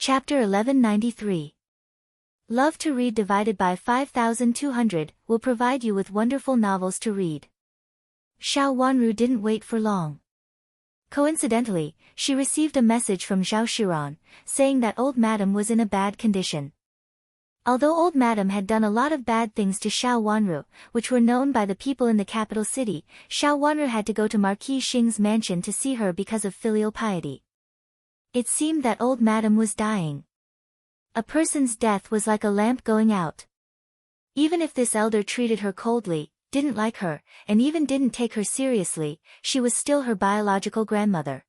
Chapter 1193. Love to Read divided by 5200 will provide you with wonderful novels to read. Xiao Wanru didn't wait for long. Coincidentally, she received a message from Zhao Shiran, saying that old madam was in a bad condition. Although old madam had done a lot of bad things to Xiao Wanru, which were known by the people in the capital city, Xiao Wanru had to go to Marquis Xing's mansion to see her because of filial piety. It seemed that old madam was dying. A person's death was like a lamp going out. Even if this elder treated her coldly, didn't like her, and even didn't take her seriously, she was still her biological grandmother.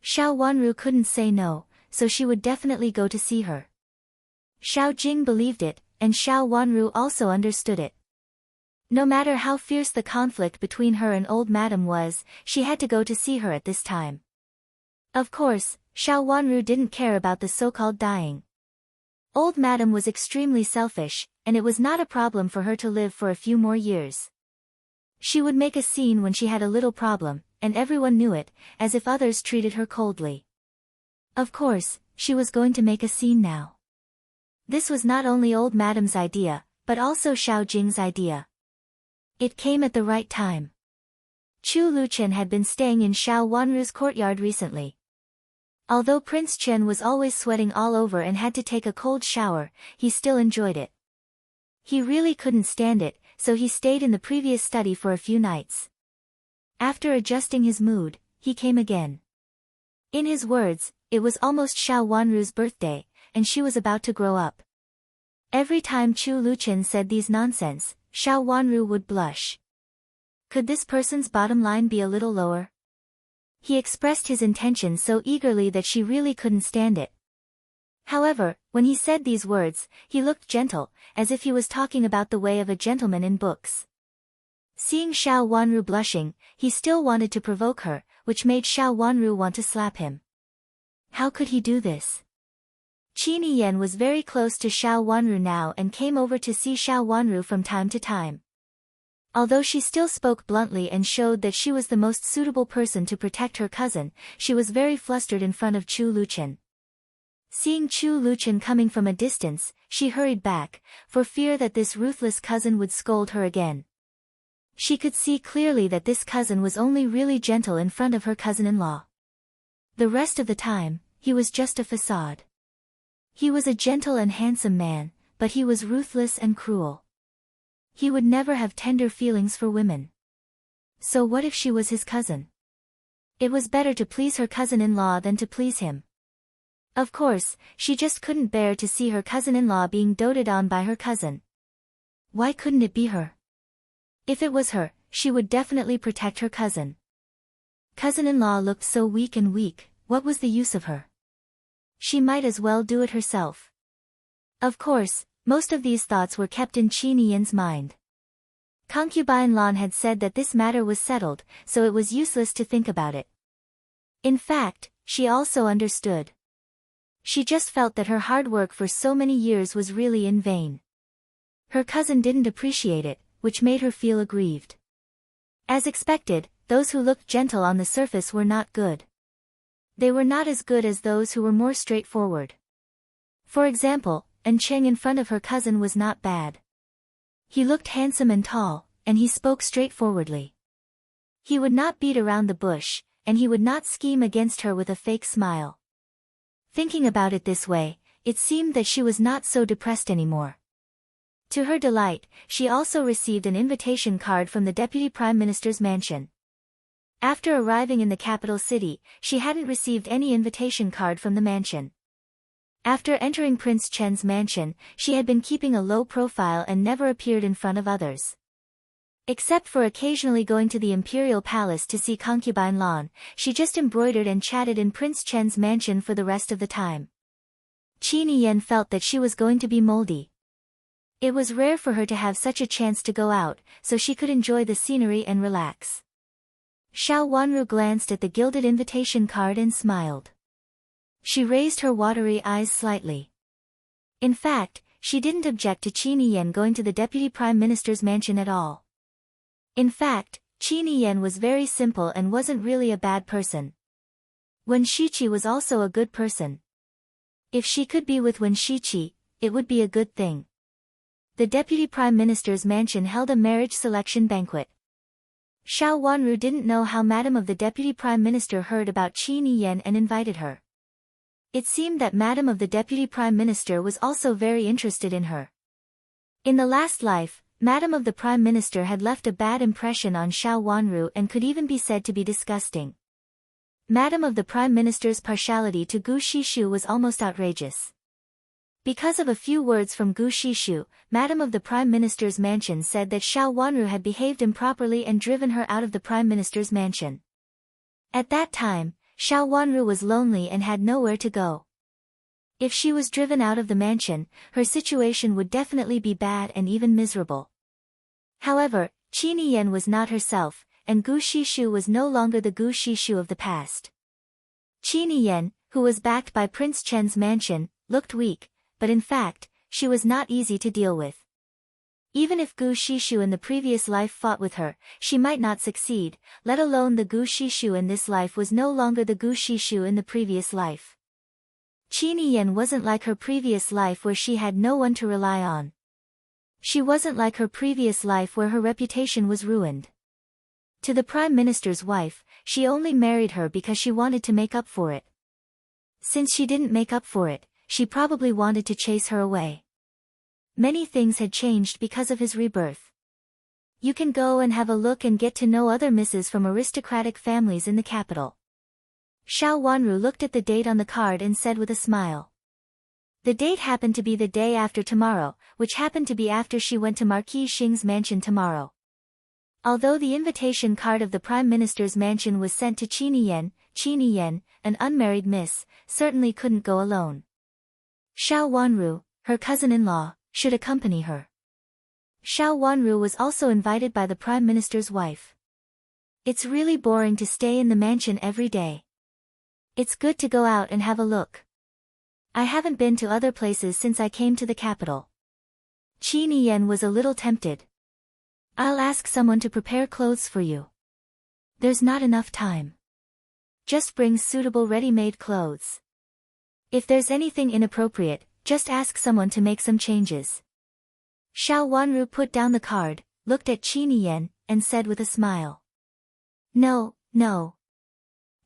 Xiao Wanru couldn't say no, so she would definitely go to see her. Xiao Jing believed it, and Xiao Wanru also understood it. No matter how fierce the conflict between her and old madam was, she had to go to see her at this time. Of course, Xiao Wanru didn't care about the so-called dying. Old madam was extremely selfish, and it was not a problem for her to live for a few more years. She would make a scene when she had a little problem, and everyone knew it, as if others treated her coldly. Of course, she was going to make a scene now. This was not only old madam's idea, but also Xiao Jing's idea. It came at the right time. Chu Luqian had been staying in Xiao Wanru's courtyard recently. Although Prince Chen was always sweating all over and had to take a cold shower, he still enjoyed it. He really couldn't stand it, so he stayed in the previous study for a few nights. After adjusting his mood, he came again. In his words, it was almost Xiao Wanru's birthday, and she was about to grow up. Every time Chu Luqian said these nonsense, Xiao Wanru would blush. Could this person's bottom line be a little lower? He expressed his intention so eagerly that she really couldn't stand it. However, when he said these words, he looked gentle, as if he was talking about the way of a gentleman in books. Seeing Xiao Wanru blushing, he still wanted to provoke her, which made Xiao Wanru want to slap him. How could he do this? Qi Niyan was very close to Xiao Wanru now and came over to see Xiao Wanru from time to time. Although she still spoke bluntly and showed that she was the most suitable person to protect her cousin, she was very flustered in front of Chu Luqian. Seeing Chu Luqian coming from a distance, she hurried back, for fear that this ruthless cousin would scold her again. She could see clearly that this cousin was only really gentle in front of her cousin-in-law. The rest of the time, he was just a facade. He was a gentle and handsome man, but he was ruthless and cruel. He would never have tender feelings for women. So what if she was his cousin? It was better to please her cousin-in-law than to please him. Of course, she just couldn't bear to see her cousin-in-law being doted on by her cousin. Why couldn't it be her? If it was her, she would definitely protect her cousin. Cousin-in-law looked so weak, what was the use of her? She might as well do it herself. Of course, most of these thoughts were kept in Qi Niyan's mind. Concubine Lan had said that this matter was settled, so it was useless to think about it. In fact, she also understood. She just felt that her hard work for so many years was really in vain. Her cousin didn't appreciate it, which made her feel aggrieved. As expected, those who looked gentle on the surface were not good. They were not as good as those who were more straightforward. For example, An Cheng in front of her cousin was not bad. He looked handsome and tall, and he spoke straightforwardly. He would not beat around the bush, and he would not scheme against her with a fake smile. Thinking about it this way, it seemed that she was not so depressed anymore. To her delight, she also received an invitation card from the Deputy Prime Minister's mansion. After arriving in the capital city, she hadn't received any invitation card from the mansion. After entering Prince Chen's mansion, she had been keeping a low profile and never appeared in front of others. Except for occasionally going to the imperial palace to see concubine Lan, she just embroidered and chatted in Prince Chen's mansion for the rest of the time. Qi Niyan felt that she was going to be moldy. It was rare for her to have such a chance to go out, so she could enjoy the scenery and relax. Xiao Wanru glanced at the gilded invitation card and smiled. She raised her watery eyes slightly. In fact, she didn't object to Qi Niyan going to the Deputy Prime Minister's mansion at all. In fact, Qi Niyan was very simple and wasn't really a bad person. Wen Shiqi was also a good person. If she could be with Wen Shiqi, it would be a good thing. The Deputy Prime Minister's mansion held a marriage selection banquet. Xiao Wanru didn't know how Madam of the Deputy Prime Minister heard about Qi Niyan and invited her. It seemed that Madam of the Deputy Prime Minister was also very interested in her. In the last life, Madam of the Prime Minister had left a bad impression on Xiao Wanru and could even be said to be disgusting. Madam of the Prime Minister's partiality to Gu Shishu was almost outrageous. Because of a few words from Gu Shishu, Madam of the Prime Minister's mansion said that Xiao Wanru had behaved improperly and driven her out of the Prime Minister's mansion. At that time, Xiao Wanru was lonely and had nowhere to go. If she was driven out of the mansion, her situation would definitely be bad and even miserable. However, Qi Niyan was not herself, and Gu Shishu was no longer the Gu Shishu of the past. Qi Niyan, who was backed by Prince Chen's mansion, looked weak, but in fact, she was not easy to deal with. Even if Gu Shishu in the previous life fought with her, she might not succeed, let alone the Gu Shishu in this life was no longer the Gu Shishu in the previous life. Qi Niyan wasn't like her previous life where she had no one to rely on. She wasn't like her previous life where her reputation was ruined. To the Prime Minister's wife, she only married her because she wanted to make up for it. Since she didn't make up for it, she probably wanted to chase her away. Many things had changed because of his rebirth. You can go and have a look and get to know other misses from aristocratic families in the capital. Xiao Wanru looked at the date on the card and said with a smile. The date happened to be the day after tomorrow, which happened to be after she went to Marquis Xing's mansion tomorrow. Although the invitation card of the Prime Minister's mansion was sent to Qi Niyan, an unmarried miss, certainly couldn't go alone. Xiao Wanru, her cousin-in-law, should accompany her. Xiao Wanru was also invited by the Prime Minister's wife. It's really boring to stay in the mansion every day. It's good to go out and have a look. I haven't been to other places since I came to the capital. Qi Niyan was a little tempted. I'll ask someone to prepare clothes for you. There's not enough time. Just bring suitable ready-made clothes. If there's anything inappropriate, just ask someone to make some changes. Xiao Wanru put down the card, looked at Qi Niyan, and said with a smile. No.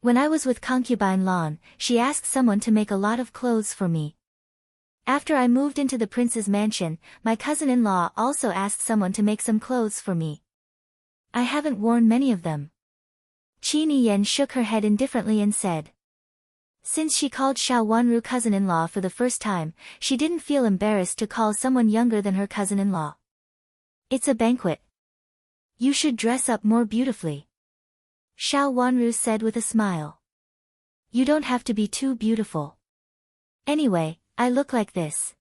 When I was with concubine Lan, she asked someone to make a lot of clothes for me. After I moved into the prince's mansion, my cousin-in-law also asked someone to make some clothes for me. I haven't worn many of them. Qi Niyan shook her head indifferently and said. Since she called Xiao Wanru cousin-in-law for the first time, she didn't feel embarrassed to call someone younger than her cousin-in-law. It's a banquet. You should dress up more beautifully. Xiao Wanru said with a smile. You don't have to be too beautiful. Anyway, I look like this.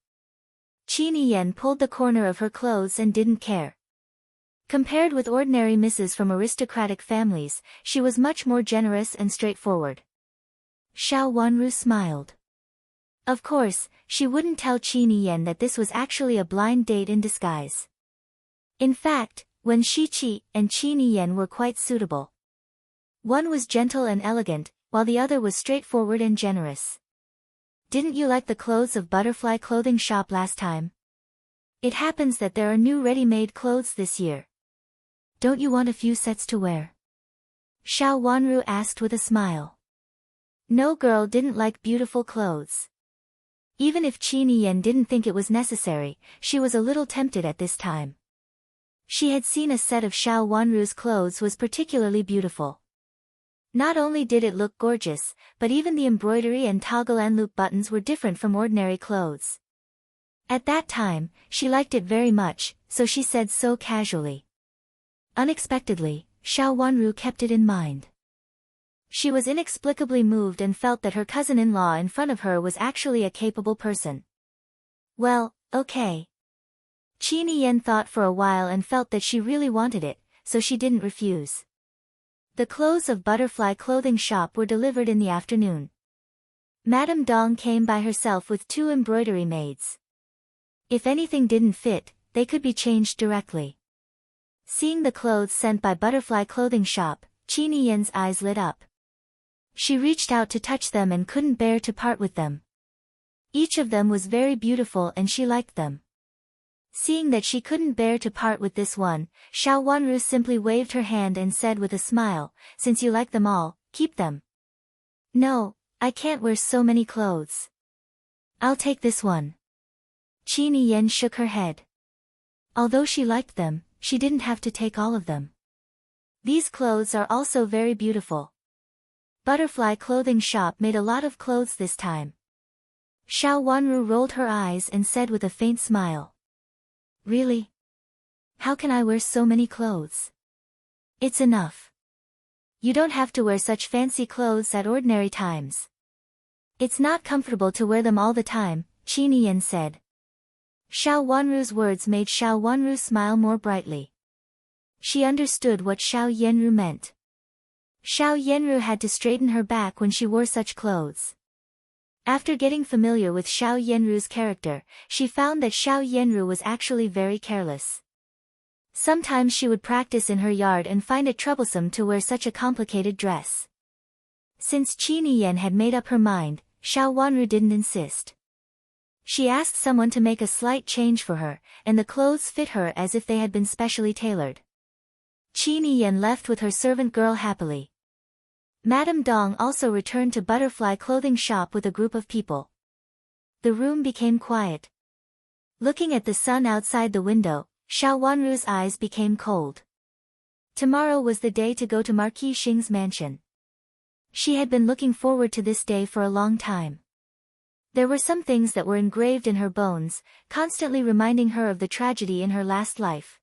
Qi Niyan pulled the corner of her clothes and didn't care. Compared with ordinary misses from aristocratic families, she was much more generous and straightforward. Xiao Wanru smiled. Of course, she wouldn't tell Qi Niyan that this was actually a blind date in disguise. In fact, Wen Shiqi and Qi Niyan were quite suitable. One was gentle and elegant, while the other was straightforward and generous. Didn't you like the clothes of Butterfly Clothing Shop last time? It happens that there are new ready-made clothes this year. Don't you want a few sets to wear? Xiao Wanru asked with a smile. No girl didn't like beautiful clothes. Even if Qi Niyan didn't think it was necessary, she was a little tempted at this time. She had seen a set of Xiao Wanru's clothes was particularly beautiful. Not only did it look gorgeous, but even the embroidery and toggle and loop buttons were different from ordinary clothes. At that time, she liked it very much, so she said so casually. Unexpectedly, Xiao Wanru kept it in mind. She was inexplicably moved and felt that her cousin-in-law in front of her was actually a capable person. Well, okay. Qi Niyan thought for a while and felt that she really wanted it, so she didn't refuse. The clothes of Butterfly Clothing Shop were delivered in the afternoon. Madame Dong came by herself with 2 embroidery maids. If anything didn't fit, they could be changed directly. Seeing the clothes sent by Butterfly Clothing Shop, Qi Niyan's eyes lit up. She reached out to touch them and couldn't bear to part with them. Each of them was very beautiful and she liked them. Seeing that she couldn't bear to part with this one, Xiao Wanru simply waved her hand and said with a smile, "Since you like them all, keep them." "No, I can't wear so many clothes. I'll take this one." Qi Niyan shook her head. Although she liked them, she didn't have to take all of them. These clothes are also very beautiful. Butterfly Clothing Shop made a lot of clothes this time. Xiao Wanru rolled her eyes and said with a faint smile. "Really? How can I wear so many clothes? It's enough. You don't have to wear such fancy clothes at ordinary times. It's not comfortable to wear them all the time," Qi Niyan said. Xiao Wanru's words made Xiao Wanru smile more brightly. She understood what Xiao Yanru meant. Xiao Yanru had to straighten her back when she wore such clothes. After getting familiar with Xiao Yanru's character, she found that Xiao Yanru was actually very careless. Sometimes she would practice in her yard and find it troublesome to wear such a complicated dress. Since Qi Niyan had made up her mind, Xiao Wanru didn't insist. She asked someone to make a slight change for her, and the clothes fit her as if they had been specially tailored. Qi Niyan left with her servant girl happily. Madame Dong also returned to Butterfly Clothing Shop with a group of people. The room became quiet. Looking at the sun outside the window, Xiao Wanru's eyes became cold. Tomorrow was the day to go to Marquis Xing's mansion. She had been looking forward to this day for a long time. There were some things that were engraved in her bones, constantly reminding her of the tragedy in her last life.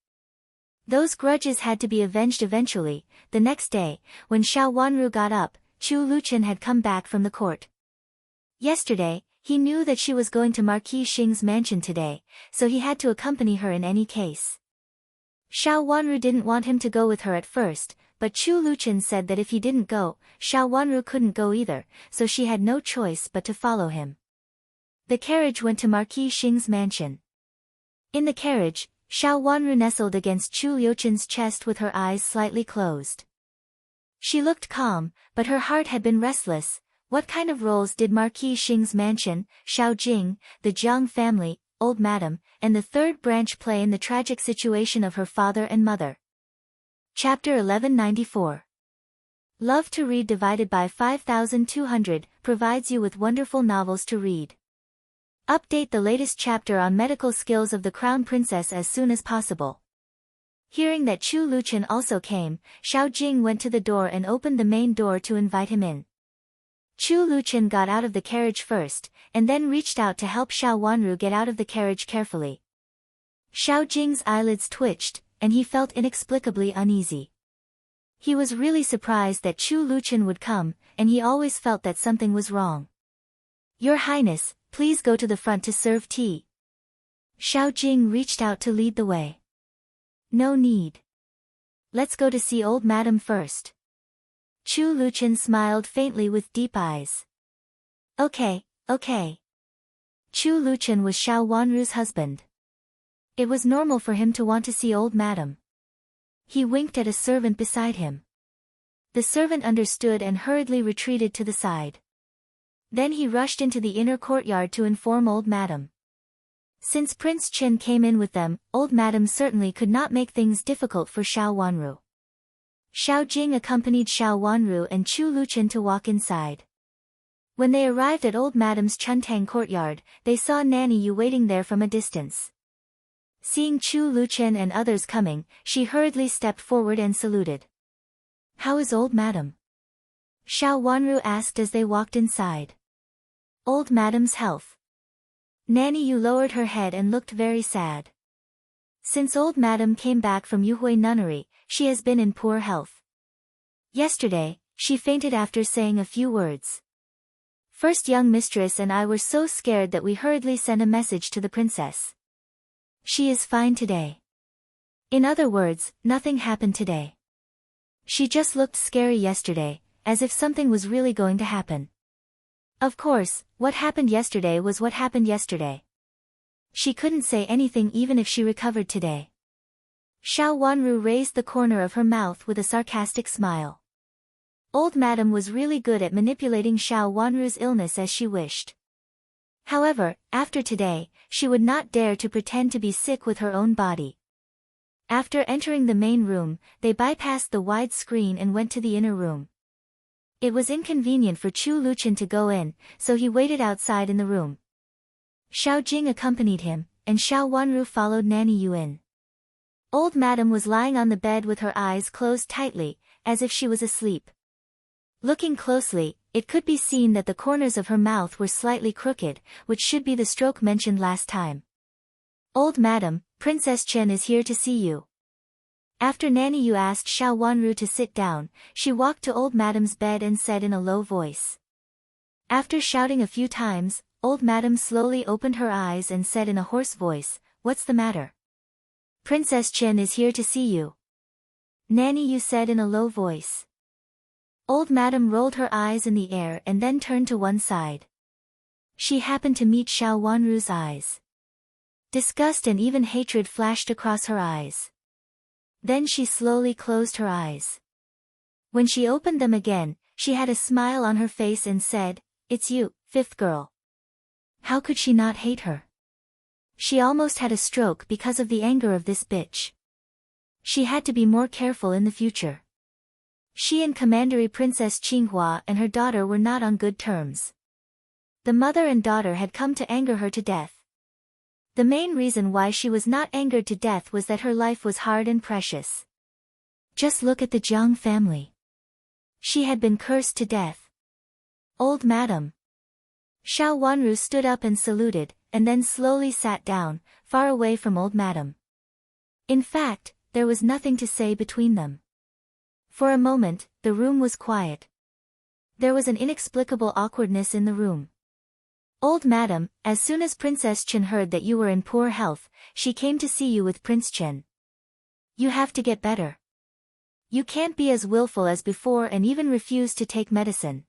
Those grudges had to be avenged eventually. The next day, when Xiao Wanru got up, Chu Luqian had come back from the court. Yesterday, he knew that she was going to Marquis Xing's mansion today, so he had to accompany her in any case. Xiao Wanru didn't want him to go with her at first, but Chu Luqian said that if he didn't go, Xiao Wanru couldn't go either, so she had no choice but to follow him. The carriage went to Marquis Xing's mansion. In the carriage, Xiao Wanru nestled against Chu Luqian's chest with her eyes slightly closed. She looked calm, but her heart had been restless. What kind of roles did Marquis Xing's mansion, Xiao Jing, the Jiang family, old madam, and the third branch play in the tragic situation of her father and mother? Chapter 1194. Love to Read divided by 5200 provides you with wonderful novels to read. Update the latest chapter on medical skills of the Crown Princess as soon as possible. Hearing that Chu Luqian also came, Xiao Jing went to the door and opened the main door to invite him in. Chu Luqian got out of the carriage first, and then reached out to help Xiao Wanru get out of the carriage carefully. Xiao Jing's eyelids twitched, and he felt inexplicably uneasy. He was really surprised that Chu Luqian would come, and he always felt that something was wrong. "Your Highness, please go to the front to serve tea." Xiao Jing reached out to lead the way. "No need. Let's go to see old madam first." Chu Luqian smiled faintly with deep eyes. Okay. Chu Luqian was Xiao Wanru's husband. It was normal for him to want to see old madam. He winked at a servant beside him. The servant understood and hurriedly retreated to the side. Then he rushed into the inner courtyard to inform old madam. Since Prince Qin came in with them, old madam certainly could not make things difficult for Xiao Wanru. Xiao Jing accompanied Xiao Wanru and Chu Luqian to walk inside. When they arrived at old madam's Chuntang courtyard, they saw Nanny Yu waiting there from a distance. Seeing Chu Luqian and others coming, she hurriedly stepped forward and saluted. "How is old madam?" Xiao Wanru asked as they walked inside. "Old madam's health." Nanny Yu lowered her head and looked very sad. Since old madam came back from Yuhui Nunnery, she has been in poor health. Yesterday, she fainted after saying a few words. First young mistress and I were so scared that we hurriedly sent a message to the princess. She is fine today. In other words, nothing happened today. She just looked scary yesterday, as if something was really going to happen. Of course, what happened yesterday was what happened yesterday. She couldn't say anything even if she recovered today. Xiao Wanru raised the corner of her mouth with a sarcastic smile. Old madam was really good at manipulating Xiao Wanru's illness as she wished. However, after today, she would not dare to pretend to be sick with her own body. After entering the main room, they bypassed the wide screen and went to the inner room. It was inconvenient for Chu Luqian to go in, so he waited outside in the room. Xiao Jing accompanied him, and Xiao Wanru followed Nanny Yu in. Old Madam was lying on the bed with her eyes closed tightly, as if she was asleep. Looking closely, it could be seen that the corners of her mouth were slightly crooked, which should be the stroke mentioned last time. Old Madam, Princess Chen is here to see you. After Nanny Yu asked Xiao Wanru to sit down, she walked to Old Madam's bed and said in a low voice. After shouting a few times, Old Madam slowly opened her eyes and said in a hoarse voice, "What's the matter?" "Princess Chen is here to see you," Nanny Yu said in a low voice. Old Madam rolled her eyes in the air and then turned to one side. She happened to meet Xiao Wanru's eyes. Disgust and even hatred flashed across her eyes. Then she slowly closed her eyes. When she opened them again, she had a smile on her face and said, "It's you, fifth girl." How could she not hate her? She almost had a stroke because of the anger of this bitch. She had to be more careful in the future. She and Commandery Princess Qinghua and her daughter were not on good terms. The mother and daughter had come to anger her to death. The main reason why she was not angered to death was that her life was hard and precious. Just look at the Jiang family. She had been cursed to death. Old Madam. Xiao Wanru stood up and saluted, and then slowly sat down, far away from Old Madam. In fact, there was nothing to say between them. For a moment, the room was quiet. There was an inexplicable awkwardness in the room. "Old Madam, as soon as Princess Chen heard that you were in poor health, she came to see you with Prince Chen. You have to get better. You can't be as willful as before and even refuse to take medicine."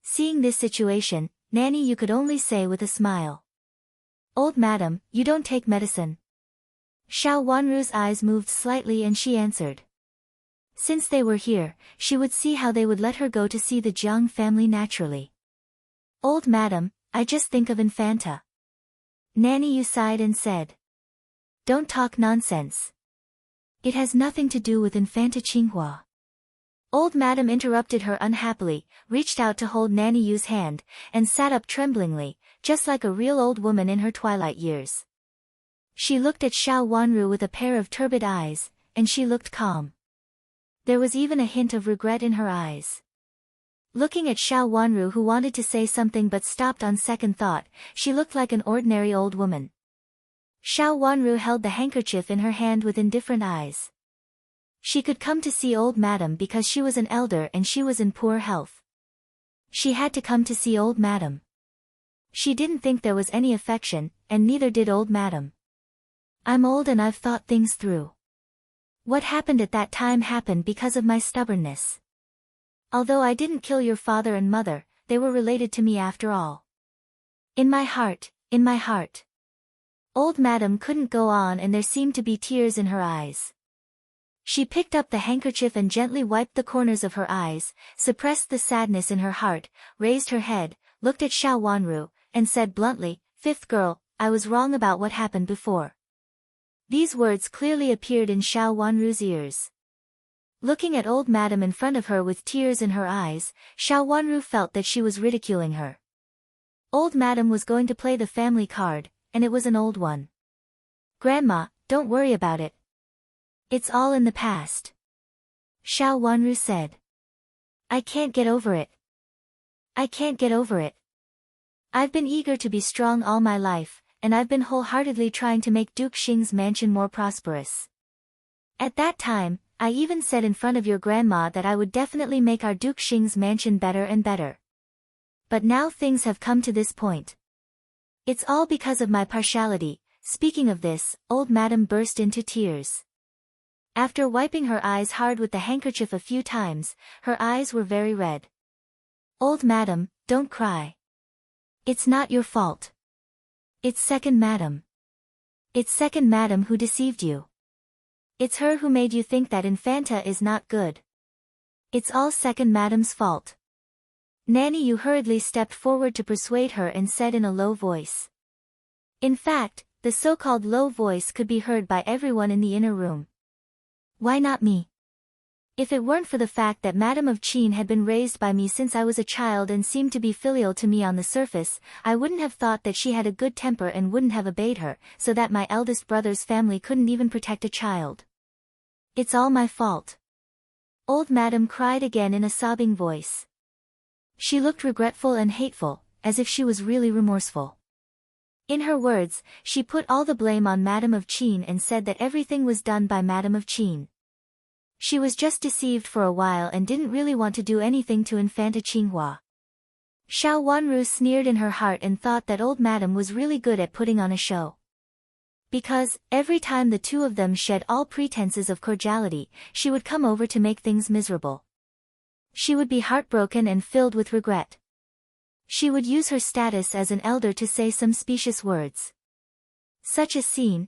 Seeing this situation, Nanny Yu could only say with a smile. "Old Madam, you don't take medicine." Xiao Wanru's eyes moved slightly and she answered. Since they were here, she would see how they would let her go to see the Jiang family naturally. "Old Madam, I just think of Infanta." Nanny Yu sighed and said. "Don't talk nonsense. It has nothing to do with Infanta Qinghua." Old Madam interrupted her unhappily, reached out to hold Nanny Yu's hand, and sat up tremblingly, just like a real old woman in her twilight years. She looked at Xiao Wanru with a pair of turbid eyes, and she looked calm. There was even a hint of regret in her eyes. Looking at Xiao Wanru, who wanted to say something but stopped on second thought, she looked like an ordinary old woman. Xiao Wanru held the handkerchief in her hand with indifferent eyes. She could come to see Old Madam because she was an elder and she was in poor health. She had to come to see Old Madam. She didn't think there was any affection, and neither did Old Madam. "I'm old and I've thought things through. What happened at that time happened because of my stubbornness. Although I didn't kill your father and mother, they were related to me after all. In my heart, in my heart." Old Madam couldn't go on and there seemed to be tears in her eyes. She picked up the handkerchief and gently wiped the corners of her eyes, suppressed the sadness in her heart, raised her head, looked at Xiao Wanru, and said bluntly, "Fifth girl, I was wrong about what happened before." These words clearly appeared in Xiao Wanru's ears. Looking at Old Madam in front of her with tears in her eyes, Xiao Wanru felt that she was ridiculing her. Old Madam was going to play the family card, and it was an old one. "Grandma, don't worry about it. It's all in the past," Xiao Wanru said. "I can't get over it. I can't get over it. I've been eager to be strong all my life, and I've been wholeheartedly trying to make Duke Xing's mansion more prosperous. At that time, I even said in front of your grandma that I would definitely make our Duke Xing's mansion better and better. But now things have come to this point. It's all because of my partiality." Speaking of this, Old Madam burst into tears. After wiping her eyes hard with the handkerchief a few times, her eyes were very red. "Old Madam, don't cry. It's not your fault. It's Second Madam. It's Second Madam who deceived you. It's her who made you think that Infanta is not good. It's all Second Madam's fault." Nanny Yu hurriedly stepped forward to persuade her and said in a low voice. In fact, the so-called low voice could be heard by everyone in the inner room. Why not me? If it weren't for the fact that Madame of Qin had been raised by me since I was a child and seemed to be filial to me on the surface, I wouldn't have thought that she had a good temper and wouldn't have obeyed her, so that my eldest brother's family couldn't even protect a child. It's all my fault. Old Madame cried again in a sobbing voice. She looked regretful and hateful, as if she was really remorseful. In her words, she put all the blame on Madame of Qin and said that everything was done by Madame of Qin. She was just deceived for a while and didn't really want to do anything to Infanta Qinghua. Xiao Wanru sneered in her heart and thought that old Madame was really good at putting on a show. Because, every time the two of them shed all pretenses of cordiality, she would come over to make things miserable. She would be heartbroken and filled with regret. She would use her status as an elder to say some specious words. Such a scene,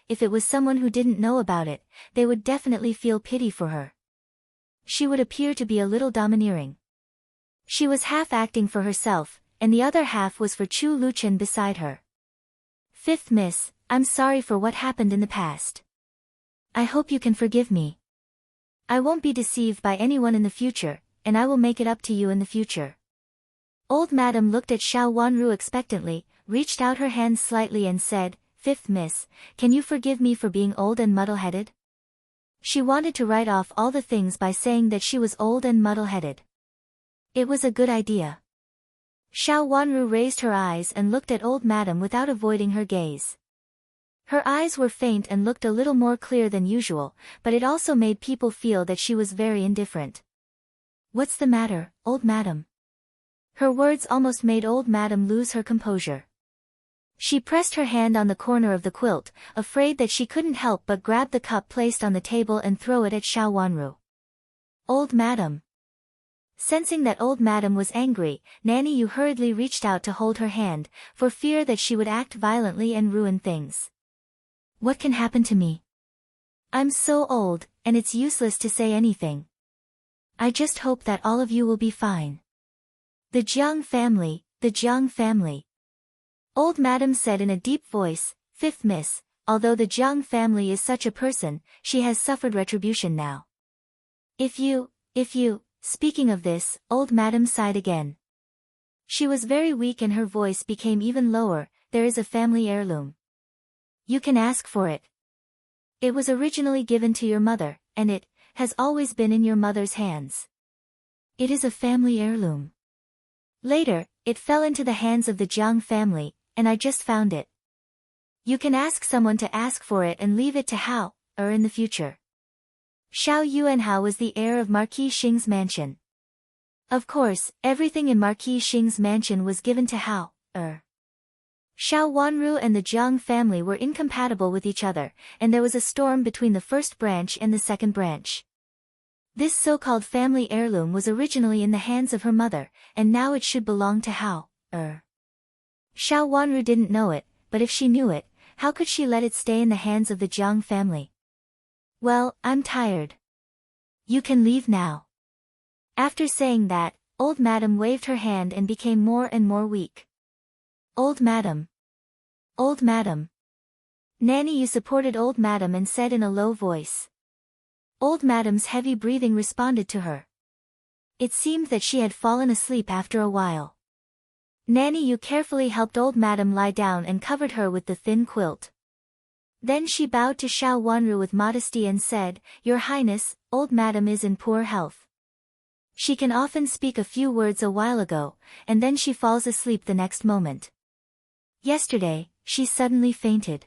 if it was someone who didn't know about it, they would definitely feel pity for her. She would appear to be a little domineering. She was half acting for herself, and the other half was for Chu Luchen beside her. Fifth Miss, I'm sorry for what happened in the past. I hope you can forgive me. I won't be deceived by anyone in the future, and I will make it up to you in the future. Old Madame looked at Xiao Wanru expectantly, reached out her hands slightly and said, Fifth Miss, can you forgive me for being old and muddle-headed? She wanted to write off all the things by saying that she was old and muddle-headed. It was a good idea. Xiao Wanru raised her eyes and looked at Old Madame without avoiding her gaze. Her eyes were faint and looked a little more clear than usual, but it also made people feel that she was very indifferent. What's the matter, Old Madame? Her words almost made Old Madame lose her composure. She pressed her hand on the corner of the quilt, afraid that she couldn't help but grab the cup placed on the table and throw it at Xiao Wanru. Old Madame. Sensing that Old Madame was angry, Nanny Yu hurriedly reached out to hold her hand, for fear that she would act violently and ruin things. What can happen to me? I'm so old, and it's useless to say anything. I just hope that all of you will be fine. The Jiang family, the Jiang family. Old Madame said in a deep voice, Fifth Miss, although the Jiang family is such a person, she has suffered retribution now. Speaking of this, Old Madame sighed again. She was very weak and her voice became even lower, there is a family heirloom. You can ask for it. It was originally given to your mother, and it has always been in your mother's hands. It is a family heirloom. Later, it fell into the hands of the Jiang family, and I just found it. You can ask someone to ask for it and leave it to Hao, in the future. Xiao Yuanhao was the heir of Marquis Xing's mansion. Of course, everything in Marquis Xing's mansion was given to Hao, Xiao Wanru and the Jiang family were incompatible with each other, and there was a storm between the first branch and the second branch. This so-called family heirloom was originally in the hands of her mother, and now it should belong to Hao, Xiao Wanru didn't know it, but if she knew it, how could she let it stay in the hands of the Jiang family? Well, I'm tired. You can leave now. After saying that, Old Madame waved her hand and became more and more weak. Old Madame. Old Madame. Nanny Yu supported Old Madame and said in a low voice. Old Madame's heavy breathing responded to her. It seemed that she had fallen asleep after a while. Nanny Yu carefully helped Old Madame lie down and covered her with the thin quilt. Then she bowed to Xiao Wanru with modesty and said, Your Highness, Old Madame is in poor health. She can often speak a few words a while ago, and then she falls asleep the next moment. Yesterday, she suddenly fainted.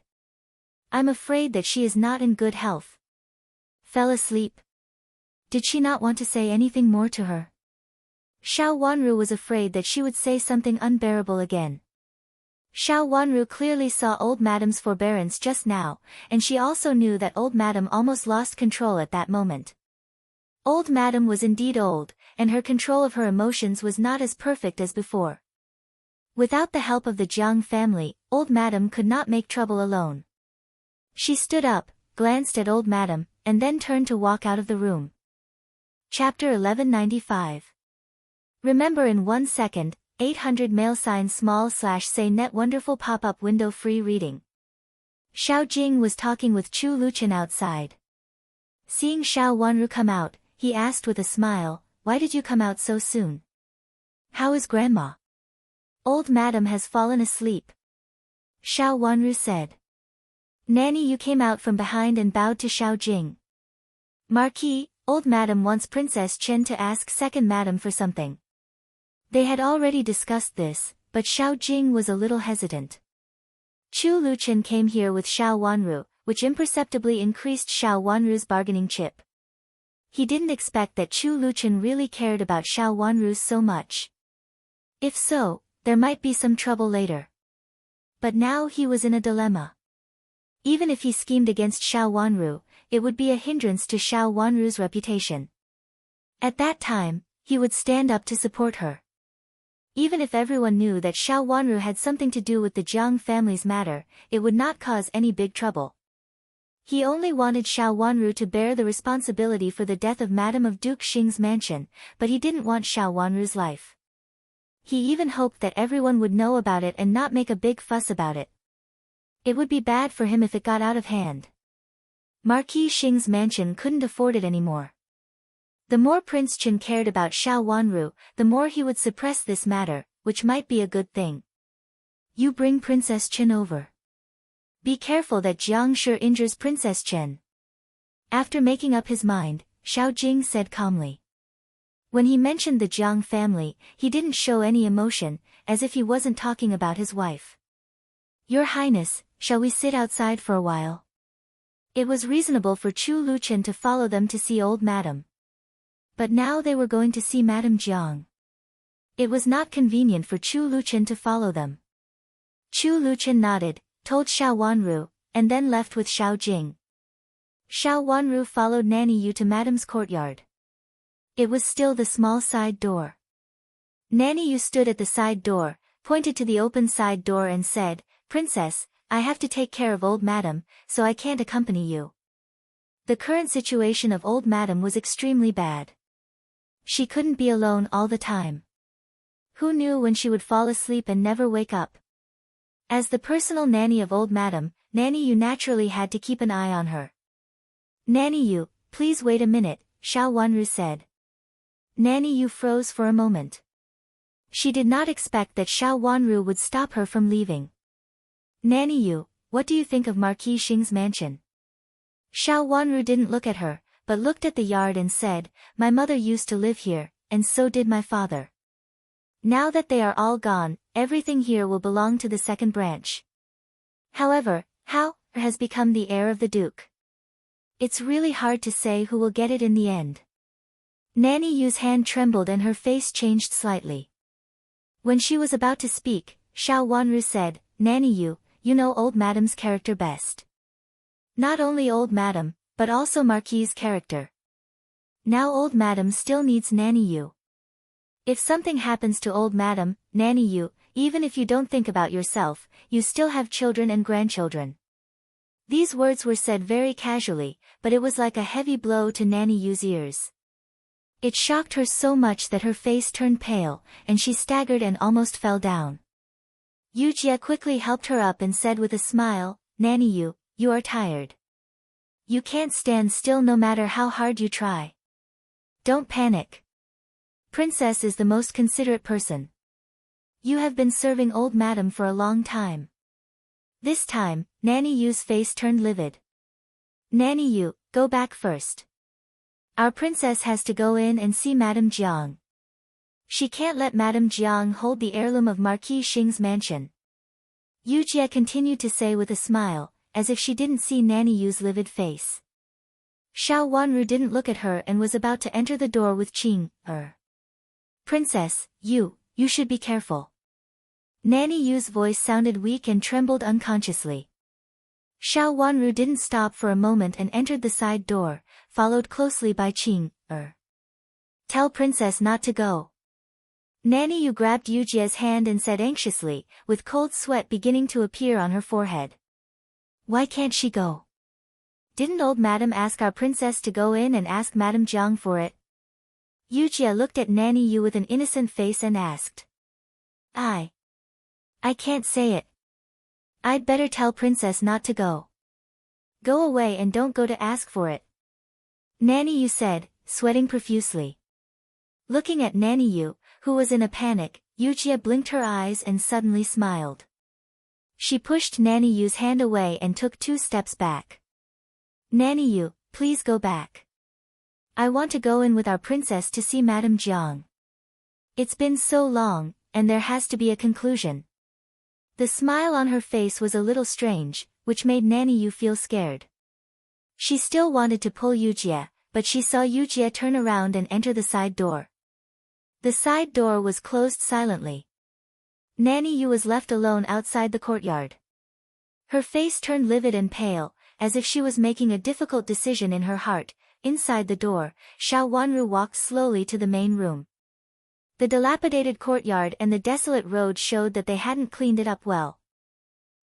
I'm afraid that she is not in good health. Fell asleep? Did she not want to say anything more to her? Xiao Wanru was afraid that she would say something unbearable again. Xiao Wanru clearly saw Old Madame's forbearance just now, and she also knew that Old Madame almost lost control at that moment. Old Madame was indeed old, and her control of her emotions was not as perfect as before. Without the help of the Jiang family, Old Madame could not make trouble alone. She stood up, glanced at Old Madame, and then turned to walk out of the room. Chapter 1195. Remember in 1 second, 800 mail sign small/say net wonderful pop-up window free reading. Xiao Jing was talking with Chu Luchen outside. Seeing Xiao Wanru come out, he asked with a smile, "Why did you come out so soon? How is grandma?" "Old madam has fallen asleep," Xiao Wanru said. "Nanny, you came out from behind and bowed to Xiao Jing. Marquis, old madam wants Princess Chen to ask second madam for something." They had already discussed this, but Xiao Jing was a little hesitant. Chu Luchen came here with Xiao Wanru, which imperceptibly increased Xiao Wanru's bargaining chip. He didn't expect that Chu Luchen really cared about Xiao Wanru so much. If so, there might be some trouble later. But now he was in a dilemma. Even if he schemed against Xiao Wanru, it would be a hindrance to Xiao Wanru's reputation. At that time, he would stand up to support her. Even if everyone knew that Xiao Wanru had something to do with the Jiang family's matter, it would not cause any big trouble. He only wanted Xiao Wanru to bear the responsibility for the death of Madame of Duke Xing's mansion, but he didn't want Xiao Wanru's life. He even hoped that everyone would know about it and not make a big fuss about it. It would be bad for him if it got out of hand. Marquis Xing's mansion couldn't afford it anymore. The more Prince Chen cared about Xiao Wanru, the more he would suppress this matter, which might be a good thing. "You bring Princess Chen over. Be careful that Jiang Shi injures Princess Chen." After making up his mind, Xiao Jing said calmly. When he mentioned the Jiang family, he didn't show any emotion, as if he wasn't talking about his wife. "Your Highness, shall we sit outside for a while?" It was reasonable for Chu Luchen to follow them to see old madam. But now they were going to see Madame Jiang. It was not convenient for Chu Luchen to follow them. Chu Luchen nodded, told Xiao Wanru, and then left with Xiao Jing. Xiao Wanru followed Nanny Yu to Madame's courtyard. It was still the small side door. Nanny Yu stood at the side door, pointed to the open side door and said, "Princess, I have to take care of old madam, so I can't accompany you." The current situation of old madam was extremely bad. She couldn't be alone all the time. Who knew when she would fall asleep and never wake up? As the personal nanny of old madam, Nanny Yu naturally had to keep an eye on her. "Nanny Yu, please wait a minute," Xiao Wanru said. Nanny Yu froze for a moment. She did not expect that Xiao Wanru would stop her from leaving. "Nanny Yu, what do you think of Marquis Xing's mansion?" Xiao Wanru didn't look at her, but looked at the yard and said, "My mother used to live here, and so did my father. Now that they are all gone, everything here will belong to the second branch. However, Hao has become the heir of the Duke. It's really hard to say who will get it in the end." Nanny Yu's hand trembled and her face changed slightly. When she was about to speak, Xiao Wanru said, "Nanny Yu, you know old madam's character best. Not only old madam, but also Marquis's character. Now old madam still needs Nanny Yu. If something happens to old madam, Nanny Yu, even if you don't think about yourself, you still have children and grandchildren." These words were said very casually, but it was like a heavy blow to Nanny Yu's ears. It shocked her so much that her face turned pale, and she staggered and almost fell down. Yu Jie quickly helped her up and said with a smile, "Nanny Yu, you are tired. You can't stand still no matter how hard you try. Don't panic. Princess is the most considerate person. You have been serving old madam for a long time." This time, Nanny Yu's face turned livid. "Nanny Yu, go back first. Our princess has to go in and see Madame Jiang. She can't let Madame Jiang hold the heirloom of Marquis Xing's mansion." Yu Jie continued to say with a smile, as if she didn't see Nanny Yu's livid face. Xiao Wanru didn't look at her and was about to enter the door with Qing. "Princess, you should be careful." Nanny Yu's voice sounded weak and trembled unconsciously. Xiao Wanru didn't stop for a moment and entered the side door, followed closely by Qing. "Tell Princess not to go." Nanny Yu grabbed Yu Jie's hand and said anxiously, with cold sweat beginning to appear on her forehead. "Why can't she go? Didn't old madam ask our princess to go in and ask Madame Jiang for it?" Yujia looked at Nanny Yu with an innocent face and asked. I can't say it. I'd better tell Princess not to go. Go away and don't go to ask for it. Nanny Yu said, sweating profusely. Looking at Nanny Yu, who was in a panic, Yujia blinked her eyes and suddenly smiled. She pushed Nanny Yu's hand away and took 2 steps back. Nanny Yu, please go back. I want to go in with our princess to see Madame Jiang. It's been so long, and there has to be a conclusion. The smile on her face was a little strange, which made Nanny Yu feel scared. She still wanted to pull Yujia, but she saw Yujia turn around and enter the side door. The side door was closed silently. Nanny Yu was left alone outside the courtyard. Her face turned livid and pale, as if she was making a difficult decision in her heart. Inside the door, Xiao Wanru walked slowly to the main room. The dilapidated courtyard and the desolate road showed that they hadn't cleaned it up well.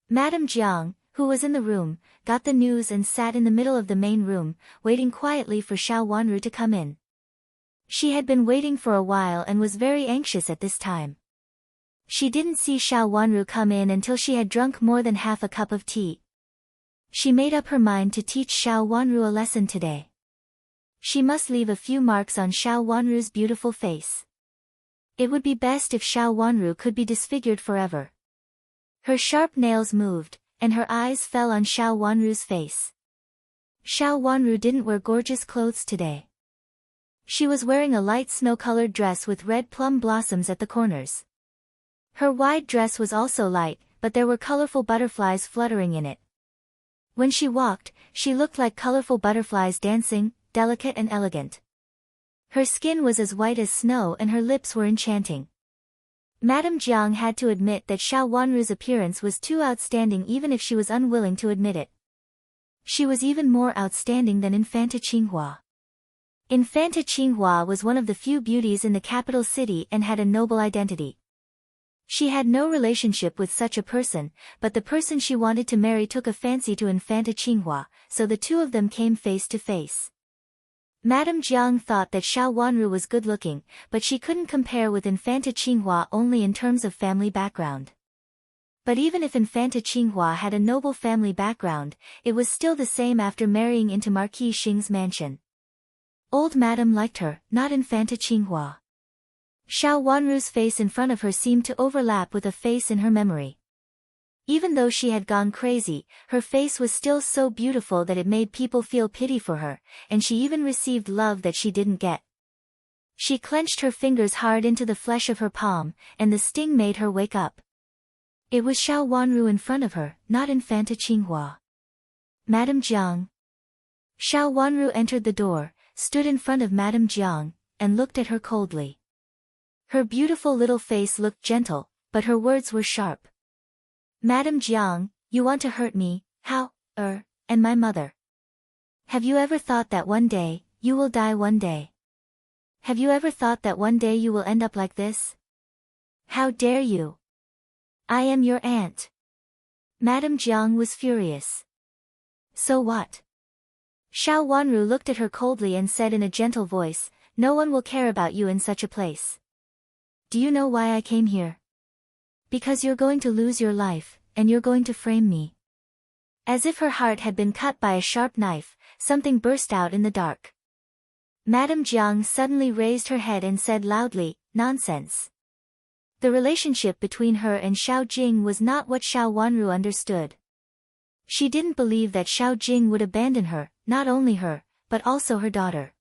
Madame Jiang, who was in the room, got the news and sat in the middle of the main room, waiting quietly for Xiao Wanru to come in. She had been waiting for a while and was very anxious at this time. She didn't see Xiao Wanru come in until she had drunk more than half a cup of tea. She made up her mind to teach Xiao Wanru a lesson today. She must leave a few marks on Xiao Wanru's beautiful face. It would be best if Xiao Wanru could be disfigured forever. Her sharp nails moved, and her eyes fell on Xiao Wanru's face. Xiao Wanru didn't wear gorgeous clothes today. She was wearing a light snow-colored dress with red plum blossoms at the corners. Her wide dress was also light, but there were colorful butterflies fluttering in it. When she walked, she looked like colorful butterflies dancing, delicate and elegant. Her skin was as white as snow and her lips were enchanting. Madame Jiang had to admit that Xiao Wanru's appearance was too outstanding even if she was unwilling to admit it. She was even more outstanding than Infanta Qinghua. Infanta Qinghua was one of the few beauties in the capital city and had a noble identity. She had no relationship with such a person, but the person she wanted to marry took a fancy to Infanta Qinghua, so the two of them came face to face. Madame Jiang thought that Xiao Wanru was good-looking, but she couldn't compare with Infanta Qinghua only in terms of family background. But even if Infanta Qinghua had a noble family background, it was still the same after marrying into Marquis Xing's mansion. Old Madame liked her, not Infanta Qinghua. Xiao Wanru's face in front of her seemed to overlap with a face in her memory. Even though she had gone crazy, her face was still so beautiful that it made people feel pity for her, and she even received love that she didn't get. She clenched her fingers hard into the flesh of her palm, and the sting made her wake up. It was Xiao Wanru in front of her, not Infanta Qinghua. Madame Jiang. Xiao Wanru entered the door, stood in front of Madame Jiang, and looked at her coldly. Her beautiful little face looked gentle, but her words were sharp. Madame Jiang, you want to hurt me, how, and my mother. Have you ever thought that one day, you will die one day? Have you ever thought that one day you will end up like this? How dare you? I am your aunt. Madame Jiang was furious. So what? Xiao Wanru looked at her coldly and said in a gentle voice, no one will care about you in such a place. Do you know why I came here? Because you're going to lose your life, and you're going to frame me. As if her heart had been cut by a sharp knife, something burst out in the dark. Madame Jiang suddenly raised her head and said loudly, nonsense. The relationship between her and Xiao Jing was not what Xiao Wanru understood. She didn't believe that Xiao Jing would abandon her, not only her, but also her daughter.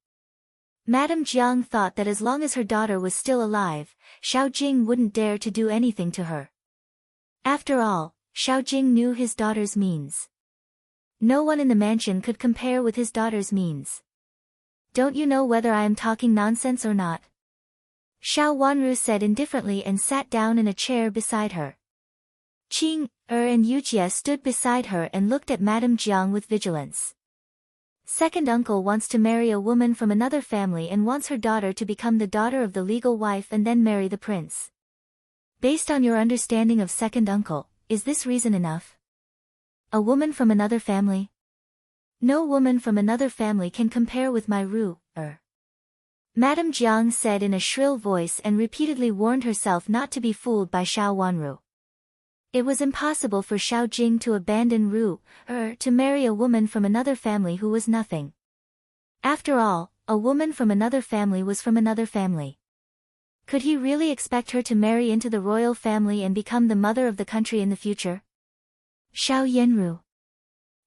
Madame Jiang thought that as long as her daughter was still alive, Xiao Jing wouldn't dare to do anything to her. After all, Xiao Jing knew his daughter's means. No one in the mansion could compare with his daughter's means. Don't you know whether I am talking nonsense or not? Xiao Wanru said indifferently and sat down in a chair beside her. Qing, and Yujia stood beside her and looked at Madame Jiang with vigilance. Second uncle wants to marry a woman from another family and wants her daughter to become the daughter of the legal wife and then marry the prince. Based on your understanding of second uncle, is this reason enough? A woman from another family? No woman from another family can compare with my Ru. Madame Jiang said in a shrill voice and repeatedly warned herself not to be fooled by Xiao Wanru. It was impossible for Xiao Jing to abandon to marry a woman from another family who was nothing. After all, a woman from another family was from another family. Could he really expect her to marry into the royal family and become the mother of the country in the future? Xiao Yanru.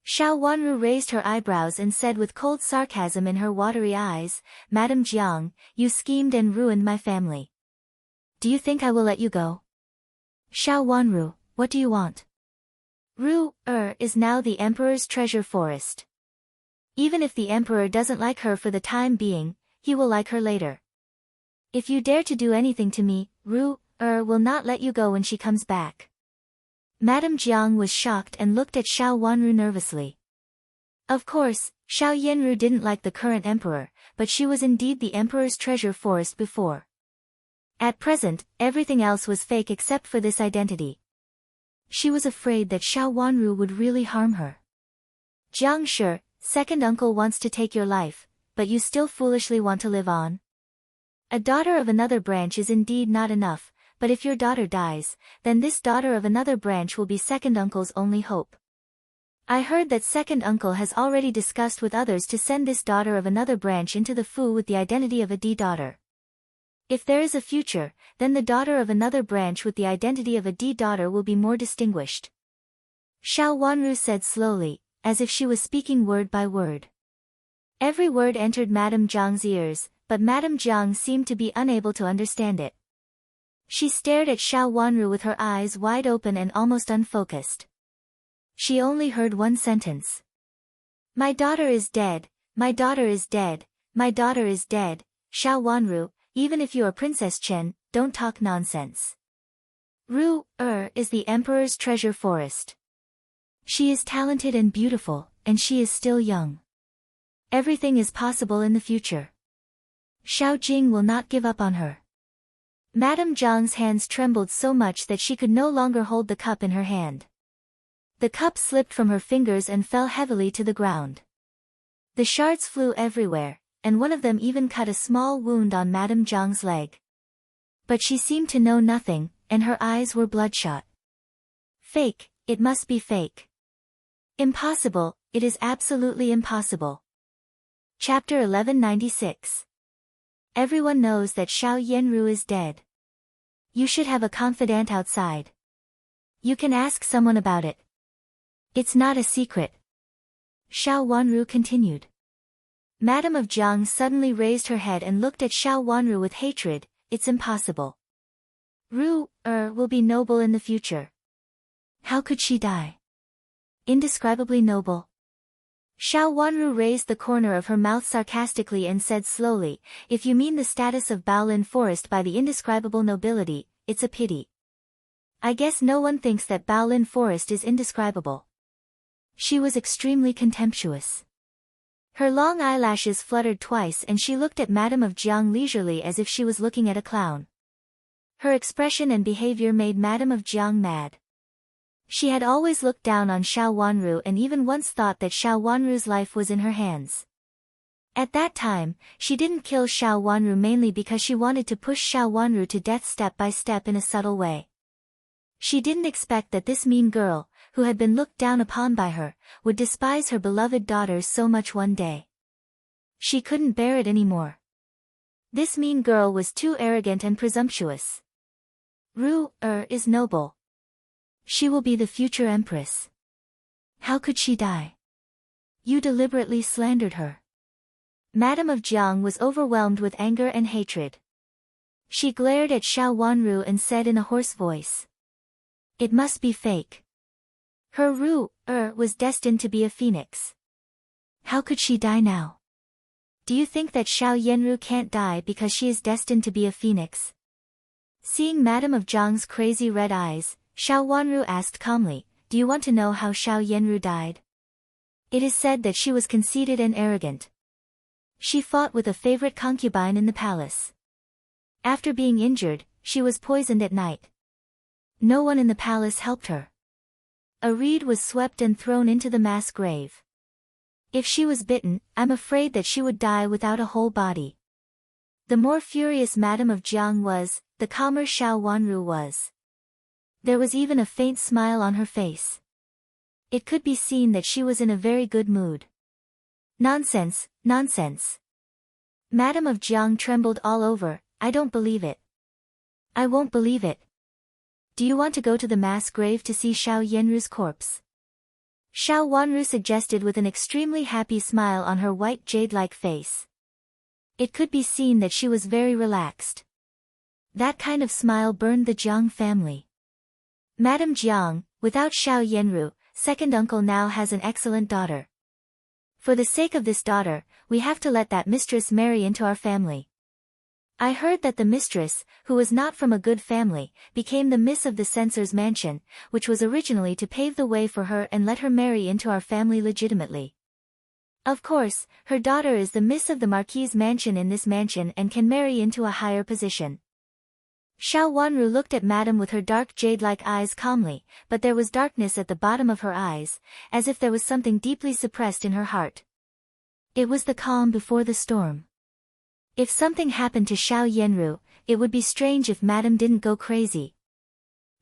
Xiao Wanru raised her eyebrows and said with cold sarcasm in her watery eyes, Madame Jiang, you schemed and ruined my family. Do you think I will let you go? Xiao Wanru, what do you want? Is now the emperor's treasure forest. Even if the emperor doesn't like her for the time being, he will like her later. If you dare to do anything to me, will not let you go when she comes back. Madame Jiang was shocked and looked at Xiao Wanru nervously. Of course, Xiao Yanru didn't like the current emperor, but she was indeed the emperor's treasure forest before. At present, everything else was fake except for this identity. She was afraid that Xiao Wanru would really harm her. Jiang Shi, second uncle wants to take your life, but you still foolishly want to live on. A daughter of another branch is indeed not enough, but if your daughter dies, then this daughter of another branch will be second uncle's only hope. I heard that second uncle has already discussed with others to send this daughter of another branch into the Fu with the identity of a D daughter. If there is a future, then the daughter of another branch with the identity of a D daughter will be more distinguished. Xiao Wanru said slowly, as if she was speaking word by word. Every word entered Madame Jiang's ears, but Madame Jiang seemed to be unable to understand it. She stared at Xiao Wanru with her eyes wide open and almost unfocused. She only heard one sentence. My daughter is dead, my daughter is dead, my daughter is dead. Xiao Wanru, even if you are Princess Chen, don't talk nonsense. Is the emperor's treasure forest. She is talented and beautiful, and she is still young. Everything is possible in the future. Xiao Jing will not give up on her. Madame Jiang's hands trembled so much that she could no longer hold the cup in her hand. The cup slipped from her fingers and fell heavily to the ground. The shards flew everywhere, and one of them even cut a small wound on Madame Jiang's leg. But she seemed to know nothing, and her eyes were bloodshot. Fake, it must be fake. Impossible, it is absolutely impossible. Chapter 1196. Everyone knows that Xiao Yanru is dead. You should have a confidant outside. You can ask someone about it. It's not a secret. Xiao Wanru continued. Madame of Jiang suddenly raised her head and looked at Xiao Wanru with hatred. It's impossible. Will be noble in the future. How could she die? Indescribably noble. Xiao Wanru raised the corner of her mouth sarcastically and said slowly, if you mean the status of Baolin Forest by the indescribable nobility, it's a pity. I guess no one thinks that Baolin Forest is indescribable. She was extremely contemptuous. Her long eyelashes fluttered twice and she looked at Madame of Jiang leisurely as if she was looking at a clown. Her expression and behavior made Madame of Jiang mad. She had always looked down on Xiao Wanru and even once thought that Xiao Wanru's life was in her hands. At that time, she didn't kill Xiao Wanru mainly because she wanted to push Xiao Wanru to death step by step in a subtle way. She didn't expect that this mean girl, who had been looked down upon by her, would despise her beloved daughters so much one day. She couldn't bear it anymore. This mean girl was too arrogant and presumptuous. Is noble. She will be the future empress. How could she die? You deliberately slandered her. Madame of Jiang was overwhelmed with anger and hatred. She glared at Xiao Wanru and said in a hoarse voice. It must be fake. Her was destined to be a phoenix. How could she die now? Do you think that Xiao Yanru can't die because she is destined to be a phoenix? Seeing Madame of Jiang's crazy red eyes, Xiao Wanru asked calmly, do you want to know how Xiao Yanru died? It is said that she was conceited and arrogant. She fought with a favorite concubine in the palace. After being injured, she was poisoned at night. No one in the palace helped her. A reed was swept and thrown into the mass grave. If she was bitten, I'm afraid that she would die without a whole body. The more furious Madame of Jiang was, the calmer Xiao Wanru was. There was even a faint smile on her face. It could be seen that she was in a very good mood. Nonsense, nonsense. Madame of Jiang trembled all over. I don't believe it. I won't believe it. Do you want to go to the mass grave to see Xiao Yanru's corpse? Xiao Wanru suggested with an extremely happy smile on her white jade-like face. It could be seen that she was very relaxed. That kind of smile burned the Jiang family. Madame Jiang, without Xiao Yanru, second uncle now has an excellent daughter. For the sake of this daughter, we have to let that mistress marry into our family. I heard that the mistress, who was not from a good family, became the miss of the censor's mansion, which was originally to pave the way for her and let her marry into our family legitimately. Of course, her daughter is the miss of the marquis's mansion in this mansion and can marry into a higher position. Xiao Wanru looked at Madame with her dark jade-like eyes calmly, but there was darkness at the bottom of her eyes, as if there was something deeply suppressed in her heart. It was the calm before the storm. If something happened to Xiao Yanru, it would be strange if Madame didn't go crazy.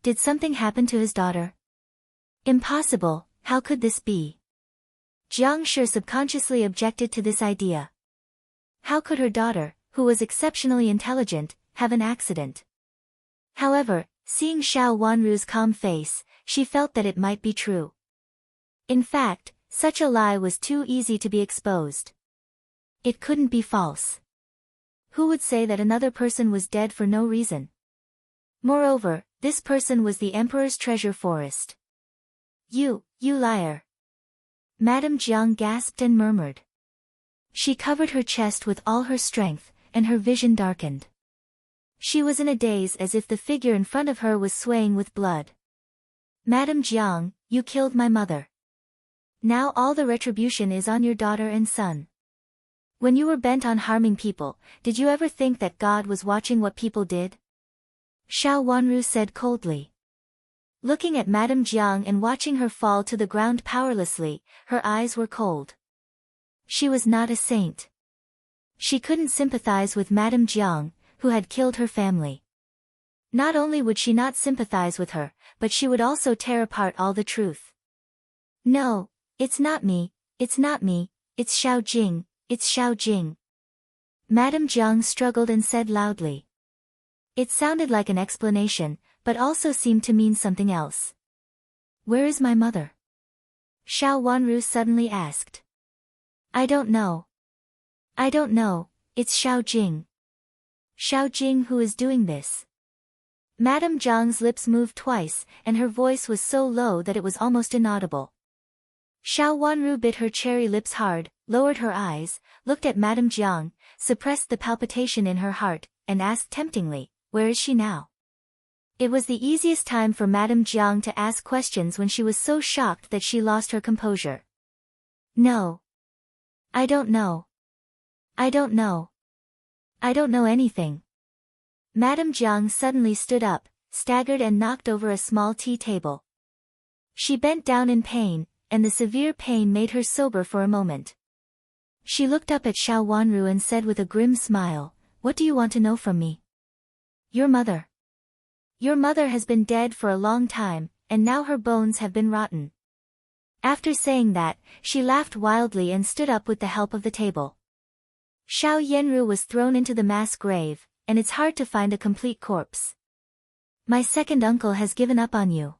Did something happen to his daughter? Impossible, how could this be? Jiang Shi subconsciously objected to this idea. How could her daughter, who was exceptionally intelligent, have an accident? However, seeing Xiao Wanru's calm face, she felt that it might be true. In fact, such a lie was too easy to be exposed. It couldn't be false. Who would say that another person was dead for no reason? Moreover, this person was the emperor's treasure forest. You liar. Madame Jiang gasped and murmured. She covered her chest with all her strength, and her vision darkened. She was in a daze as if the figure in front of her was swaying with blood. Madame Jiang, you killed my mother. Now all the retribution is on your daughter and son. When you were bent on harming people, did you ever think that God was watching what people did? Xiao Wanru said coldly. Looking at Madame Jiang and watching her fall to the ground powerlessly, her eyes were cold. She was not a saint. She couldn't sympathize with Madame Jiang, who had killed her family. Not only would she not sympathize with her, but she would also tear apart all the truth. No, it's not me, it's not me, it's Xiao Jing, it's Xiao Jing. Madame Jiang struggled and said loudly. It sounded like an explanation, but also seemed to mean something else. Where is my mother? Xiao Wanru suddenly asked. I don't know. I don't know, it's Xiao Jing. Xiao Jing who is doing this. Madame Jiang's lips moved twice, and her voice was so low that it was almost inaudible. Xiao Wanru bit her cherry lips hard, lowered her eyes, looked at Madame Jiang, suppressed the palpitation in her heart, and asked temptingly, where is she now? It was the easiest time for Madame Jiang to ask questions when she was so shocked that she lost her composure. No. I don't know. I don't know. I don't know anything. Madame Jiang suddenly stood up, staggered and knocked over a small tea table. She bent down in pain, and the severe pain made her sober for a moment. She looked up at Xiao Wanru and said with a grim smile, what do you want to know from me? Your mother. Your mother has been dead for a long time, and now her bones have been rotten. After saying that, she laughed wildly and stood up with the help of the table. Xiao Yanru was thrown into the mass grave, and it's hard to find a complete corpse. My second uncle has given up on you.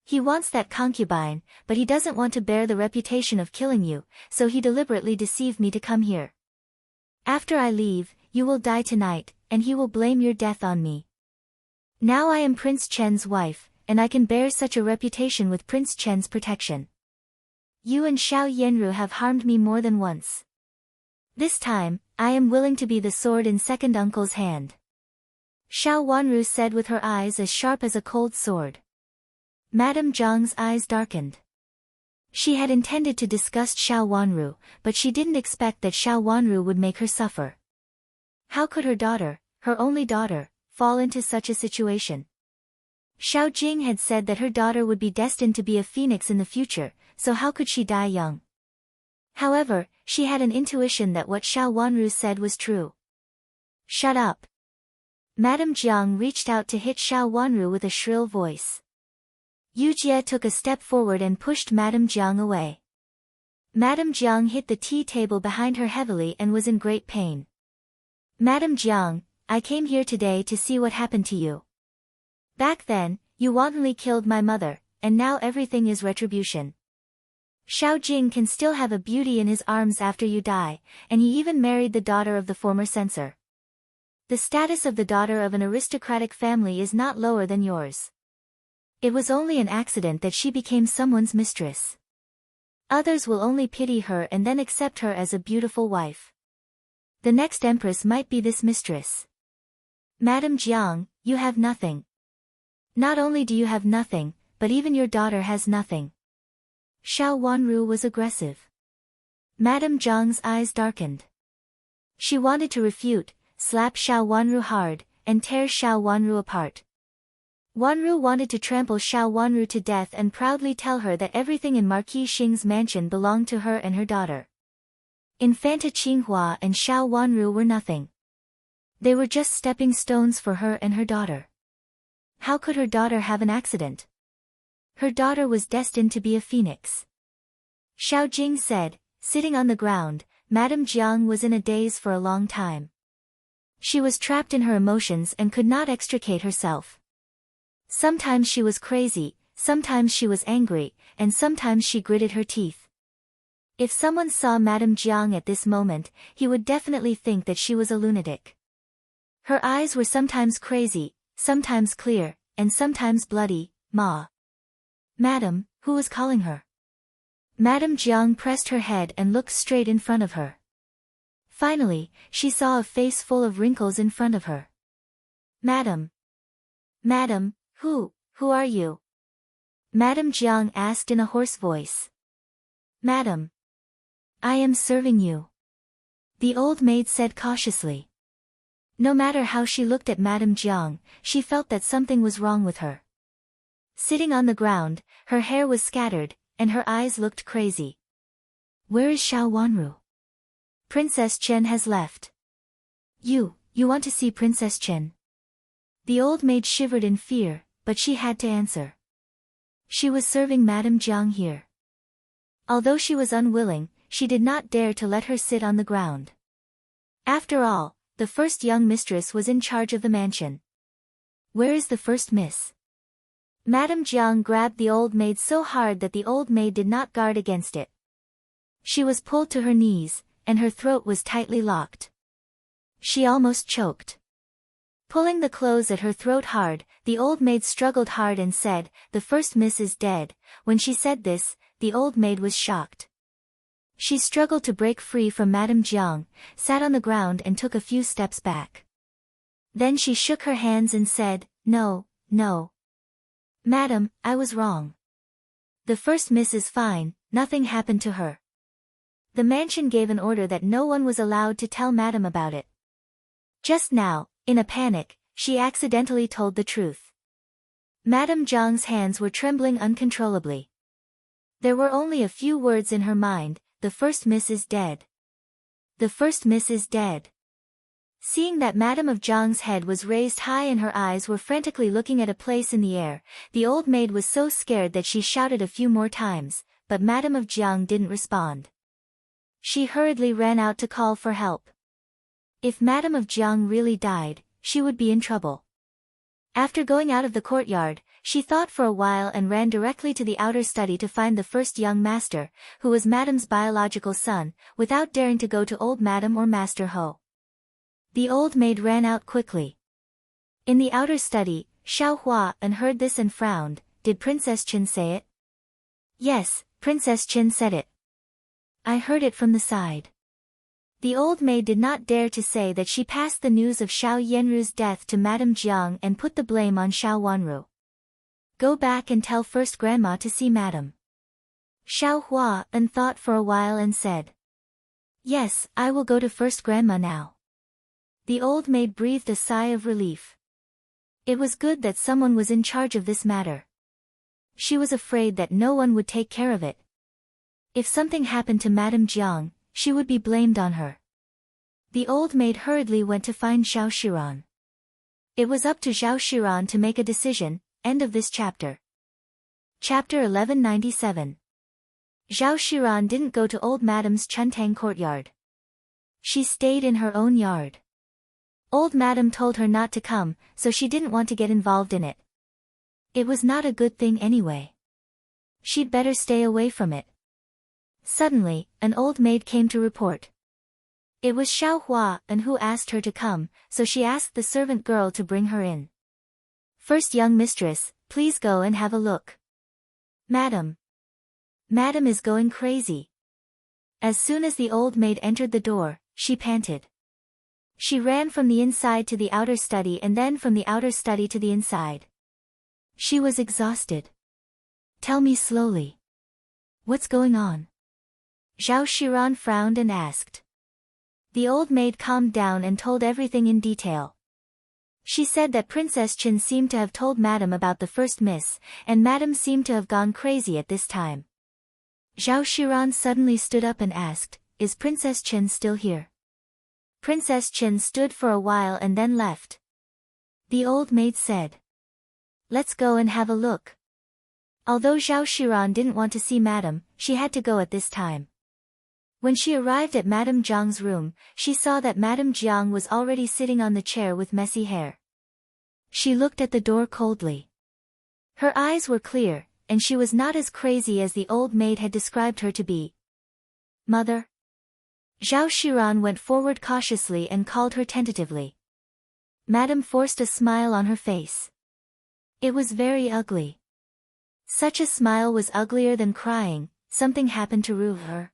He wants that concubine, but he doesn't want to bear the reputation of killing you, so he deliberately deceived me to come here. After I leave, you will die tonight, and he will blame your death on me. Now I am Prince Chen's wife, and I can bear such a reputation with Prince Chen's protection. You and Xiao Yanru have harmed me more than once. This time, I am willing to be the sword in second uncle's hand. Xiao Wanru said with her eyes as sharp as a cold sword. Madame Jiang's eyes darkened. She had intended to disgust Xiao Wanru, but she didn't expect that Xiao Wanru would make her suffer. How could her daughter, her only daughter, fall into such a situation? Xiao Jing had said that her daughter would be destined to be a phoenix in the future, so how could she die young? However, she had an intuition that what Xiao Wanru said was true. Shut up. Madame Jiang reached out to hit Xiao Wanru with a shrill voice. Yu Jie took a step forward and pushed Madame Jiang away. Madame Jiang hit the tea table behind her heavily and was in great pain. Madame Jiang, I came here today to see what happened to you. Back then, you wantonly killed my mother, and now everything is retribution. Xiao Jing can still have a beauty in his arms after you die, and he even married the daughter of the former censor. The status of the daughter of an aristocratic family is not lower than yours. It was only an accident that she became someone's mistress. Others will only pity her and then accept her as a beautiful wife. The next empress might be this mistress. Madame Jiang, you have nothing. Not only do you have nothing, but even your daughter has nothing. Xiao Wanru was aggressive. Madame Jiang's eyes darkened. She wanted to refute, slap Xiao Wanru hard, and tear Xiao Wanru apart. Wanru wanted to trample Xiao Wanru to death and proudly tell her that everything in Marquis Xing's mansion belonged to her and her daughter. Infanta Qinghua and Xiao Wanru were nothing. They were just stepping stones for her and her daughter. How could her daughter have an accident? Her daughter was destined to be a phoenix. Xiao Jing said, sitting on the ground. Madame Jiang was in a daze for a long time. She was trapped in her emotions and could not extricate herself. Sometimes she was crazy, sometimes she was angry, and sometimes she gritted her teeth. If someone saw Madame Jiang at this moment, he would definitely think that she was a lunatic. Her eyes were sometimes crazy, sometimes clear, and sometimes bloody. Ma. Madam, who was calling her? Madame Jiang pressed her head and looked straight in front of her. Finally, she saw a face full of wrinkles in front of her. Madam. Madam, who are you? Madame Jiang asked in a hoarse voice. Madam. I am serving you. The old maid said cautiously. No matter how she looked at Madame Jiang, she felt that something was wrong with her. Sitting on the ground, her hair was scattered, and her eyes looked crazy. Where is Xiao Wanru? Princess Chen has left. You want to see Princess Chen? The old maid shivered in fear, but she had to answer. She was serving Madame Jiang here. Although she was unwilling, she did not dare to let her sit on the ground. After all, the first young mistress was in charge of the mansion. Where is the first miss? Madame Jiang grabbed the old maid so hard that the old maid did not guard against it. She was pulled to her knees, and her throat was tightly locked. She almost choked. Pulling the clothes at her throat hard, the old maid struggled hard and said, "The first miss is dead." When she said this, the old maid was shocked. She struggled to break free from Madame Jiang, sat on the ground and took a few steps back. Then she shook her hands and said, No. Madam, I was wrong. The first miss is fine, nothing happened to her. The mansion gave an order that no one was allowed to tell Madam about it. Just now, in a panic, she accidentally told the truth. Madame Jiang's hands were trembling uncontrollably. There were only a few words in her mind. The first miss is dead. The first miss is dead. Seeing that Madame of Jiang's head was raised high and her eyes were frantically looking at a place in the air, the old maid was so scared that she shouted a few more times, but Madame of Jiang didn't respond. She hurriedly ran out to call for help. If Madame of Jiang really died, she would be in trouble. After going out of the courtyard, she thought for a while and ran directly to the outer study to find the first young master, who was Madame's biological son, without daring to go to old Madame or Master Ho. The old maid ran out quickly. In the outer study, Xiao Hua heard this and frowned. Did Princess Chen say it? Yes, Princess Chen said it. I heard it from the side. The old maid did not dare to say that she passed the news of Xiao Yanru's death to Madame Jiang and put the blame on Xiao Wanru. Go back and tell first grandma to see Madame. Xiao Hua thought for a while and said. Yes, I will go to first grandma now. The old maid breathed a sigh of relief. It was good that someone was in charge of this matter. She was afraid that no one would take care of it. If something happened to Madame Jiang, she would be blamed on her. The old maid hurriedly went to find Zhao Shiran. It was up to Zhao Shiran to make a decision. End of this chapter. Chapter 1197. Zhao Shiran didn't go to old Madam's Chuntang courtyard. She stayed in her own yard. Old Madam told her not to come, so she didn't want to get involved in it. It was not a good thing anyway. She'd better stay away from it. Suddenly, an old maid came to report. It was Xiao Hua and who asked her to come, so she asked the servant girl to bring her in. First, young mistress, please go and have a look. Madam. Madam is going crazy. As soon as the old maid entered the door, she panted. She ran from the inside to the outer study and then from the outer study to the inside. She was exhausted. Tell me slowly. What's going on? Zhao Shiran frowned and asked. The old maid calmed down and told everything in detail. She said that Princess Chen seemed to have told Madam about the first miss, and Madam seemed to have gone crazy at this time. Zhao Shiran suddenly stood up and asked, Is Princess Chen still here? Princess Chen stood for a while and then left. The old maid said. Let's go and have a look. Although Zhao Shiran didn't want to see Madam, she had to go at this time. When she arrived at Madame Jiang's room, she saw that Madame Jiang was already sitting on the chair with messy hair. She looked at the door coldly. Her eyes were clear, and she was not as crazy as the old maid had described her to be. Mother? Zhao Shiran went forward cautiously and called her tentatively. Madame forced a smile on her face. It was very ugly. Such a smile was uglier than crying. Something happened to her.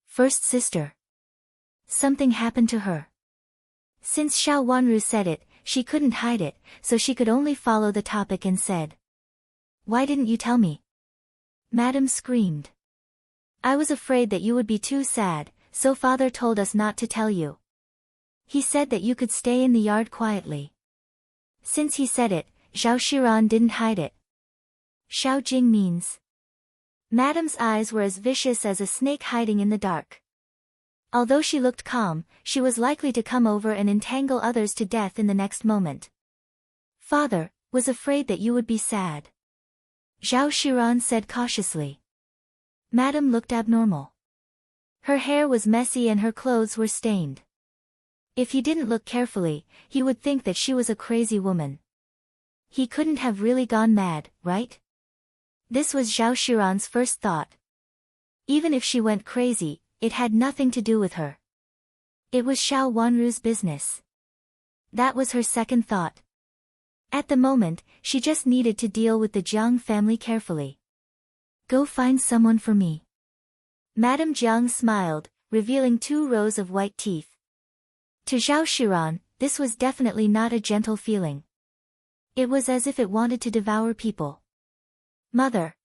First sister. Something happened to her. Since Xiao Wanru said it, she couldn't hide it, so she could only follow the topic and said. Why didn't you tell me? Madam screamed. I was afraid that you would be too sad, so father told us not to tell you. He said that you could stay in the yard quietly. Since he said it, Zhao Shiran didn't hide it. Xiao Jing means. Madam's eyes were as vicious as a snake hiding in the dark. Although she looked calm, she was likely to come over and entangle others to death in the next moment. Father was afraid that you would be sad. Zhao Shiran said cautiously. Madam looked abnormal. Her hair was messy and her clothes were stained. If he didn't look carefully, he would think that she was a crazy woman. He couldn't have really gone mad, right? This was Zhao Shiran's first thought. Even if she went crazy, it had nothing to do with her. It was Xiao Wanru's business. That was her second thought. At the moment, she just needed to deal with the Jiang family carefully. Go find someone for me. Madame Jiang smiled, revealing 2 rows of white teeth. To Zhao Shiran, this was definitely not a gentle feeling. It was as if it wanted to devour people. Mother.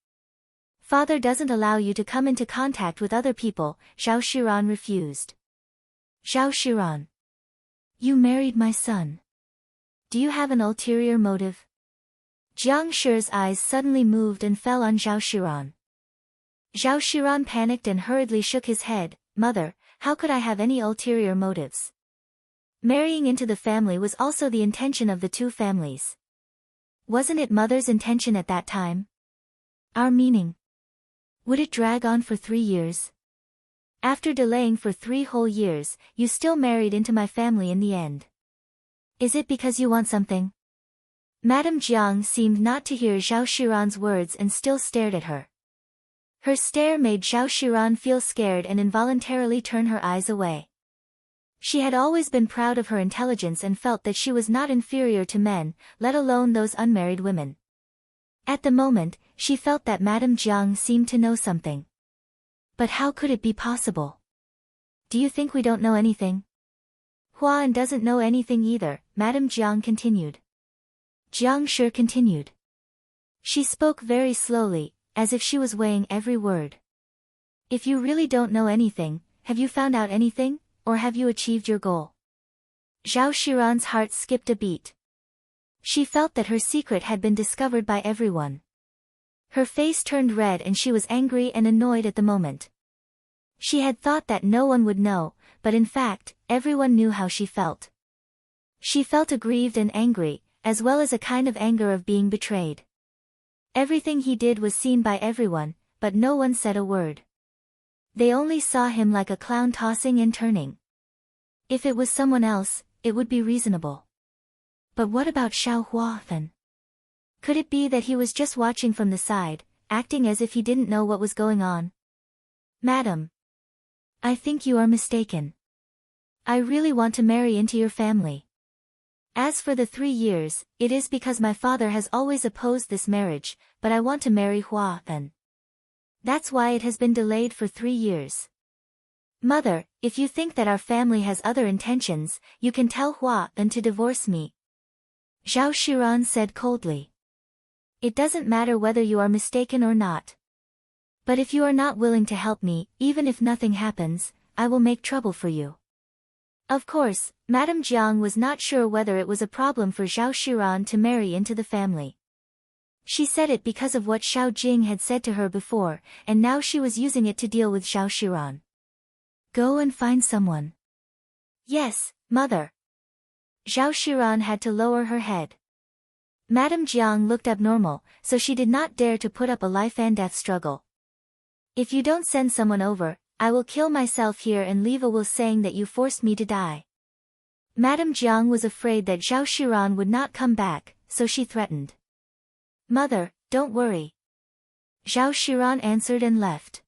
Father doesn't allow you to come into contact with other people, Zhao Shiran refused. Zhao Shiran. You married my son. Do you have an ulterior motive? Jiang Shi's eyes suddenly moved and fell on Zhao Shiran. Zhao Shiran panicked and hurriedly shook his head. Mother, how could I have any ulterior motives? Marrying into the family was also the intention of the 2 families. Wasn't it Mother's intention at that time? Our meaning. Would it drag on for 3 years? After delaying for 3 whole years, you still married into my family in the end. Is it because you want something? Madame Jiang seemed not to hear Zhao Shiran's words and still stared at her. Her stare made Zhao Shiran feel scared and involuntarily turn her eyes away. She had always been proud of her intelligence and felt that she was not inferior to men, let alone those unmarried women. At the moment, she felt that Madame Jiang seemed to know something. But how could it be possible? Do you think we don't know anything? Huan doesn't know anything either, Madame Jiang continued. Jiang Shi continued. She spoke very slowly, as if she was weighing every word. If you really don't know anything, have you found out anything, or have you achieved your goal? Zhao Shiran's heart skipped a beat. She felt that her secret had been discovered by everyone. Her face turned red and she was angry and annoyed at the moment. She had thought that no one would know, but in fact, everyone knew how she felt. She felt aggrieved and angry, as well as a kind of anger of being betrayed. Everything he did was seen by everyone, but no one said a word. They only saw him like a clown tossing and turning. If it was someone else, it would be reasonable. But what about Xiao Hua then? Could it be that he was just watching from the side, acting as if he didn't know what was going on? Madam, I think you are mistaken. I really want to marry into your family. As for the 3 years, it is because my father has always opposed this marriage, but I want to marry Hua An. That's why it has been delayed for 3 years. Mother, if you think that our family has other intentions, you can tell Hua An to divorce me. Zhao Shiran said coldly. It doesn't matter whether you are mistaken or not. But if you are not willing to help me, even if nothing happens, I will make trouble for you. Of course, Madame Jiang was not sure whether it was a problem for Zhao Shiran to marry into the family. She said it because of what Xiao Jing had said to her before, and now she was using it to deal with Zhao Shiran. Go and find someone. Yes, mother. Zhao Shiran had to lower her head. Madame Jiang looked abnormal, so she did not dare to put up a life-and-death struggle. If you don't send someone over, I will kill myself here and leave a will saying that you forced me to die. Madame Jiang was afraid that Zhao Shiran would not come back, so she threatened. Mother, don't worry. Zhao Shiran answered and left.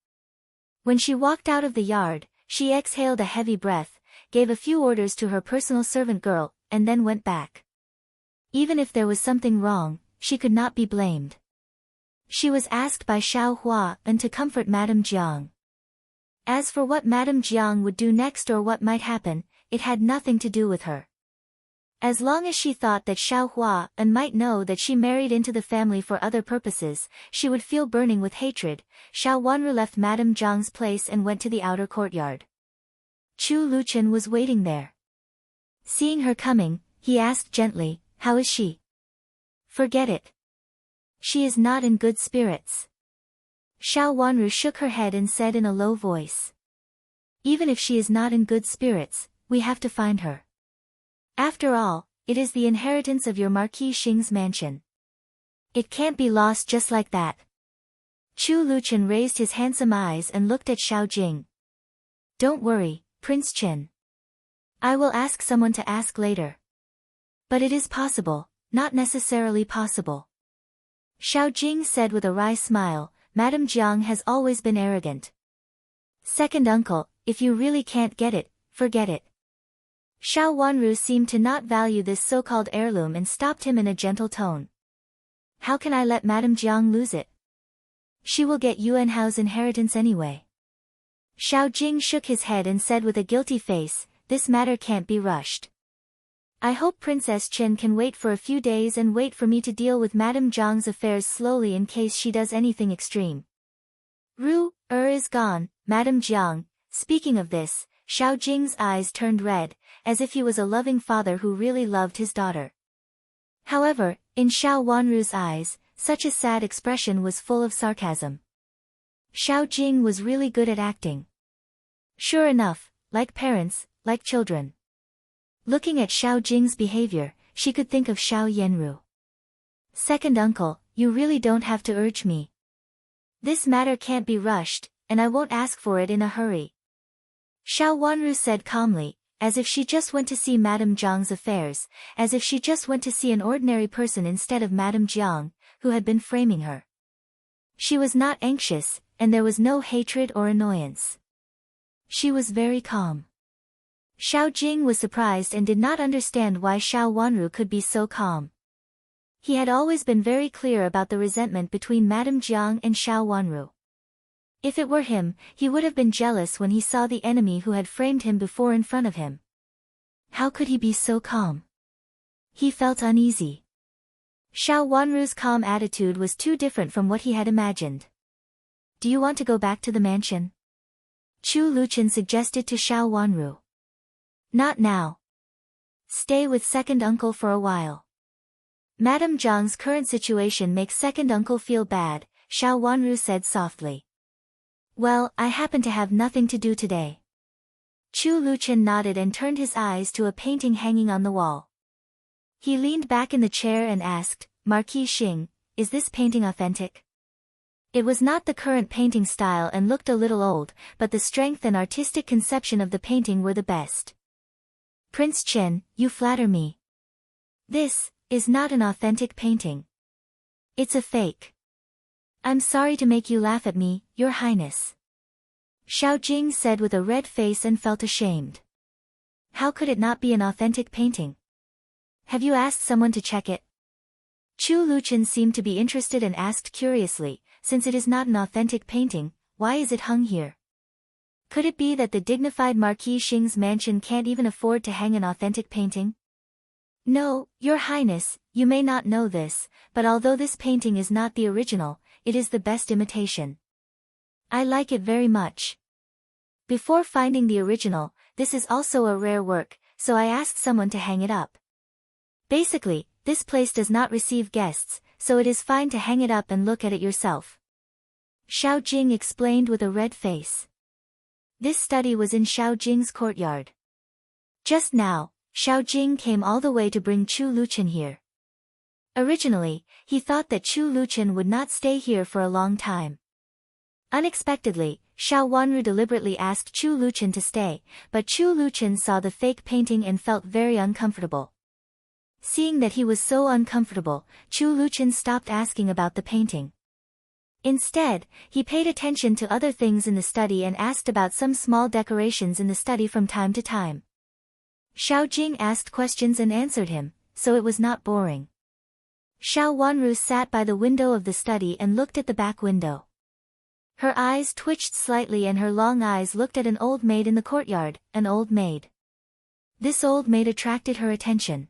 When she walked out of the yard, she exhaled a heavy breath, gave a few orders to her personal servant girl, and then went back. Even if there was something wrong, she could not be blamed. She was asked by Xiao Hua An to comfort Madame Jiang. As for what Madame Jiang would do next or what might happen, it had nothing to do with her. As long as she thought that Xiao Hua An might know that she married into the family for other purposes, she would feel burning with hatred. Xiao Wanru left Madame Jiang's place and went to the outer courtyard. Chu Luqian was waiting there. Seeing her coming, he asked gently, "How is she?" "Forget it. She is not in good spirits." Xiao Wanru shook her head and said in a low voice. "Even if she is not in good spirits, we have to find her. After all, it is the inheritance of your Marquis Xing's mansion. It can't be lost just like that." Chu Luqian raised his handsome eyes and looked at Xiao Jing. "Don't worry, Prince Chen. I will ask someone to ask later. But it is possible, not necessarily possible." Xiao Jing said with a wry smile, "Madame Jiang has always been arrogant. Second uncle, if you really can't get it, forget it." Xiao Wanru seemed to not value this so-called heirloom and stopped him in a gentle tone. "How can I let Madame Jiang lose it? She will get Yuan Hao's inheritance anyway." Xiao Jing shook his head and said with a guilty face, "This matter can't be rushed. I hope Princess Chen can wait for a few days and wait for me to deal with Madame Jiang's affairs slowly in case she does anything extreme." Is gone, Madame Jiang. Speaking of this, Xiao Jing's eyes turned red, as if he was a loving father who really loved his daughter. However, in Xiao Wanru's eyes, such a sad expression was full of sarcasm. Xiao Jing was really good at acting. Sure enough, like parents, like children. Looking at Xiao Jing's behavior, she could think of Xiao Yanru. "Second uncle, you really don't have to urge me. This matter can't be rushed, and I won't ask for it in a hurry." Xiao Wanru said calmly, as if she just went to see Madame Jiang's affairs, as if she just went to see an ordinary person instead of Madame Jiang, who had been framing her. She was not anxious, and there was no hatred or annoyance. She was very calm. Xiao Jing was surprised and did not understand why Xiao Wanru could be so calm. He had always been very clear about the resentment between Madame Jiang and Xiao Wanru. If it were him, he would have been jealous when he saw the enemy who had framed him before in front of him. How could he be so calm? He felt uneasy. Xiao Wanru's calm attitude was too different from what he had imagined. "Do you want to go back to the mansion?" Chu Luqian suggested to Xiao Wanru. "Not now. Stay with second uncle for a while. Madame Jiang's current situation makes second uncle feel bad," Xiao Wanru said softly. Well, I happen to have nothing to do today. Chu Luchen nodded and turned his eyes to a painting hanging on the wall. He leaned back in the chair and asked, Marquis Xing, is this painting authentic? It was not the current painting style and looked a little old, but the strength and artistic conception of the painting were the best. Prince Chen, you flatter me. This is not an authentic painting. It's a fake. I'm sorry to make you laugh at me, Your Highness. Xiao Jing said with a red face and felt ashamed. How could it not be an authentic painting? Have you asked someone to check it? Chu Luchen seemed to be interested and asked curiously, since it is not an authentic painting, why is it hung here? Could it be that the dignified Marquis Xing's mansion can't even afford to hang an authentic painting? No, Your Highness, you may not know this, but although this painting is not the original, it is the best imitation. I like it very much. Before finding the original, this is also a rare work, so I asked someone to hang it up. Basically, this place does not receive guests, so it is fine to hang it up and look at it yourself. Xiao Jing explained with a red face. This study was in Xiao Jing's courtyard. Just now, Xiao Jing came all the way to bring Chu Luchen here. Originally, he thought that Chu Luchen would not stay here for a long time. Unexpectedly, Xiao Wanru deliberately asked Chu Luchen to stay, but Chu Luchen saw the fake painting and felt very uncomfortable. Seeing that he was so uncomfortable, Chu Luchen stopped asking about the painting. Instead, he paid attention to other things in the study and asked about some small decorations in the study from time to time. Xiao Jing asked questions and answered him, so it was not boring. Xiao Wanru sat by the window of the study and looked at the back window. Her eyes twitched slightly and her long eyes looked at an old maid in the courtyard, an old maid. This old maid attracted her attention.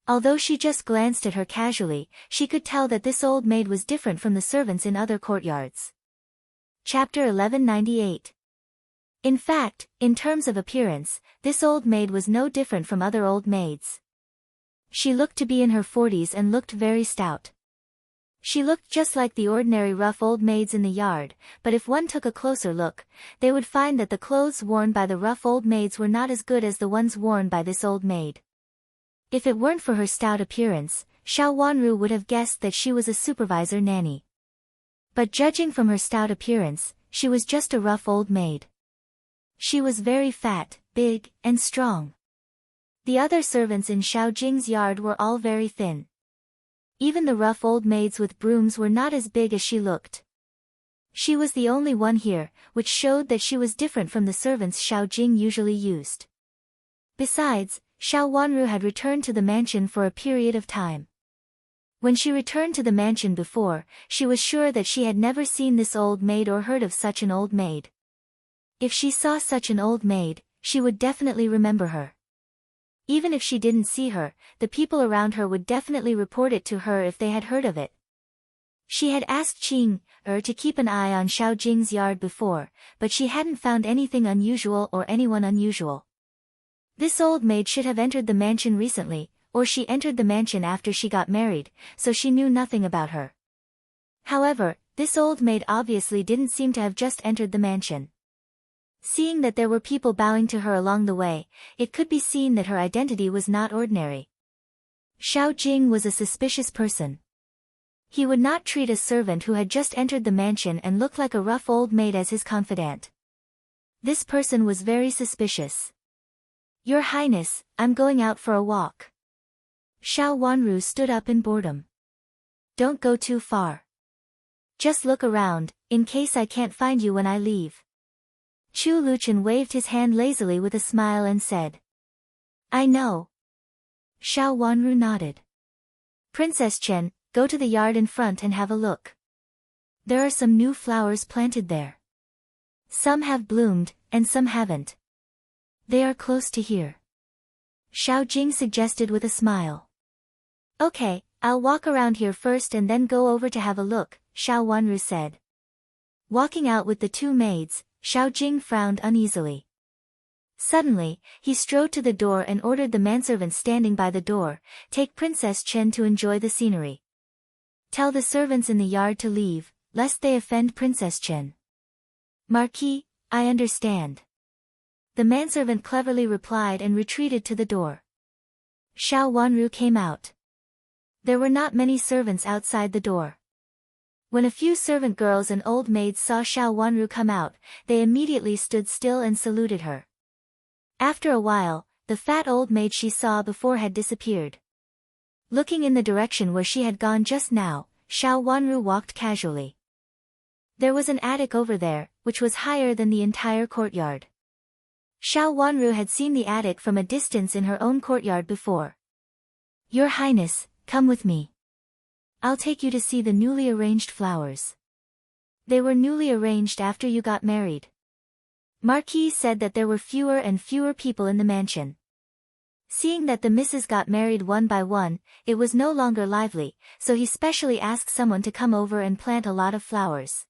Although she just glanced at her casually, she could tell that this old maid was different from the servants in other courtyards. Chapter 1198. In fact, in terms of appearance, this old maid was no different from other old maids. She looked to be in her 40s and looked very stout. She looked just like the ordinary rough old maids in the yard, but if one took a closer look, they would find that the clothes worn by the rough old maids were not as good as the ones worn by this old maid. If it weren't for her stout appearance, Xiao Wanru would have guessed that she was a supervisor nanny. But judging from her stout appearance, she was just a rough old maid. She was very fat, big, and strong. The other servants in Xiao Jing's yard were all very thin. Even the rough old maids with brooms were not as big as she looked. She was the only one here, which showed that she was different from the servants Xiao Jing usually used. Besides, Xiao Wanru had returned to the mansion for a period of time. When she returned to the mansion before, she was sure that she had never seen this old maid or heard of such an old maid. If she saw such an old maid, she would definitely remember her. Even if she didn't see her, the people around her would definitely report it to her if they had heard of it. She had asked Qing to keep an eye on Xiao Jing's yard before, but she hadn't found anything unusual or anyone unusual. This old maid should have entered the mansion recently, or she entered the mansion after she got married, so she knew nothing about her. However, this old maid obviously didn't seem to have just entered the mansion. Seeing that there were people bowing to her along the way, it could be seen that her identity was not ordinary. Xiao Jing was a suspicious person. He would not treat a servant who had just entered the mansion and looked like a rough old maid as his confidant. This person was very suspicious. Your Highness, I'm going out for a walk. Xiao Wanru stood up in boredom. Don't go too far. Just look around, in case I can't find you when I leave. Chu Luchen waved his hand lazily with a smile and said. I know. Xiao Wanru nodded. Princess Chen, go to the yard in front and have a look. There are some new flowers planted there. Some have bloomed, and some haven't. They are close to here. Xiao Jing suggested with a smile. Okay, I'll walk around here first and then go over to have a look, Xiao Wanru said. Walking out with the two maids, Xiao Jing frowned uneasily. Suddenly, he strode to the door and ordered the manservant standing by the door, take Princess Chen to enjoy the scenery. Tell the servants in the yard to leave, lest they offend Princess Chen. Marquis, I understand. The manservant cleverly replied and retreated to the door. Xiao Wanru came out. There were not many servants outside the door. When a few servant girls and old maids saw Xiao Wanru come out, they immediately stood still and saluted her. After a while, the fat old maid she saw before had disappeared. Looking in the direction where she had gone just now, Xiao Wanru walked casually. There was an attic over there, which was higher than the entire courtyard. Xiao Wanru had seen the attic from a distance in her own courtyard before. Your Highness, come with me. I'll take you to see the newly arranged flowers. They were newly arranged after you got married. Marquis said that there were fewer and fewer people in the mansion. Seeing that the misses got married one by one, it was no longer lively, so he specially asked someone to come over and plant a lot of flowers.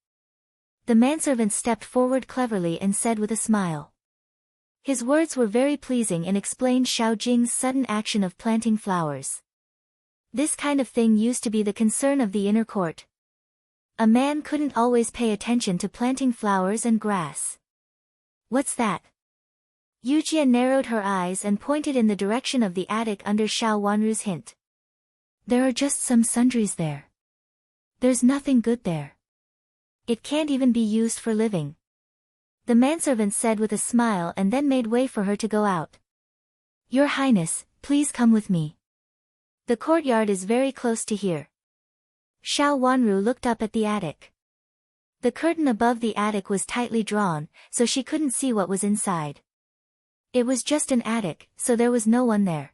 The manservant stepped forward cleverly and said with a smile. His words were very pleasing and explained Xiao Jing's sudden action of planting flowers. This kind of thing used to be the concern of the inner court. A man couldn't always pay attention to planting flowers and grass. What's that? Yujia narrowed her eyes and pointed in the direction of the attic under Xiao Wanru's hint. There are just some sundries there. There's nothing good there. It can't even be used for living. The manservant said with a smile and then made way for her to go out. Your Highness, please come with me. The courtyard is very close to here. Xiao Wanru looked up at the attic. The curtain above the attic was tightly drawn, so she couldn't see what was inside. It was just an attic, so there was no one there.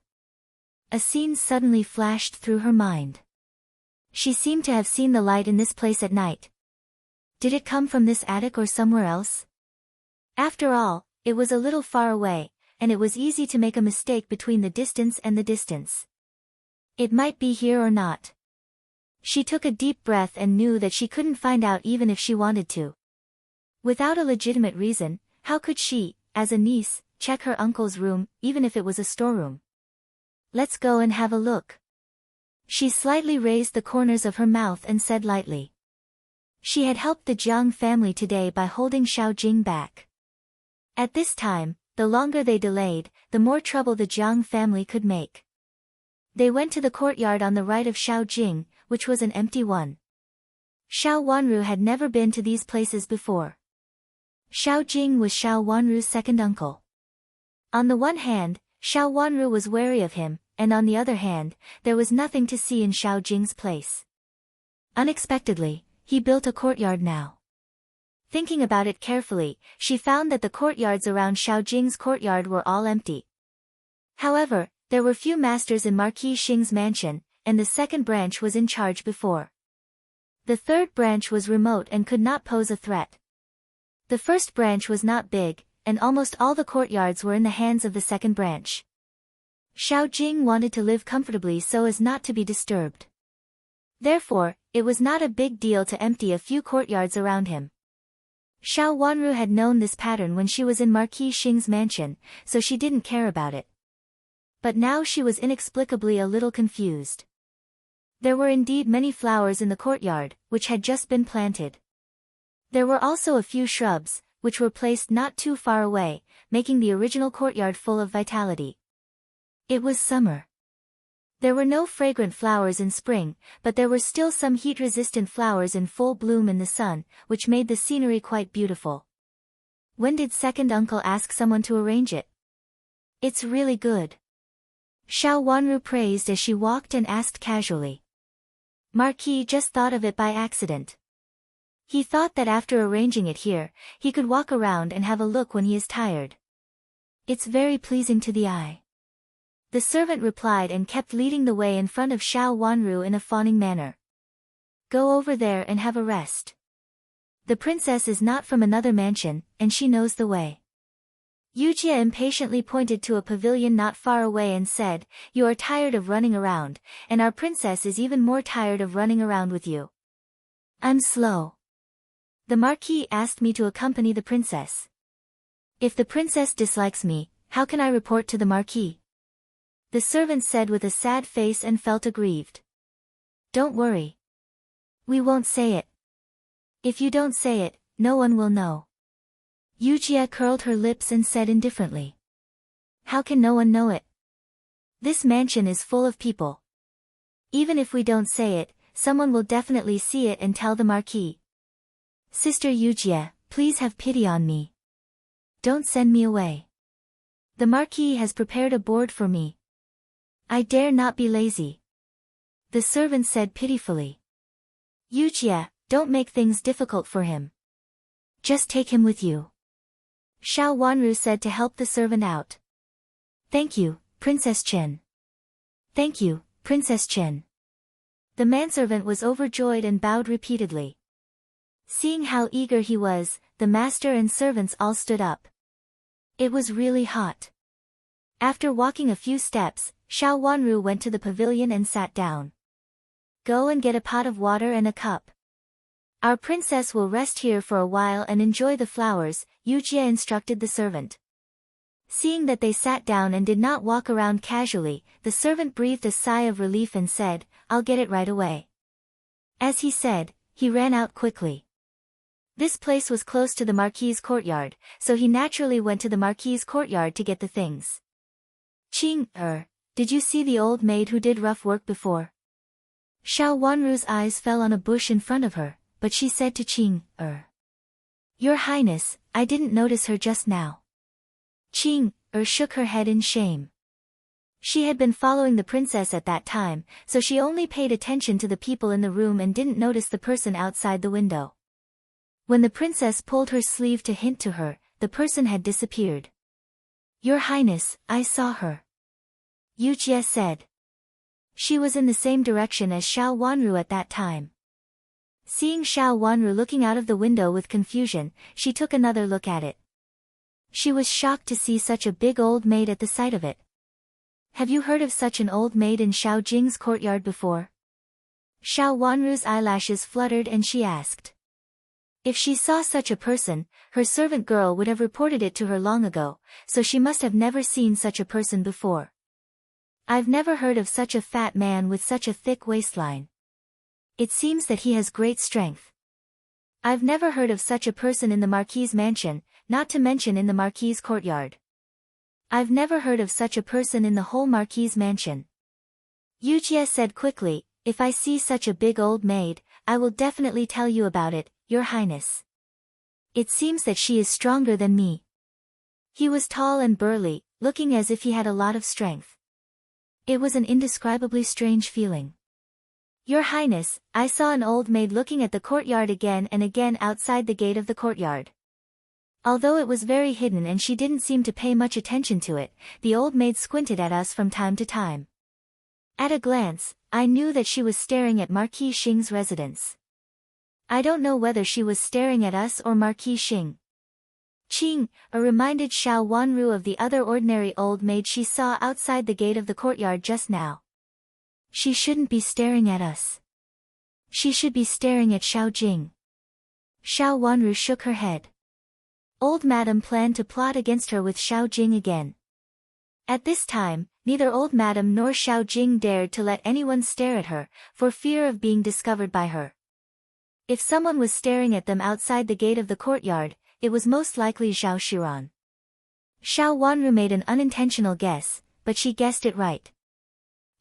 A scene suddenly flashed through her mind. She seemed to have seen the light in this place at night. Did it come from this attic or somewhere else? After all, it was a little far away, and it was easy to make a mistake between the distance and the distance. It might be here or not. She took a deep breath and knew that she couldn't find out even if she wanted to. Without a legitimate reason, how could she, as a niece, check her uncle's room, even if it was a storeroom? Let's go and have a look. She slightly raised the corners of her mouth and said lightly. She had helped the Jiang family today by holding Xiao Jing back. At this time, the longer they delayed, the more trouble the Jiang family could make. They went to the courtyard on the right of Xiao Jing, which was an empty one. Xiao Wanru had never been to these places before. Xiao Jing was Xiao Wanru's second uncle. On the one hand, Xiao Wanru was wary of him, and on the other hand, there was nothing to see in Xiao Jing's place. Unexpectedly, he built a courtyard now. Thinking about it carefully, she found that the courtyards around Xiao Jing's courtyard were all empty. However, there were few masters in Marquis Xing's mansion, and the second branch was in charge before. The third branch was remote and could not pose a threat. The first branch was not big, and almost all the courtyards were in the hands of the second branch. Xiao Jing wanted to live comfortably so as not to be disturbed. Therefore, it was not a big deal to empty a few courtyards around him. Xiao Wanru had known this pattern when she was in Marquis Xing's mansion, so she didn't care about it. But now she was inexplicably a little confused. There were indeed many flowers in the courtyard, which had just been planted. There were also a few shrubs, which were placed not too far away, making the original courtyard full of vitality. It was summer. There were no fragrant flowers in spring, but there were still some heat-resistant flowers in full bloom in the sun, which made the scenery quite beautiful. When did second uncle ask someone to arrange it? It's really good. Xiao Wanru praised as she walked and asked casually. Marquis just thought of it by accident. He thought that after arranging it here, he could walk around and have a look when he is tired. It's very pleasing to the eye. The servant replied and kept leading the way in front of Xiao Wanru in a fawning manner. Go over there and have a rest. The princess is not from another mansion, and she knows the way. Yujia impatiently pointed to a pavilion not far away and said, You are tired of running around, and our princess is even more tired of running around with you. I'm slow. The Marquis asked me to accompany the princess. If the princess dislikes me, how can I report to the Marquis? The servant said with a sad face and felt aggrieved. Don't worry. We won't say it. If you don't say it, no one will know. Yujie curled her lips and said indifferently. How can no one know it? This mansion is full of people. Even if we don't say it, someone will definitely see it and tell the Marquis. Sister Yujie, please have pity on me. Don't send me away. The Marquis has prepared a board for me. I dare not be lazy. The servant said pitifully. Yujie, don't make things difficult for him. Just take him with you. Xiao Wanru said to help the servant out. Thank you, Princess Chen. Thank you, Princess Chen. The manservant was overjoyed and bowed repeatedly. Seeing how eager he was, the master and servants all stood up. It was really hot. After walking a few steps, Xiao Wanru went to the pavilion and sat down. Go and get a pot of water and a cup. Our princess will rest here for a while and enjoy the flowers, Yujie instructed the servant. Seeing that they sat down and did not walk around casually, the servant breathed a sigh of relief and said, I'll get it right away. As he said, he ran out quickly. This place was close to the Marquis's courtyard, so he naturally went to the Marquis's courtyard to get the things. Qing, did you see the old maid who did rough work before? Xiao Wanru's eyes fell on a bush in front of her, but she said to Qing, Your Highness, I didn't notice her just now. Qing, shook her head in shame. She had been following the princess at that time, so she only paid attention to the people in the room and didn't notice the person outside the window. When the princess pulled her sleeve to hint to her, the person had disappeared. Your Highness, I saw her. Yujie said. She was in the same direction as Xiao Wanru at that time. Seeing Xiao Wanru looking out of the window with confusion, she took another look at it. She was shocked to see such a big old maid at the sight of it. Have you heard of such an old maid in Xiao Jing's courtyard before? Xiao Wanru's eyelashes fluttered and she asked. If she saw such a person, her servant girl would have reported it to her long ago, so she must have never seen such a person before. I've never heard of such a fat man with such a thick waistline. It seems that he has great strength. I've never heard of such a person in the Marquis's mansion, not to mention in the Marquis's courtyard. I've never heard of such a person in the whole Marquis's mansion. Yujie said quickly, if I see such a big old maid, I will definitely tell you about it, Your Highness. It seems that she is stronger than me. He was tall and burly, looking as if he had a lot of strength. It was an indescribably strange feeling. Your Highness, I saw an old maid looking at the courtyard again and again outside the gate of the courtyard. Although it was very hidden and she didn't seem to pay much attention to it, the old maid squinted at us from time to time. At a glance, I knew that she was staring at Marquis Xing's residence. I don't know whether she was staring at us or Marquis Xing. Qing, reminded Xiao Wanru of the other ordinary old maid she saw outside the gate of the courtyard just now. She shouldn't be staring at us. She should be staring at Xiao Jing. Xiao Wanru shook her head. Old Madam planned to plot against her with Xiao Jing again. At this time, neither Old Madam nor Xiao Jing dared to let anyone stare at her, for fear of being discovered by her. If someone was staring at them outside the gate of the courtyard, it was most likely Zhao Shiran. Xiao Wanru made an unintentional guess, but she guessed it right.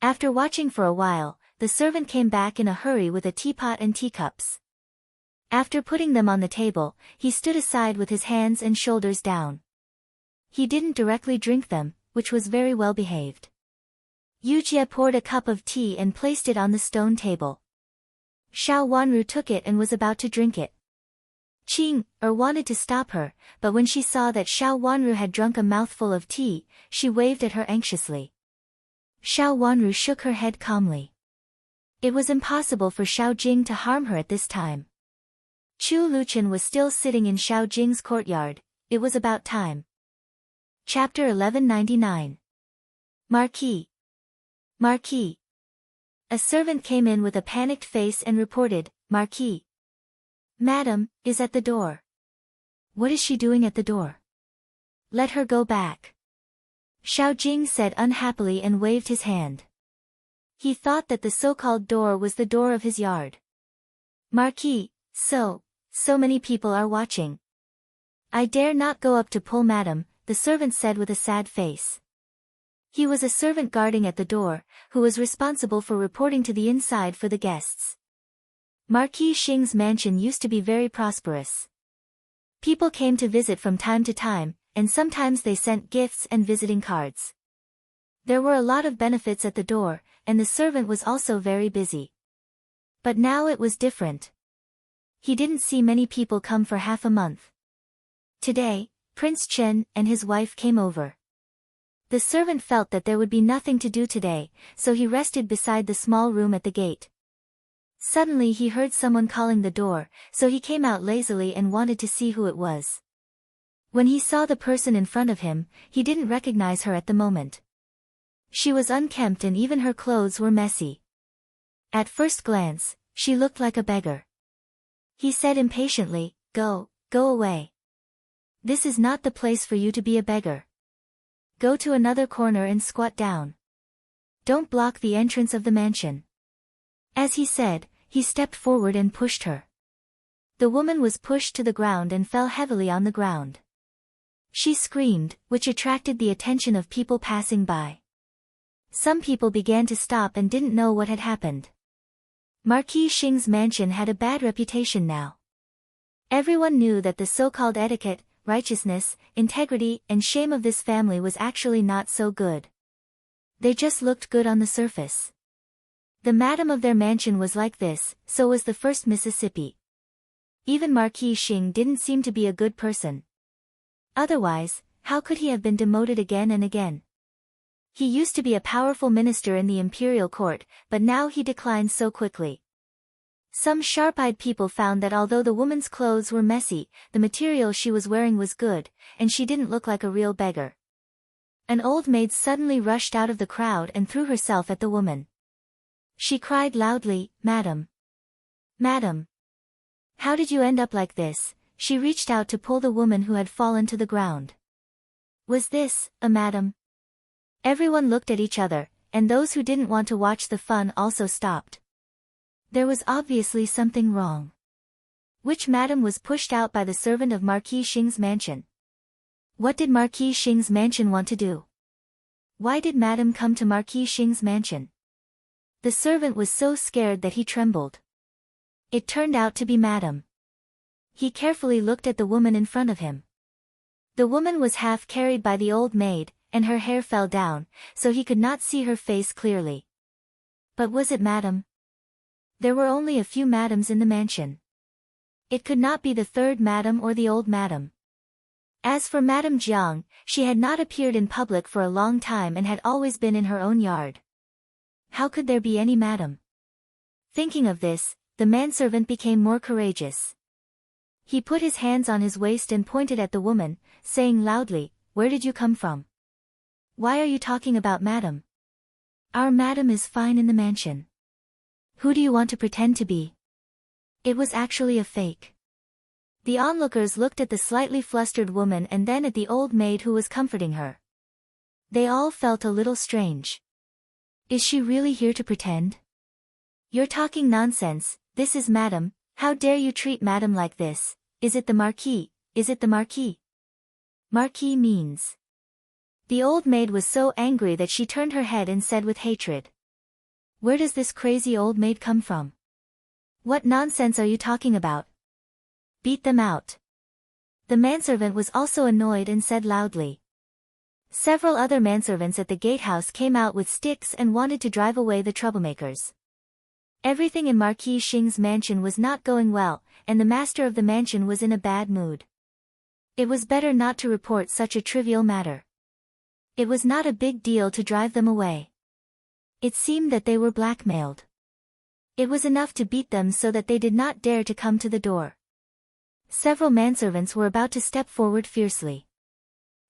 After watching for a while, the servant came back in a hurry with a teapot and teacups. After putting them on the table, he stood aside with his hands and shoulders down. He didn't directly drink them, which was very well behaved. Yujie poured a cup of tea and placed it on the stone table. Xiao Wanru took it and was about to drink it. Qing, wanted to stop her, but when she saw that Xiao Wanru had drunk a mouthful of tea, she waved at her anxiously. Xiao Wanru shook her head calmly. It was impossible for Xiao Jing to harm her at this time. Chu Luqian was still sitting in Xiao Jing's courtyard. It was about time. Chapter 1199. Marquis. Marquis. A servant came in with a panicked face and reported, Marquis. Madam, is at the door. What is she doing at the door? Let her go back. Xiao Jing said unhappily and waved his hand. He thought that the so-called door was the door of his yard. Marquis, so many people are watching. I dare not go up to pull madam, the servant said with a sad face. He was a servant guarding at the door, who was responsible for reporting to the inside for the guests. Marquis Xing's mansion used to be very prosperous. People came to visit from time to time, and sometimes they sent gifts and visiting cards. There were a lot of benefits at the door, and the servant was also very busy. But now it was different. He didn't see many people come for half a month. Today, Prince Chen and his wife came over. The servant felt that there would be nothing to do today, so he rested beside the small room at the gate. Suddenly he heard someone calling the door, so he came out lazily and wanted to see who it was. When he saw the person in front of him, he didn't recognize her at the moment. She was unkempt and even her clothes were messy. At first glance, she looked like a beggar. He said impatiently, go away. This is not the place for you to be a beggar. Go to another corner and squat down. Don't block the entrance of the mansion. As he said, he stepped forward and pushed her. The woman was pushed to the ground and fell heavily on the ground. She screamed, which attracted the attention of people passing by. Some people began to stop and didn't know what had happened. Marquis Xing's mansion had a bad reputation now. Everyone knew that the so-called etiquette, righteousness, integrity, and shame of this family was actually not so good. They just looked good on the surface. The madam of their mansion was like this, so was the first Mississippi. Even Marquis Xing didn't seem to be a good person. Otherwise, how could he have been demoted again and again? He used to be a powerful minister in the imperial court, but now he declined so quickly. Some sharp-eyed people found that although the woman's clothes were messy, the material she was wearing was good, and she didn't look like a real beggar. An old maid suddenly rushed out of the crowd and threw herself at the woman. She cried loudly, "Madam! Madam! How did you end up like this?" She reached out to pull the woman who had fallen to the ground. Was this a madam? Everyone looked at each other, and those who didn't want to watch the fun also stopped. There was obviously something wrong. Which madam was pushed out by the servant of Marquis Xing's mansion? What did Marquis Xing's mansion want to do? Why did madam come to Marquis Xing's mansion? The servant was so scared that he trembled. It turned out to be madam. He carefully looked at the woman in front of him. The woman was half carried by the old maid, and her hair fell down, so he could not see her face clearly. But was it madam? There were only a few madams in the mansion. It could not be the third madam or the old madam. As for Madame Jiang, she had not appeared in public for a long time and had always been in her own yard. How could there be any madam? Thinking of this, the manservant became more courageous. He put his hands on his waist and pointed at the woman, saying loudly, "Where did you come from? Why are you talking about madam? Our madam is fine in the mansion. Who do you want to pretend to be?" It was actually a fake. The onlookers looked at the slightly flustered woman and then at the old maid who was comforting her. They all felt a little strange. Is she really here to pretend? You're talking nonsense, this is madam, how dare you treat madam like this, is it the Marquis, is it the Marquis? Marquis means. The old maid was so angry that she turned her head and said with hatred. Where does this crazy old maid come from? What nonsense are you talking about? Beat them out. The manservant was also annoyed and said loudly. Several other manservants at the gatehouse came out with sticks and wanted to drive away the troublemakers. Everything in Marquis Xing's mansion was not going well, and the master of the mansion was in a bad mood. It was better not to report such a trivial matter. It was not a big deal to drive them away. It seemed that they were blackmailed. It was enough to beat them so that they did not dare to come to the door. Several manservants were about to step forward fiercely.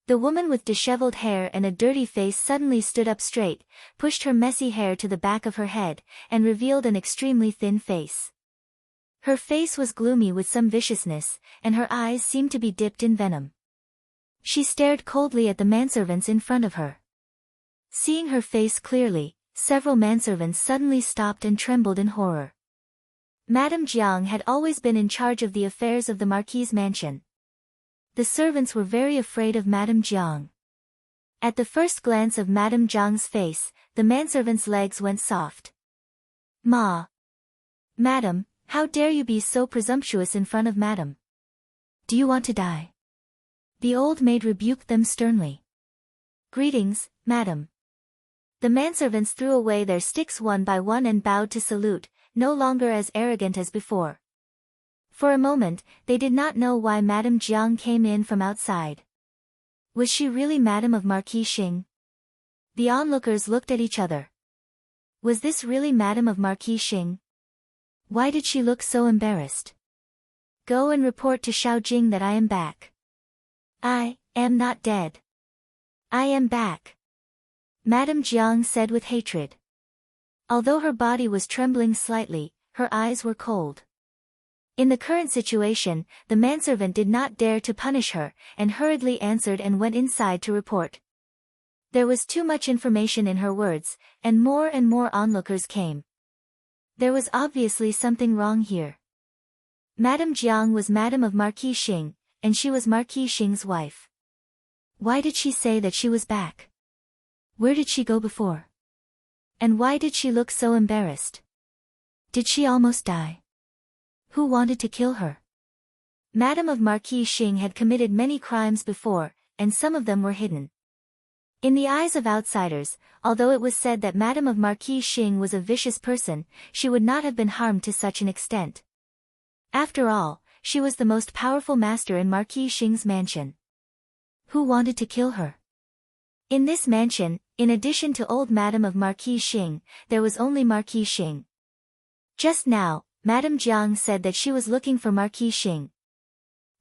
The woman with disheveled hair and a dirty face suddenly stood up straight, pushed her messy hair to the back of her head, and revealed an extremely thin face. Her face was gloomy with some viciousness, and her eyes seemed to be dipped in venom. She stared coldly at the manservants in front of her. Seeing her face clearly, several manservants suddenly stopped and trembled in horror. Madame Jiang had always been in charge of the affairs of the Marquis's mansion. The servants were very afraid of Madame Jiang. At the first glance of Madame Jiang's face, the manservant's legs went soft. "Ma! Madam, how dare you be so presumptuous in front of Madam? Do you want to die?" The old maid rebuked them sternly. "Greetings, Madam." The manservants threw away their sticks one by one and bowed to salute, no longer as arrogant as before. For a moment, they did not know why Madame Jiang came in from outside. Was she really Madame of Marquis Xing? The onlookers looked at each other. Was this really Madame of Marquis Xing? Why did she look so embarrassed? "Go and report to Xiaojing that I am back." "I am not dead. I am back," Madame Jiang said with hatred. Although her body was trembling slightly, her eyes were cold. In the current situation, the manservant did not dare to punish her, and hurriedly answered and went inside to report. There was too much information in her words, and more onlookers came. There was obviously something wrong here. Madame Jiang was Madame of Marquis Xing, and she was Marquis Xing's wife. Why did she say that she was back? Where did she go before? And why did she look so embarrassed? Did she almost die? Who wanted to kill her? Madame of Marquis Xing had committed many crimes before, and some of them were hidden. In the eyes of outsiders, although it was said that Madame of Marquis Xing was a vicious person, she would not have been harmed to such an extent. After all, she was the most powerful master in Marquis Xing's mansion. Who wanted to kill her? In this mansion, in addition to old Madame of Marquis Xing, there was only Marquis Xing. Just now, Madame Jiang said that she was looking for Marquis Xing.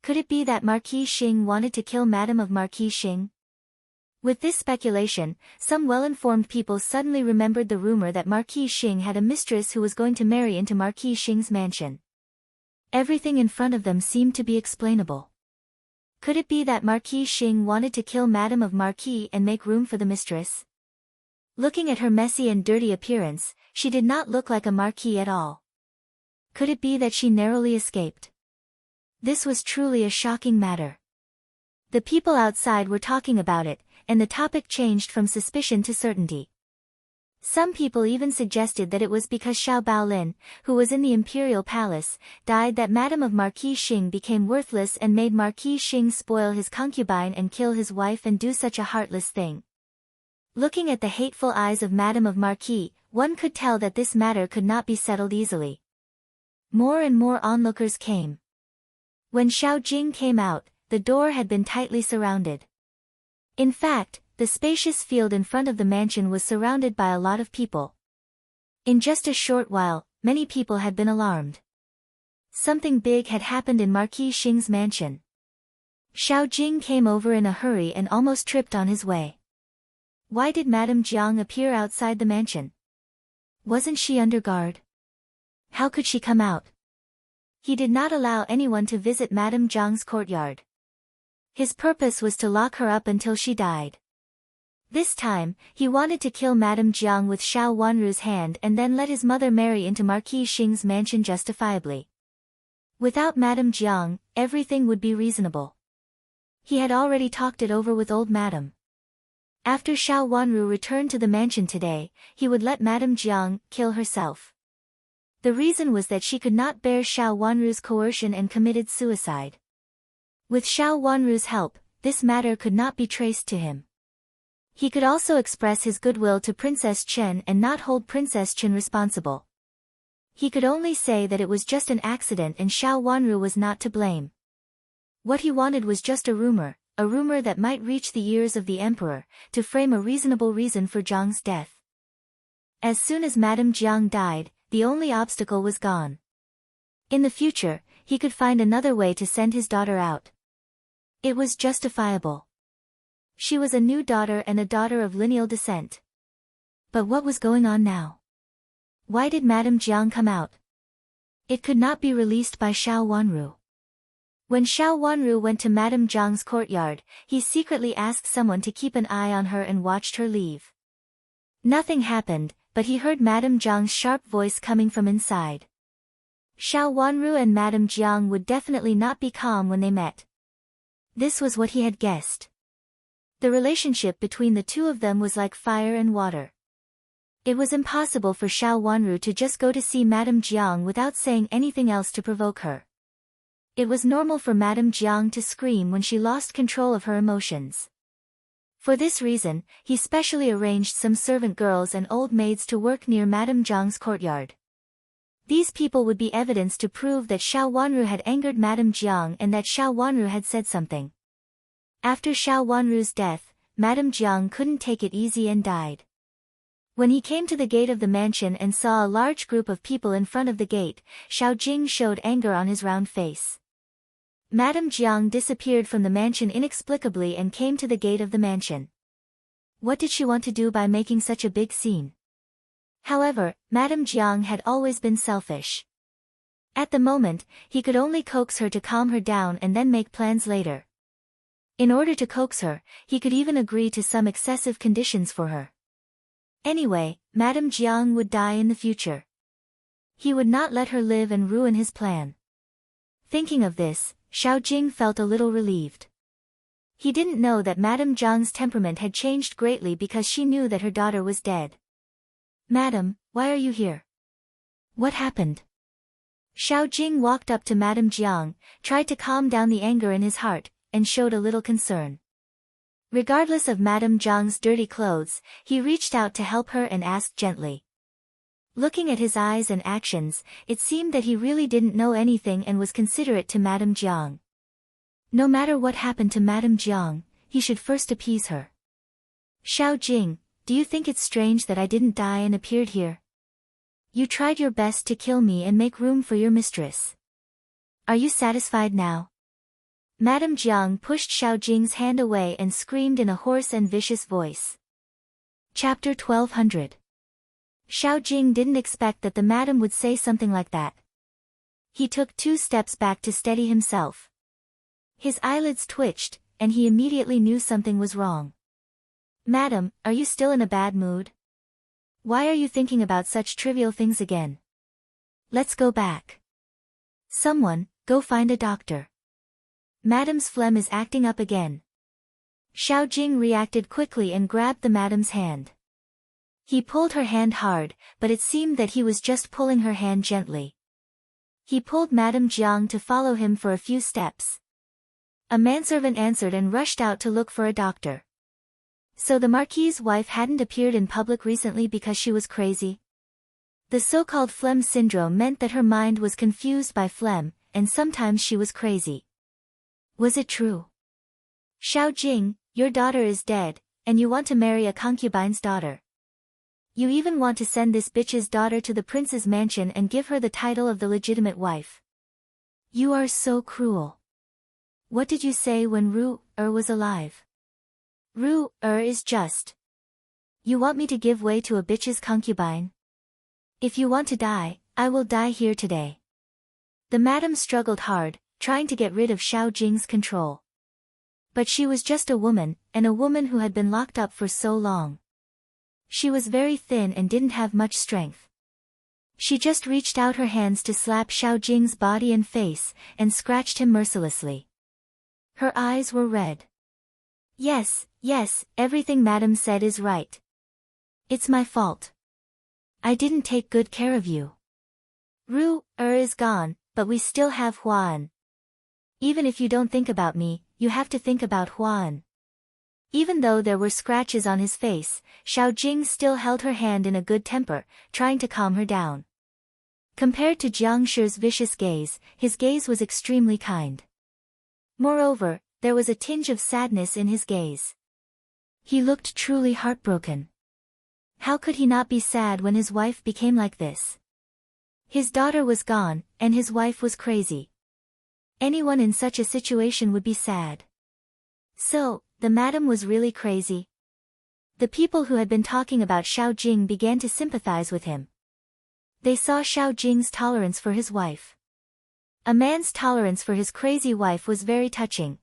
Could it be that Marquis Xing wanted to kill Madame of Marquis Xing? With this speculation, some well-informed people suddenly remembered the rumor that Marquis Xing had a mistress who was going to marry into Marquis Xing's mansion. Everything in front of them seemed to be explainable. Could it be that Marquis Xing wanted to kill Madame of Marquis and make room for the mistress? Looking at her messy and dirty appearance, she did not look like a marquis at all. Could it be that she narrowly escaped? This was truly a shocking matter. The people outside were talking about it, and the topic changed from suspicion to certainty. Some people even suggested that it was because Xiao Baolin, who was in the imperial palace, died that Madame of Marquis Xing became worthless and made Marquis Xing spoil his concubine and kill his wife and do such a heartless thing. Looking at the hateful eyes of Madame of Marquis, one could tell that this matter could not be settled easily. More and more onlookers came. When Xiaojing came out, the door had been tightly surrounded. In fact, the spacious field in front of the mansion was surrounded by a lot of people. In just a short while, many people had been alarmed. Something big had happened in Marquis Xing's mansion. Xiaojing came over in a hurry and almost tripped on his way. Why did Madame Jiang appear outside the mansion? Wasn't she under guard? How could she come out? He did not allow anyone to visit Madame Jiang's courtyard. His purpose was to lock her up until she died. This time, he wanted to kill Madame Jiang with Xiao Wanru's hand and then let his mother marry into Marquis Xing's mansion justifiably. Without Madame Jiang, everything would be reasonable. He had already talked it over with old Madame. After Xiao Wanru returned to the mansion today, he would let Madame Jiang kill herself. The reason was that she could not bear Xiao Wanru's coercion and committed suicide. With Xiao Wanru's help, this matter could not be traced to him. He could also express his goodwill to Princess Chen and not hold Princess Chen responsible. He could only say that it was just an accident and Xiao Wanru was not to blame. What he wanted was just a rumor that might reach the ears of the emperor, to frame a reasonable reason for Jiang's death. As soon as Madame Jiang died, the only obstacle was gone. In the future, he could find another way to send his daughter out. It was justifiable. She was a new daughter and a daughter of lineal descent. But what was going on now? Why did Madame Jiang come out? It could not be released by Xiao Wanru. When Xiao Wanru went to Madame Jiang's courtyard, he secretly asked someone to keep an eye on her and watched her leave. Nothing happened, but he heard Madame Jiang's sharp voice coming from inside. Xiao Wanru and Madame Jiang would definitely not be calm when they met. This was what he had guessed. The relationship between the two of them was like fire and water. It was impossible for Xiao Wanru to just go to see Madame Jiang without saying anything else to provoke her. It was normal for Madame Jiang to scream when she lost control of her emotions. For this reason, he specially arranged some servant girls and old maids to work near Madame Jiang's courtyard. These people would be evidence to prove that Xiao Wanru had angered Madame Jiang and that Xiao Wanru had said something. After Xiao Wanru's death, Madame Jiang couldn't take it easy and died. When he came to the gate of the mansion and saw a large group of people in front of the gate, Xiao Jing showed anger on his round face. Madame Jiang disappeared from the mansion inexplicably and came to the gate of the mansion. What did she want to do by making such a big scene? However, Madame Jiang had always been selfish. At the moment, he could only coax her to calm her down and then make plans later. In order to coax her, he could even agree to some excessive conditions for her. Anyway, Madame Jiang would die in the future. He would not let her live and ruin his plan. Thinking of this, Xiao Jing felt a little relieved. He didn't know that Madame Jiang's temperament had changed greatly because she knew that her daughter was dead. "Madam, why are you here? What happened?" Xiao Jing walked up to Madame Jiang, tried to calm down the anger in his heart, and showed a little concern. Regardless of Madame Jiang's dirty clothes, he reached out to help her and asked gently. Looking at his eyes and actions, it seemed that he really didn't know anything and was considerate to Madame Jiang. No matter what happened to Madame Jiang, he should first appease her. "Xiao Jing, do you think it's strange that I didn't die and appeared here? You tried your best to kill me and make room for your mistress. Are you satisfied now?" Madame Jiang pushed Xiao Jing's hand away and screamed in a hoarse and vicious voice. Chapter 1200. Xiao Jing didn't expect that the madam would say something like that. He took 2 steps back to steady himself. His eyelids twitched, and he immediately knew something was wrong. "Madam, are you still in a bad mood? Why are you thinking about such trivial things again? Let's go back. Someone, go find a doctor. Madam's phlegm is acting up again." Xiao Jing reacted quickly and grabbed the madam's hand. He pulled her hand hard, but it seemed that he was just pulling her hand gently. He pulled Madame Jiang to follow him for a few steps. A manservant answered and rushed out to look for a doctor. So the Marquis's wife hadn't appeared in public recently because she was crazy? The so-called phlegm syndrome meant that her mind was confused by phlegm, and sometimes she was crazy. Was it true? "Xiao Jing, your daughter is dead, and you want to marry a concubine's daughter. You even want to send this bitch's daughter to the prince's mansion and give her the title of the legitimate wife. You are so cruel. What did you say when Ru-er was alive? Ru-er is just. You want me to give way to a bitch's concubine? If you want to die, I will die here today." The madam struggled hard, trying to get rid of Xiao Jing's control. But she was just a woman, and a woman who had been locked up for so long. She was very thin and didn't have much strength. She just reached out her hands to slap Xiao Jing's body and face, and scratched him mercilessly. Her eyes were red. Yes, everything Madam said is right. It's my fault. I didn't take good care of you. Ru-er is gone, but we still have Huan. Even if you don't think about me, you have to think about Huan." Even though there were scratches on his face, Xiao Jing still held her hand in a good temper, trying to calm her down. Compared to Jiang Shi's vicious gaze, his gaze was extremely kind. Moreover, there was a tinge of sadness in his gaze. He looked truly heartbroken. How could he not be sad when his wife became like this? His daughter was gone, and his wife was crazy. Anyone in such a situation would be sad. So, the madam was really crazy. The people who had been talking about Xiao Jing began to sympathize with him. They saw Xiao Jing's tolerance for his wife. A man's tolerance for his crazy wife was very touching.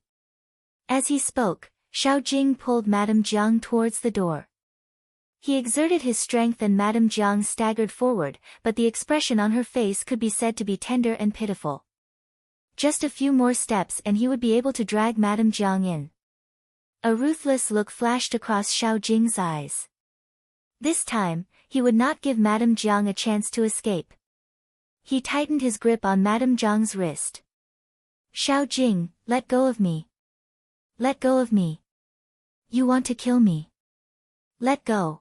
As he spoke, Xiao Jing pulled Madame Jiang towards the door. He exerted his strength and Madame Jiang staggered forward, but the expression on her face could be said to be tender and pitiful. Just a few more steps and he would be able to drag Madame Jiang in. A ruthless look flashed across Xiao Jing's eyes. This time, he would not give Madame Jiang a chance to escape. He tightened his grip on Madame Jiang's wrist. Xiao Jing, let go of me. Let go of me. You want to kill me. Let go.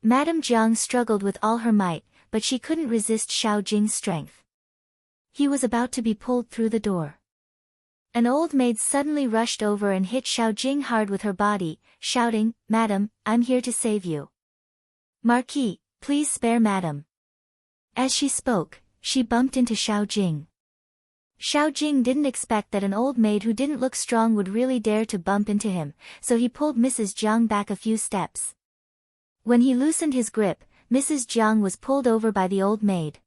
Madame Jiang struggled with all her might, but she couldn't resist Xiao Jing's strength. He was about to be pulled through the door. An old maid suddenly rushed over and hit Xiao Jing hard with her body, shouting, "Madam, I'm here to save you. Marquis, please spare Madam." As she spoke, she bumped into Xiao Jing. Xiao Jing didn't expect that an old maid who didn't look strong would really dare to bump into him, so he pulled Mrs. Jiang back a few steps. When he loosened his grip, Mrs. Jiang was pulled over by the old maid.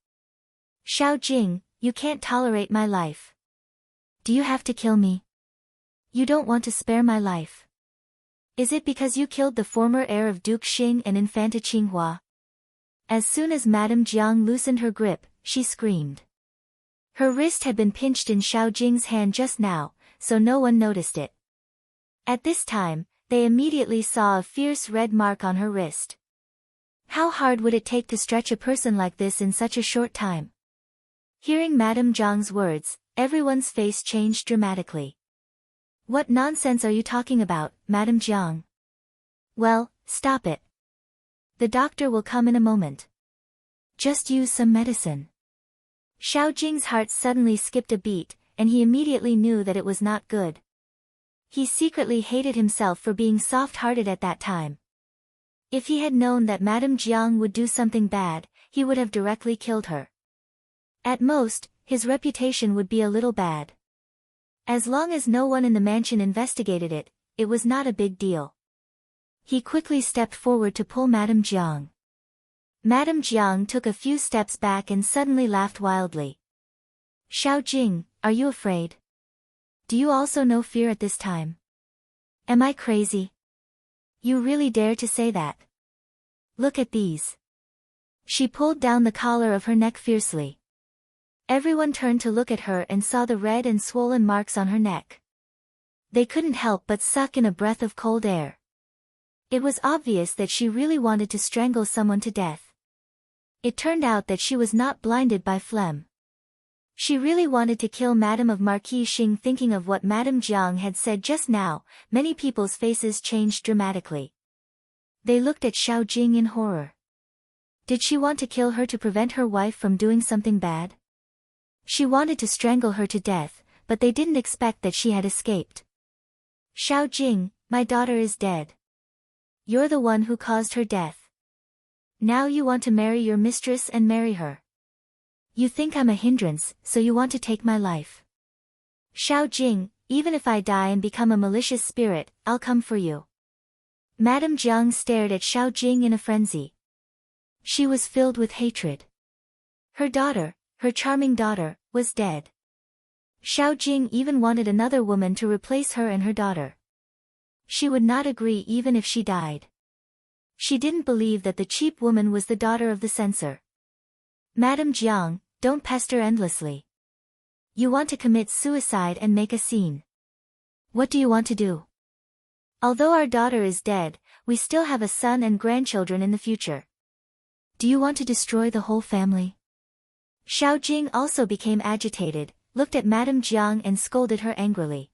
"Xiao Jing, you can't tolerate my life. Do you have to kill me? You don't want to spare my life. Is it because you killed the former heir of Duke Xing and Infanta Qinghua?" As soon as Madame Jiang loosened her grip, she screamed. Her wrist had been pinched in Xiao Jing's hand just now, so no one noticed it. At this time, they immediately saw a fierce red mark on her wrist. How hard would it take to stretch a person like this in such a short time? Hearing Madame Jiang's words, everyone's face changed dramatically. "What nonsense are you talking about, Madame Jiang?" "Well, stop it. The doctor will come in a moment. Just use some medicine." Xiao Jing's heart suddenly skipped a beat, and he immediately knew that it was not good. He secretly hated himself for being soft-hearted at that time. If he had known that Madame Jiang would do something bad, he would have directly killed her. At most, his reputation would be a little bad. As long as no one in the mansion investigated it, it was not a big deal. He quickly stepped forward to pull Madame Jiang. Madame Jiang took a few steps back and suddenly laughed wildly. "Xiao Jing, are you afraid? Do you also know fear at this time? Am I crazy? You really dare to say that? Look at these." She pulled down the collar of her neck fiercely. Everyone turned to look at her and saw the red and swollen marks on her neck. They couldn't help but suck in a breath of cold air. It was obvious that she really wanted to strangle someone to death. It turned out that she was not blinded by phlegm. She really wanted to kill Madame of Marquis Xing. Thinking of what Madame Jiang had said just now, many people's faces changed dramatically. They looked at Xiao Jing in horror. Did she want to kill her to prevent her wife from doing something bad? She wanted to strangle her to death, but they didn't expect that she had escaped. "Xiao Jing, my daughter is dead. You're the one who caused her death. Now you want to marry your mistress and marry her. You think I'm a hindrance, so you want to take my life. Xiao Jing, even if I die and become a malicious spirit, I'll come for you." Madame Jiang stared at Xiao Jing in a frenzy. She was filled with hatred. Her daughter, her charming daughter, was dead. Xiao Jing even wanted another woman to replace her and her daughter. She would not agree even if she died. She didn't believe that the cheap woman was the daughter of the censor. "Madame Jiang, don't pester endlessly. You want to commit suicide and make a scene. What do you want to do? Although our daughter is dead, we still have a son and grandchildren in the future. Do you want to destroy the whole family?" Xiao Jing also became agitated, looked at Madame Jiang and scolded her angrily.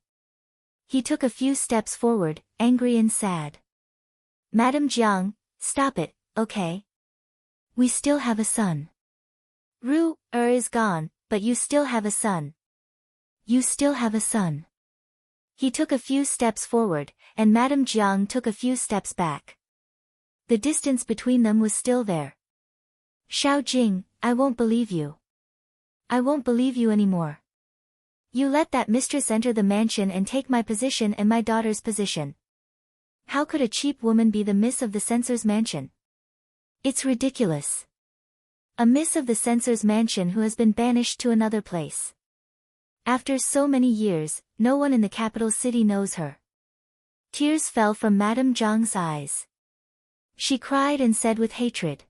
He took a few steps forward, angry and sad. "Madame Jiang, stop it, okay? We still have a son. Ru-er is gone, but you still have a son. You still have a son." He took a few steps forward, and Madame Jiang took a few steps back. The distance between them was still there. "Xiao Jing, I won't believe you. I won't believe you anymore. You let that mistress enter the mansion and take my position and my daughter's position. How could a cheap woman be the miss of the censor's mansion? It's ridiculous. A miss of the censor's mansion who has been banished to another place. After so many years, no one in the capital city knows her." Tears fell from Madame Jiang's eyes. She cried and said with hatred.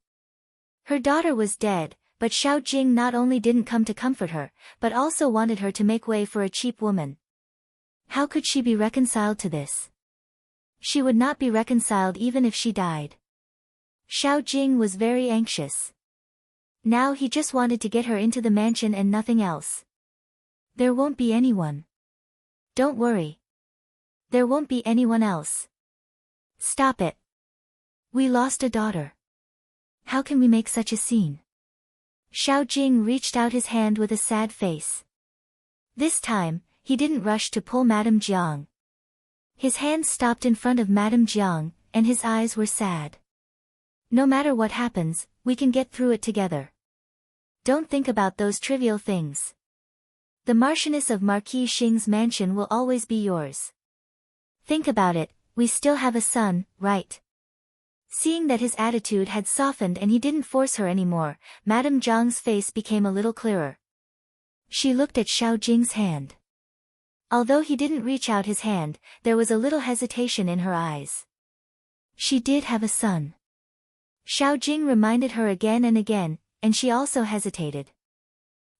Her daughter was dead, But Xiao Jing not only didn't come to comfort her, but also wanted her to make way for a cheap woman. How could she be reconciled to this? She would not be reconciled even if she died. Xiao Jing was very anxious. Now he just wanted to get her into the mansion and nothing else. There won't be anyone. Don't worry. There won't be anyone else. Stop it. We lost a daughter. How can we make such a scene? Xiao Jing reached out his hand with a sad face. This time, he didn't rush to pull Madame Jiang. His hand stopped in front of Madame Jiang, and his eyes were sad. No matter what happens, we can get through it together. Don't think about those trivial things. The Marchioness of Marquis Xing's mansion will always be yours. Think about it, we still have a son, right? Seeing that his attitude had softened and he didn't force her anymore, Madame Jiang's face became a little clearer. She looked at Xiao Jing's hand. Although he didn't reach out his hand, there was a little hesitation in her eyes. She did have a son. Xiao Jing reminded her again and again, and she also hesitated.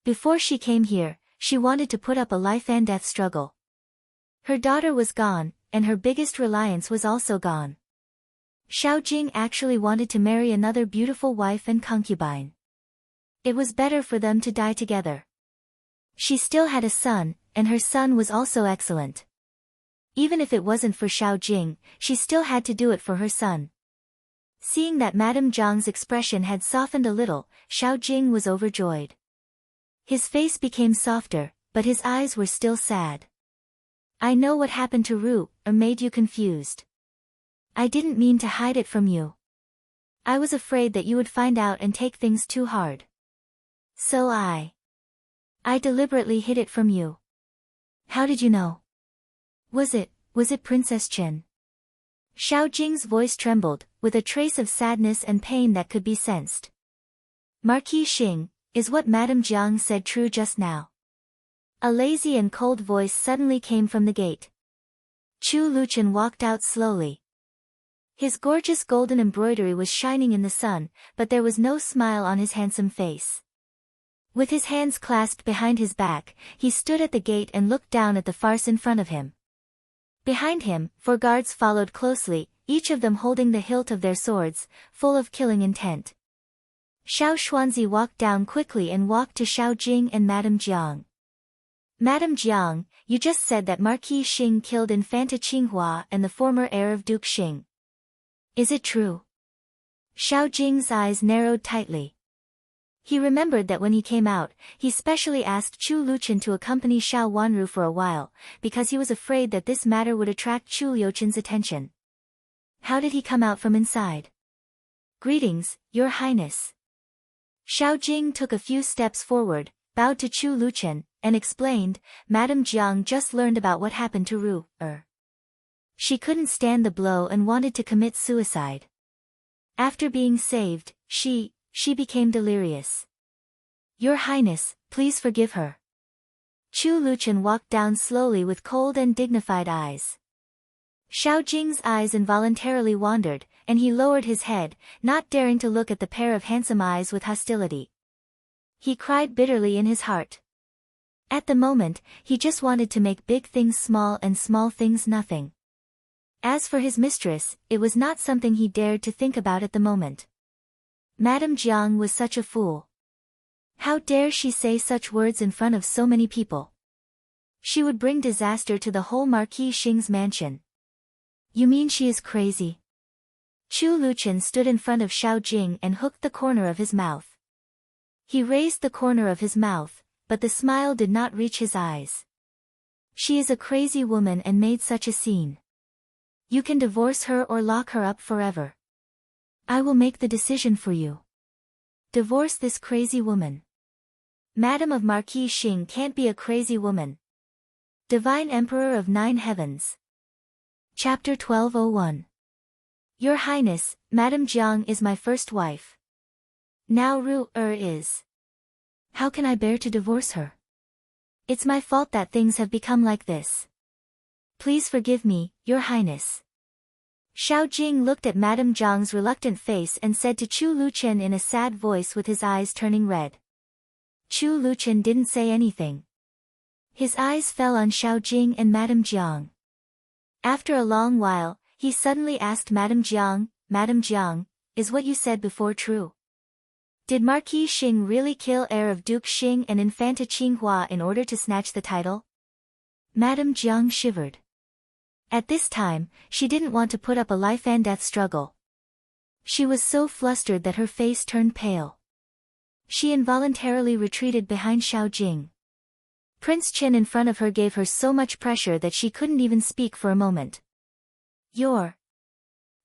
Before she came here, she wanted to put up a life-and-death struggle. Her daughter was gone, and her biggest reliance was also gone. Xiao Jing actually wanted to marry another beautiful wife and concubine. It was better for them to die together. She still had a son, and her son was also excellent. Even if it wasn't for Xiao Jing, she still had to do it for her son. Seeing that Madame Jiang's expression had softened a little, Xiao Jing was overjoyed. His face became softer, but his eyes were still sad. I know what happened to Ru, or made you confused. I didn't mean to hide it from you. I was afraid that you would find out and take things too hard. So I deliberately hid it from you. How did you know? Was it Princess Chen? Xiao Jing's voice trembled, with a trace of sadness and pain that could be sensed. Marquis Xing, is what Madame Jiang said true just now? A lazy and cold voice suddenly came from the gate. Chu Luchen walked out slowly. His gorgeous golden embroidery was shining in the sun, but there was no smile on his handsome face. With his hands clasped behind his back, he stood at the gate and looked down at the farce in front of him. Behind him, 4 guards followed closely, each of them holding the hilt of their swords, full of killing intent. Xiao Xuanzi walked down quickly and walked to Xiao Jing and Madame Jiang. Madame Jiang, you just said that Marquis Xing killed Infanta Qinghua and the former heir of Duke Xing. Is it true? Xiao Jing's eyes narrowed tightly. He remembered that when he came out, he specially asked Chu Luchen to accompany Xiao Wanru for a while, because he was afraid that this matter would attract Chu Liuchen's attention. How did he come out from inside? Greetings, Your Highness. Xiao Jing took a few steps forward, bowed to Chu Luchen, and explained, Madame Jiang just learned about what happened to Ru. She couldn't stand the blow and wanted to commit suicide. After being saved, she became delirious. Your Highness, please forgive her. Chu Luchen walked down slowly with cold and dignified eyes. Xiao Jing's eyes involuntarily wandered, and he lowered his head, not daring to look at the pair of handsome eyes with hostility. He cried bitterly in his heart. At the moment, he just wanted to make big things small and small things nothing. As for his mistress, it was not something he dared to think about at the moment. Madame Jiang was such a fool. How dare she say such words in front of so many people? She would bring disaster to the whole Marquis Xing's mansion. You mean she is crazy? Chu Luchen stood in front of Xiao Jing and hooked the corner of his mouth. He raised the corner of his mouth, but the smile did not reach his eyes. She is a crazy woman and made such a scene. You can divorce her or lock her up forever. I will make the decision for you. Divorce this crazy woman. Madam of Marquis Xing can't be a crazy woman. Divine Emperor of 9 Heavens. Chapter 1201. Your Highness, Madame Jiang is my first wife. Now Ru is. How can I bear to divorce her? It's my fault that things have become like this. Please forgive me, Your Highness. Xiao Jing looked at Madame Jiang's reluctant face and said to Chu Luqian in a sad voice with his eyes turning red. Chu Luqian didn't say anything. His eyes fell on Xiao Jing and Madame Jiang. After a long while, he suddenly asked Madame Jiang, "Madame Jiang, is what you said before true? Did Marquis Xing really kill heir of Duke Xing and Infanta Qinghua in order to snatch the title?" Madame Jiang shivered. At this time, she didn't want to put up a life-and-death struggle. She was so flustered that her face turned pale. She involuntarily retreated behind Xiao Jing. Prince Qin in front of her gave her so much pressure that she couldn't even speak for a moment. Your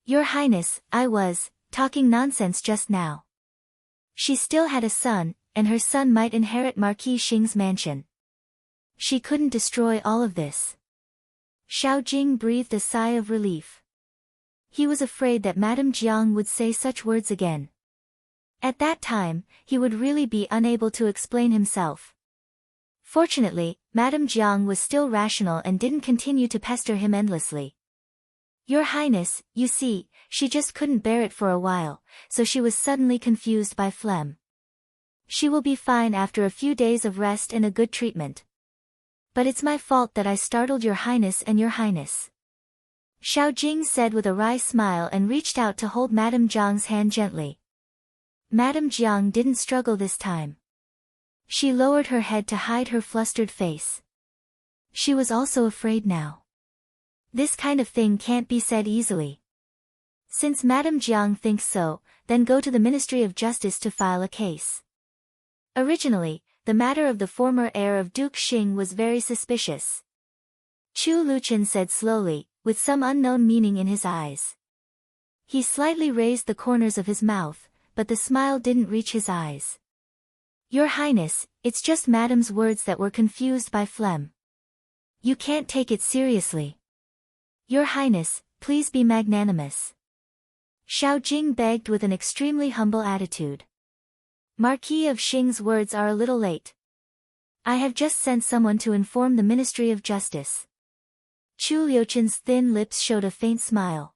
Highness, I was talking nonsense just now. She still had a son, and her son might inherit Marquis Xing's mansion. She couldn't destroy all of this. Xiao Jing breathed a sigh of relief. He was afraid that Madame Jiang would say such words again. At that time, he would really be unable to explain himself. Fortunately, Madame Jiang was still rational and didn't continue to pester him endlessly. Your Highness, you see, she just couldn't bear it for a while, so she was suddenly confused by phlegm. She will be fine after a few days of rest and a good treatment. But it's my fault that I startled Your Highness and Your Highness. Xiao Jing said with a wry smile and reached out to hold Madame Jiang's hand gently. Madame Jiang didn't struggle this time. She lowered her head to hide her flustered face. She was also afraid now. This kind of thing can't be said easily. Since Madame Jiang thinks so, then go to the Ministry of Justice to file a case. Originally, the matter of the former heir of Duke Xing was very suspicious. Chu Luqian said slowly, with some unknown meaning in his eyes. He slightly raised the corners of his mouth, but the smile didn't reach his eyes. Your Highness, it's just Madame's words that were confused by phlegm. You can't take it seriously. Your Highness, please be magnanimous. Xiao Jing begged with an extremely humble attitude. Marquis of Xing's words are a little late. I have just sent someone to inform the Ministry of Justice. Chu Liuqian's thin lips showed a faint smile.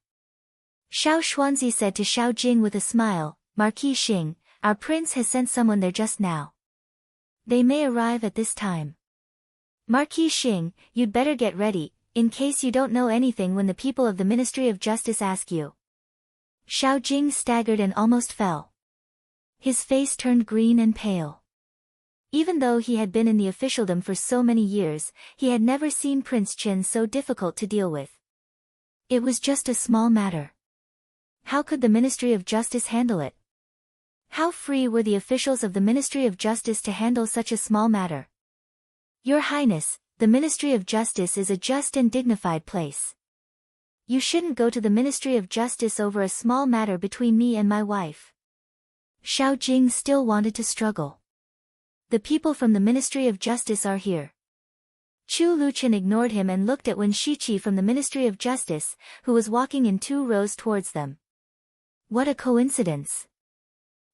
Xiao Xuanzi said to Xiao Jing with a smile, Marquis Xing, our prince has sent someone there just now. They may arrive at this time. Marquis Xing, you'd better get ready, in case you don't know anything when the people of the Ministry of Justice ask you. Xiao Jing staggered and almost fell. His face turned green and pale. Even though he had been in the officialdom for so many years, he had never seen Prince Qin so difficult to deal with. It was just a small matter. How could the Ministry of Justice handle it? How free were the officials of the Ministry of Justice to handle such a small matter? Your Highness, the Ministry of Justice is a just and dignified place. You shouldn't go to the Ministry of Justice over a small matter between me and my wife. Xiao Jing still wanted to struggle. The people from the Ministry of Justice are here. Chu Luqian ignored him and looked at Wen Shiqi from the Ministry of Justice, who was walking in 2 rows towards them. What a coincidence.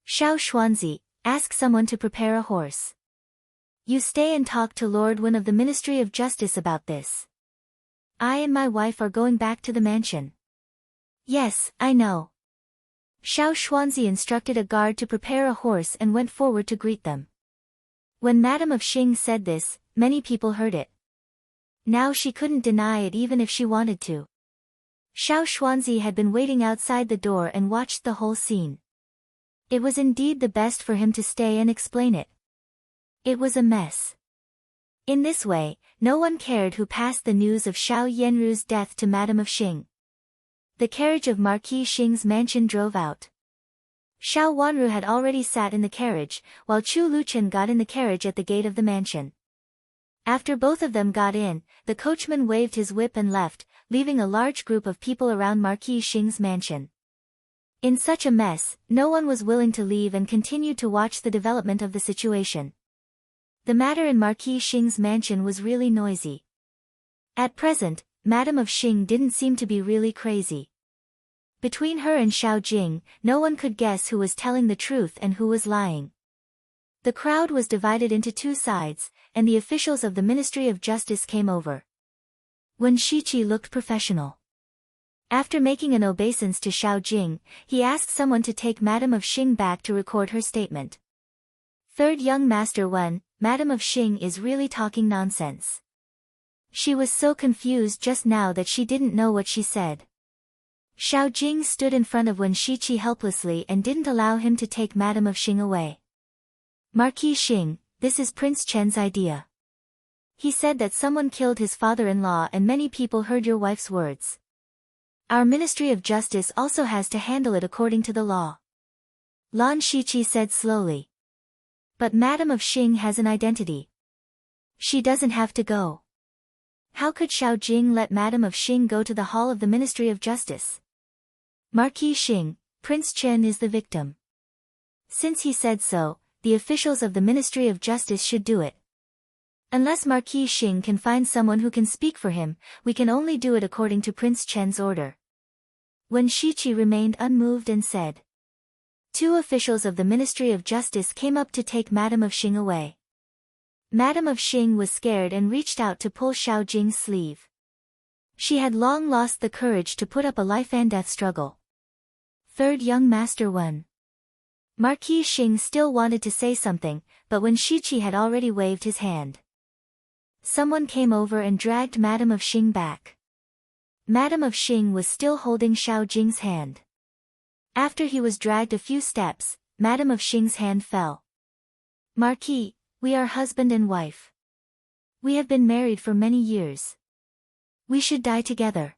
Xiao Xuanzi, ask someone to prepare a horse. You stay and talk to Lord Wen of the Ministry of Justice about this. I and my wife are going back to the mansion. Yes, I know. Xiao Xuanzi instructed a guard to prepare a horse and went forward to greet them. When Madame of Xing said this, many people heard it. Now she couldn't deny it even if she wanted to. Xiao Xuanzi had been waiting outside the door and watched the whole scene. It was indeed the best for him to stay and explain it. It was a mess. In this way, no one cared who passed the news of Xiao Yanru's death to Madame of Xing. The carriage of Marquis Xing's mansion drove out. Xiao Wanru had already sat in the carriage, while Chu Luqian got in the carriage at the gate of the mansion. After both of them got in, the coachman waved his whip and left, leaving a large group of people around Marquis Xing's mansion. In such a mess, no one was willing to leave and continued to watch the development of the situation. The matter in Marquis Xing's mansion was really noisy. At present, Madame of Xing didn't seem to be really crazy. Between her and Xiao Jing, no one could guess who was telling the truth and who was lying. The crowd was divided into 2 sides, and the officials of the Ministry of Justice came over. Wen Shiqi looked professional. After making an obeisance to Xiao Jing, he asked someone to take Madame of Xing back to record her statement. Third young master 1, Madame of Xing is really talking nonsense. She was so confused just now that she didn't know what she said. Xiao Jing stood in front of Wen Shiqi helplessly and didn't allow him to take Madame of Xing away. Marquis Xing, this is Prince Chen's idea. He said that someone killed his father-in-law and many people heard your wife's words. Our Ministry of Justice also has to handle it according to the law. Lan Shiqi said slowly. But Madame of Xing has an identity. She doesn't have to go. How could Xiao Jing let Madame of Xing go to the hall of the Ministry of Justice? Marquis Xing, Prince Chen is the victim. Since he said so, the officials of the Ministry of Justice should do it. Unless Marquis Xing can find someone who can speak for him, we can only do it according to Prince Chen's order. Wen Shiqi remained unmoved and said. 2 officials of the Ministry of Justice came up to take Madame of Xing away. Madame of Xing was scared and reached out to pull Xiao Jing's sleeve. She had long lost the courage to put up a life-and-death struggle. Third young master 1. Marquis Xing still wanted to say something, but Wen Shiqi had already waved his hand. Someone came over and dragged Madame of Xing back. Madame of Xing was still holding Xiao Jing's hand. After he was dragged a few steps, Madame of Xing's hand fell. Marquis, we are husband and wife. We have been married for many years. We should die together.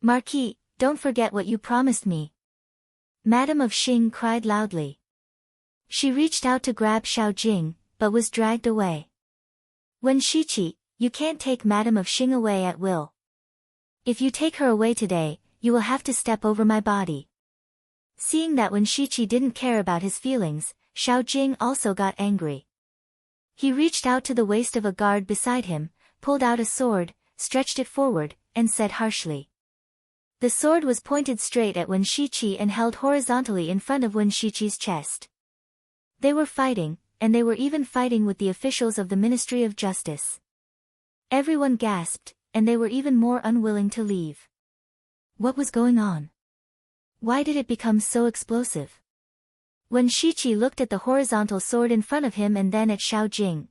Marquis, don't forget what you promised me. Madame of Xing cried loudly. She reached out to grab Xiao Jing, but was dragged away. Wen Shiqi, you can't take Madame of Xing away at will. If you take her away today, you will have to step over my body. Seeing that Wen Shiqi didn't care about his feelings, Xiao Jing also got angry. He reached out to the waist of a guard beside him, pulled out a sword, stretched it forward, and said harshly. The sword was pointed straight at Wen Shiqi and held horizontally in front of Wen Shiqi's chest. They were fighting, and they were even fighting with the officials of the Ministry of Justice. Everyone gasped, and they were even more unwilling to leave. What was going on? Why did it become so explosive? Wen Shiqi looked at the horizontal sword in front of him and then at Xiao Jing.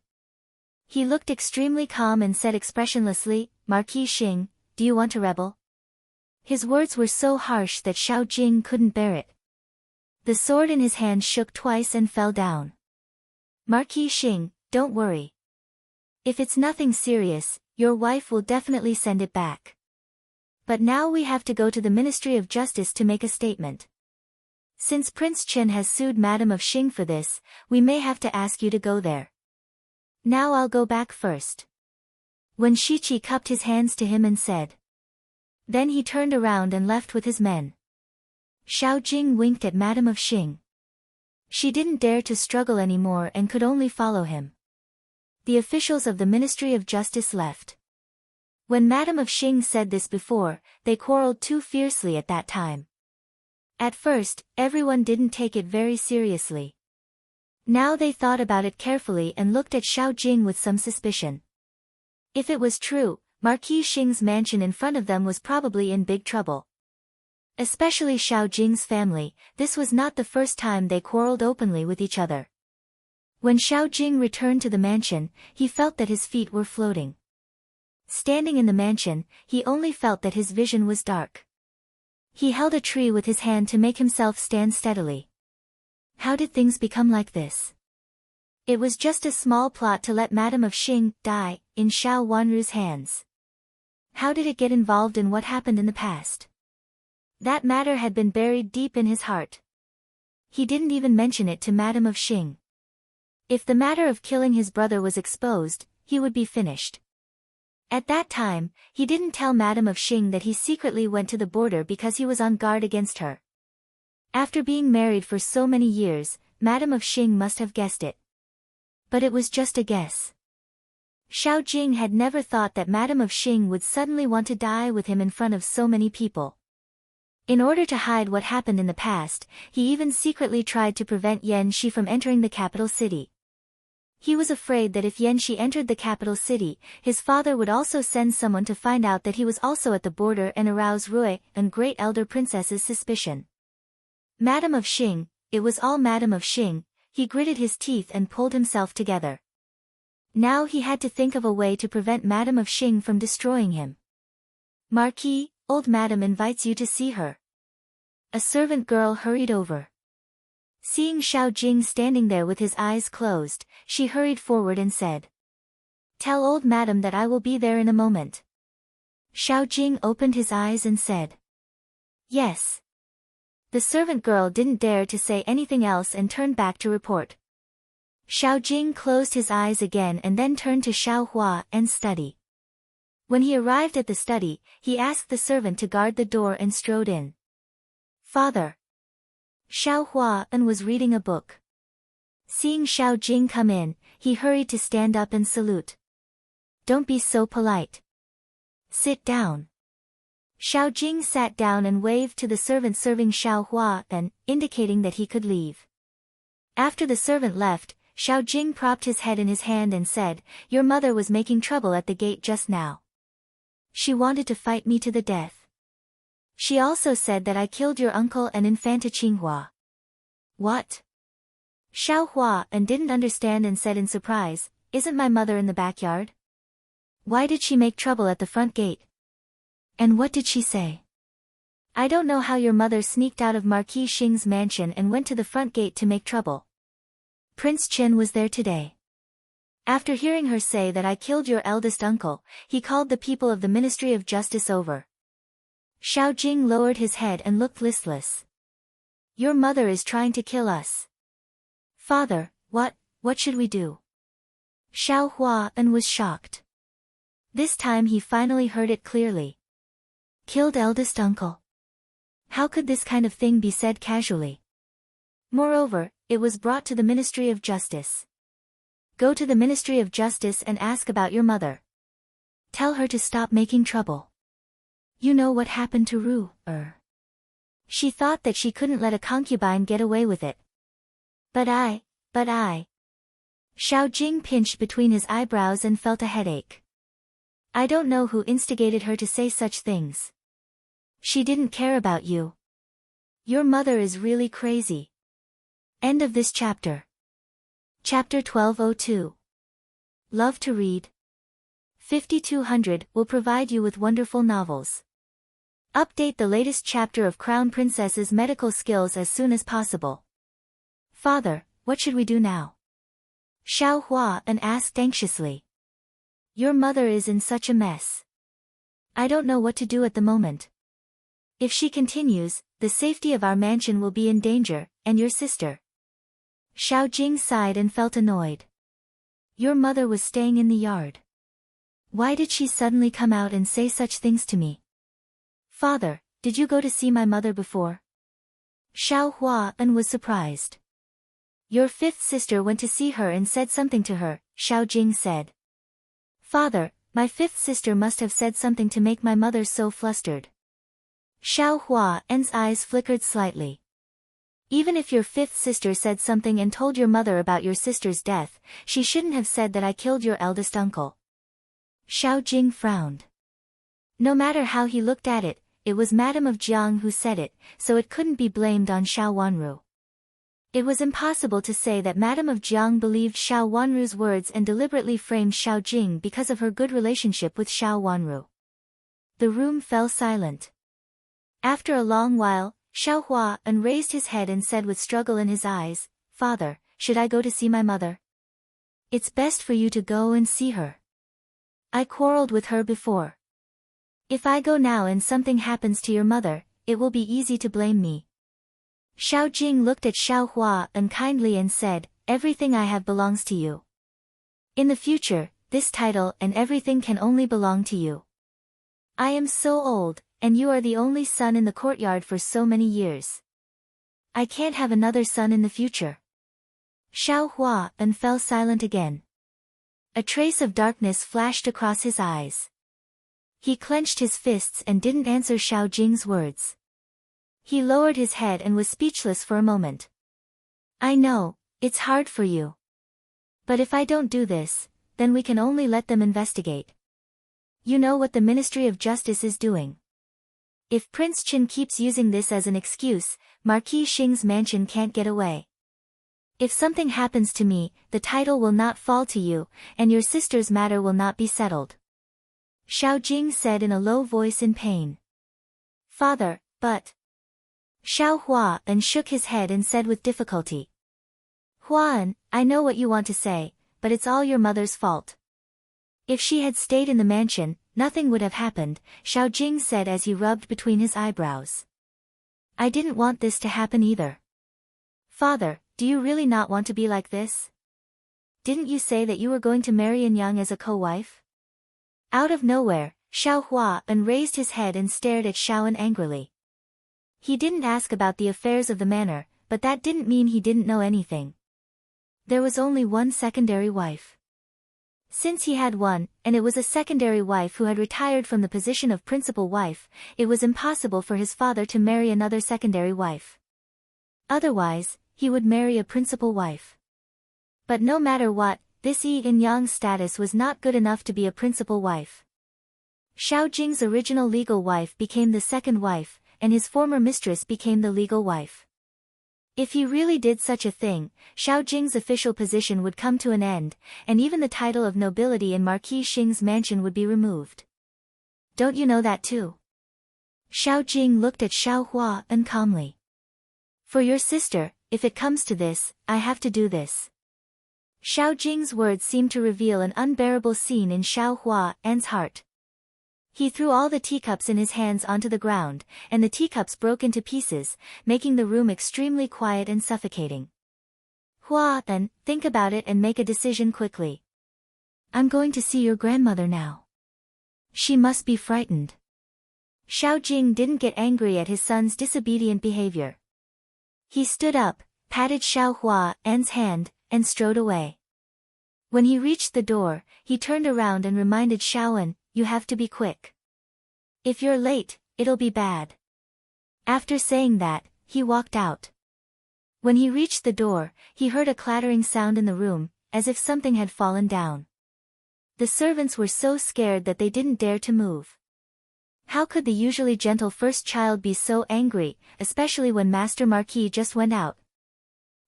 He looked extremely calm and said expressionlessly, Marquis Xing, do you want to rebel? His words were so harsh that Xiao Jing couldn't bear it. The sword in his hand shook twice and fell down. Marquis Xing, don't worry. If it's nothing serious, your wife will definitely send it back. But now we have to go to the Ministry of Justice to make a statement. Since Prince Chen has sued Madame of Xing for this, we may have to ask you to go there. Now I'll go back first. Wen Shiqi cupped his hands to him and said. Then he turned around and left with his men. Xiao Jing winked at Madame of Xing. She didn't dare to struggle anymore and could only follow him. The officials of the Ministry of Justice left. When Madame of Xing said this before, they quarreled too fiercely at that time. At first, everyone didn't take it very seriously. Now they thought about it carefully and looked at Xiao Jing with some suspicion. If it was true, Marquis Xing's mansion in front of them was probably in big trouble. Especially Xiao Jing's family, this was not the first time they quarreled openly with each other. When Xiao Jing returned to the mansion, he felt that his feet were floating. Standing in the mansion, he only felt that his vision was dark. He held a tree with his hand to make himself stand steadily. How did things become like this? It was just a small plot to let Madame of Xing die in Xiao Wanru's hands. How did it get involved in what happened in the past? That matter had been buried deep in his heart. He didn't even mention it to Madame of Xing. If the matter of killing his brother was exposed, he would be finished. At that time, he didn't tell Madame of Xing that he secretly went to the border because he was on guard against her. After being married for so many years, Madame of Xing must have guessed it. But it was just a guess. Xiao Jing had never thought that Madame of Xing would suddenly want to die with him in front of so many people. In order to hide what happened in the past, he even secretly tried to prevent Yan Shi from entering the capital city. He was afraid that if Yanxi entered the capital city, his father would also send someone to find out that he was also at the border and arouse Rui and great elder princess's suspicion. Madam of Xing, it was all Madam of Xing. He gritted his teeth and pulled himself together. Now he had to think of a way to prevent Madam of Xing from destroying him. Marquis, old Madam invites you to see her. A servant girl hurried over. Seeing Xiao Jing standing there with his eyes closed, she hurried forward and said, "Tell old Madam that I will be there in a moment." Xiao Jing opened his eyes and said, "Yes." The servant girl didn't dare to say anything else and turned back to report. Xiao Jing closed his eyes again and then turned to Xiao Hua and study. When he arrived at the study, he asked the servant to guard the door and strode in. "Father." Xiao Hua was reading a book. Seeing Xiao Jing come in, he hurried to stand up and salute. "Don't be so polite. Sit down." Xiao Jing sat down and waved to the servant serving Xiao Hua indicating that he could leave. After the servant left, Xiao Jing propped his head in his hand and said, "Your mother was making trouble at the gate just now. She wanted to fight me to the death. She also said that I killed your uncle and Infanta Qinghua." "What?" Xiao Hua didn't understand and said in surprise, "Isn't my mother in the backyard? Why did she make trouble at the front gate? And what did she say?" "I don't know how your mother sneaked out of Marquis Xing's mansion and went to the front gate to make trouble. Prince Chen was there today. After hearing her say that I killed your eldest uncle, he called the people of the Ministry of Justice over." Xiao Jing lowered his head and looked listless. "Your mother is trying to kill us." "Father, what should we do?" Xiao Hua was shocked. This time he finally heard it clearly. "Killed eldest uncle. How could this kind of thing be said casually? Moreover, it was brought to the Ministry of Justice. Go to the Ministry of Justice and ask about your mother. Tell her to stop making trouble. You know what happened to Ru, She thought that she couldn't let a concubine get away with it. But I. Xiao Jing pinched between his eyebrows and felt a headache. "I don't know who instigated her to say such things. She didn't care about you. Your mother is really crazy." End of this chapter. Chapter 1202. Love to read. 5200 will provide you with wonderful novels. Update the latest chapter of Crown Princess's medical skills as soon as possible. "Father, what should we do now?" Xiao Hua asked anxiously. "Your mother is in such a mess. I don't know what to do at the moment. If she continues, the safety of our mansion will be in danger, and your sister." Xiao Jing sighed and felt annoyed. Your mother was staying in the yard. Why did she suddenly come out and say such things to me? "Father, did you go to see my mother before?" Xiao Hua was surprised. "Your fifth sister went to see her and said something to her," Xiao Jing said. "Father, my fifth sister must have said something to make my mother so flustered." Xiao Hua's eyes flickered slightly. "Even if your fifth sister said something and told your mother about your sister's death, she shouldn't have said that I killed your eldest uncle." Xiao Jing frowned. No matter how he looked at it, it was Madame of Jiang who said it, so it couldn't be blamed on Xiao Wanru. It was impossible to say that Madame of Jiang believed Xiao Wanru's words and deliberately framed Xiao Jing because of her good relationship with Xiao Wanru. The room fell silent. After a long while, Xiao Hua raised his head and said with struggle in his eyes, "Father, should I go to see my mother?" "It's best for you to go and see her. I quarreled with her before. If I go now and something happens to your mother, it will be easy to blame me." Xiao Jing looked at Xiao Hua unkindly and said, "Everything I have belongs to you. In the future, this title and everything can only belong to you. I am so old, and you are the only son in the courtyard for so many years. I can't have another son in the future." Xiao Hua fell silent again. A trace of darkness flashed across his eyes. He clenched his fists and didn't answer Xiao Jing's words. He lowered his head and was speechless for a moment. "I know, it's hard for you. But if I don't do this, then we can only let them investigate. You know what the Ministry of Justice is doing. If Prince Chen keeps using this as an excuse, Marquis Xing's mansion can't get away. If something happens to me, the title will not fall to you, and your sister's matter will not be settled. Xiao Jing said in a low voice in pain. Father, but... Xiao Huan shook his head and said with difficulty. Huan, I know what you want to say, but it's all your mother's fault. If she had stayed in the mansion, nothing would have happened, Xiao Jing said as he rubbed between his eyebrows. I didn't want this to happen either. Father, do you really not want to be like this? Didn't you say that you were going to marry Yang as a co-wife? Out of nowhere, Xiao Huan raised his head and stared at Xiaoan angrily. He didn't ask about the affairs of the manor, but that didn't mean he didn't know anything. There was only one secondary wife. Since he had one, and it was a secondary wife who had retired from the position of principal wife, it was impossible for his father to marry another secondary wife. Otherwise, he would marry a principal wife. But no matter what, this Yin Yang status was not good enough to be a principal wife. Xiao Jing's original legal wife became the second wife, and his former mistress became the legal wife. If he really did such a thing, Xiao Jing's official position would come to an end, and even the title of nobility in Marquis Xing's mansion would be removed. Don't you know that too? Xiao Jing looked at Xiao Huan calmly. For your sister, if it comes to this, I have to do this. Xiao Jing's words seemed to reveal an unbearable scene in Xiao Huan's heart. He threw all the teacups in his hands onto the ground, and the teacups broke into pieces, making the room extremely quiet and suffocating. Huan, think about it and make a decision quickly. I'm going to see your grandmother now. She must be frightened. Xiao Jing didn't get angry at his son's disobedient behavior. He stood up, patted Xiao Huan's hand, and strode away. When he reached the door, he turned around and reminded Xiaoan, you have to be quick. If you're late, it'll be bad. After saying that, he walked out. When he reached the door, he heard a clattering sound in the room, as if something had fallen down. The servants were so scared that they didn't dare to move. How could the usually gentle first child be so angry, especially when Master Marquis just went out?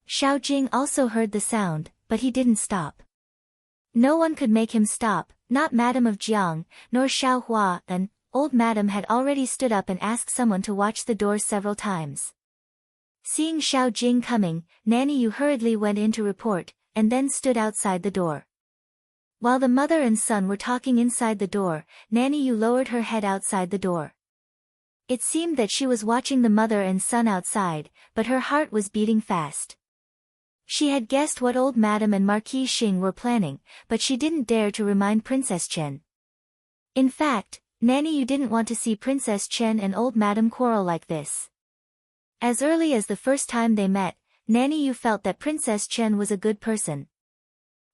Xiao Jing also heard the sound, but he didn't stop. No one could make him stop, not Madame of Jiang, nor Xiao Huan. Old Madame had already stood up and asked someone to watch the door several times. Seeing Xiao Jing coming, Nanny Yu hurriedly went in to report, and then stood outside the door. While the mother and son were talking inside the door, Nanny Yu lowered her head outside the door. It seemed that she was watching the mother and son outside, but her heart was beating fast. She had guessed what old Madame and Marquis Xing were planning, but she didn't dare to remind Princess Chen. In fact, Nanny Yu didn't want to see Princess Chen and old Madame quarrel like this. As early as the first time they met, Nanny Yu felt that Princess Chen was a good person.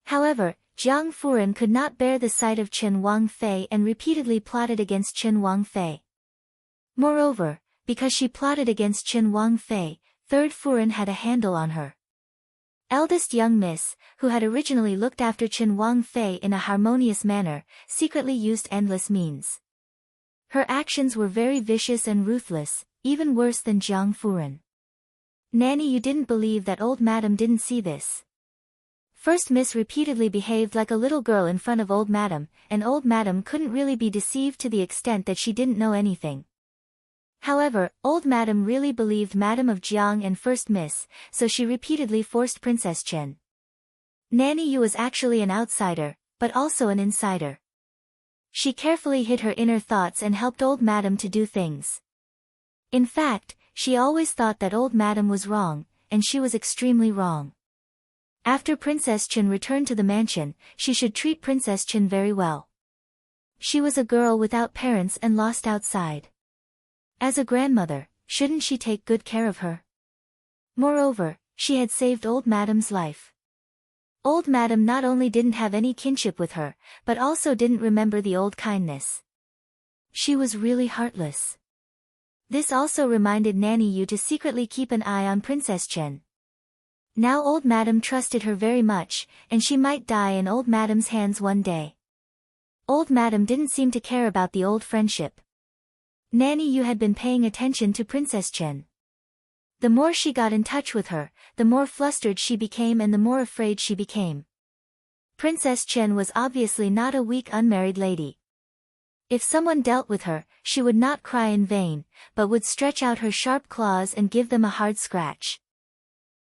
However, Jiang Furen could not bear the sight of Chen Wangfei and repeatedly plotted against Chen Wangfei. Moreover, because she plotted against Chen Wangfei, Third Furen had a handle on her. Eldest young miss, who had originally looked after Chen Wangfei in a harmonious manner, secretly used endless means. Her actions were very vicious and ruthless, even worse than Jiang Furen. Nanny Yu didn't believe that old Madame didn't see this. First Miss repeatedly behaved like a little girl in front of old Madame, and old Madame couldn't really be deceived to the extent that she didn't know anything. However, old Madame really believed Madame of Jiang and First Miss, so she repeatedly forced Princess Chen. Nanny Yu was actually an outsider, but also an insider. She carefully hid her inner thoughts and helped old Madame to do things. In fact, she always thought that old Madame was wrong, and she was extremely wrong. After Princess Chen returned to the mansion, she should treat Princess Chen very well. She was a girl without parents and lost outside. As a grandmother, shouldn't she take good care of her? Moreover, she had saved old Madame's life. Old Madame not only didn't have any kinship with her, but also didn't remember the old kindness. She was really heartless. This also reminded Nanny Yu to secretly keep an eye on Princess Chen. Now old Madam trusted her very much, and she might die in old Madam's hands one day. Old Madam didn't seem to care about the old friendship. Nanny Yu had been paying attention to Princess Chen. The more she got in touch with her, the more flustered she became and the more afraid she became. Princess Chen was obviously not a weak unmarried lady. If someone dealt with her, she would not cry in vain, but would stretch out her sharp claws and give them a hard scratch.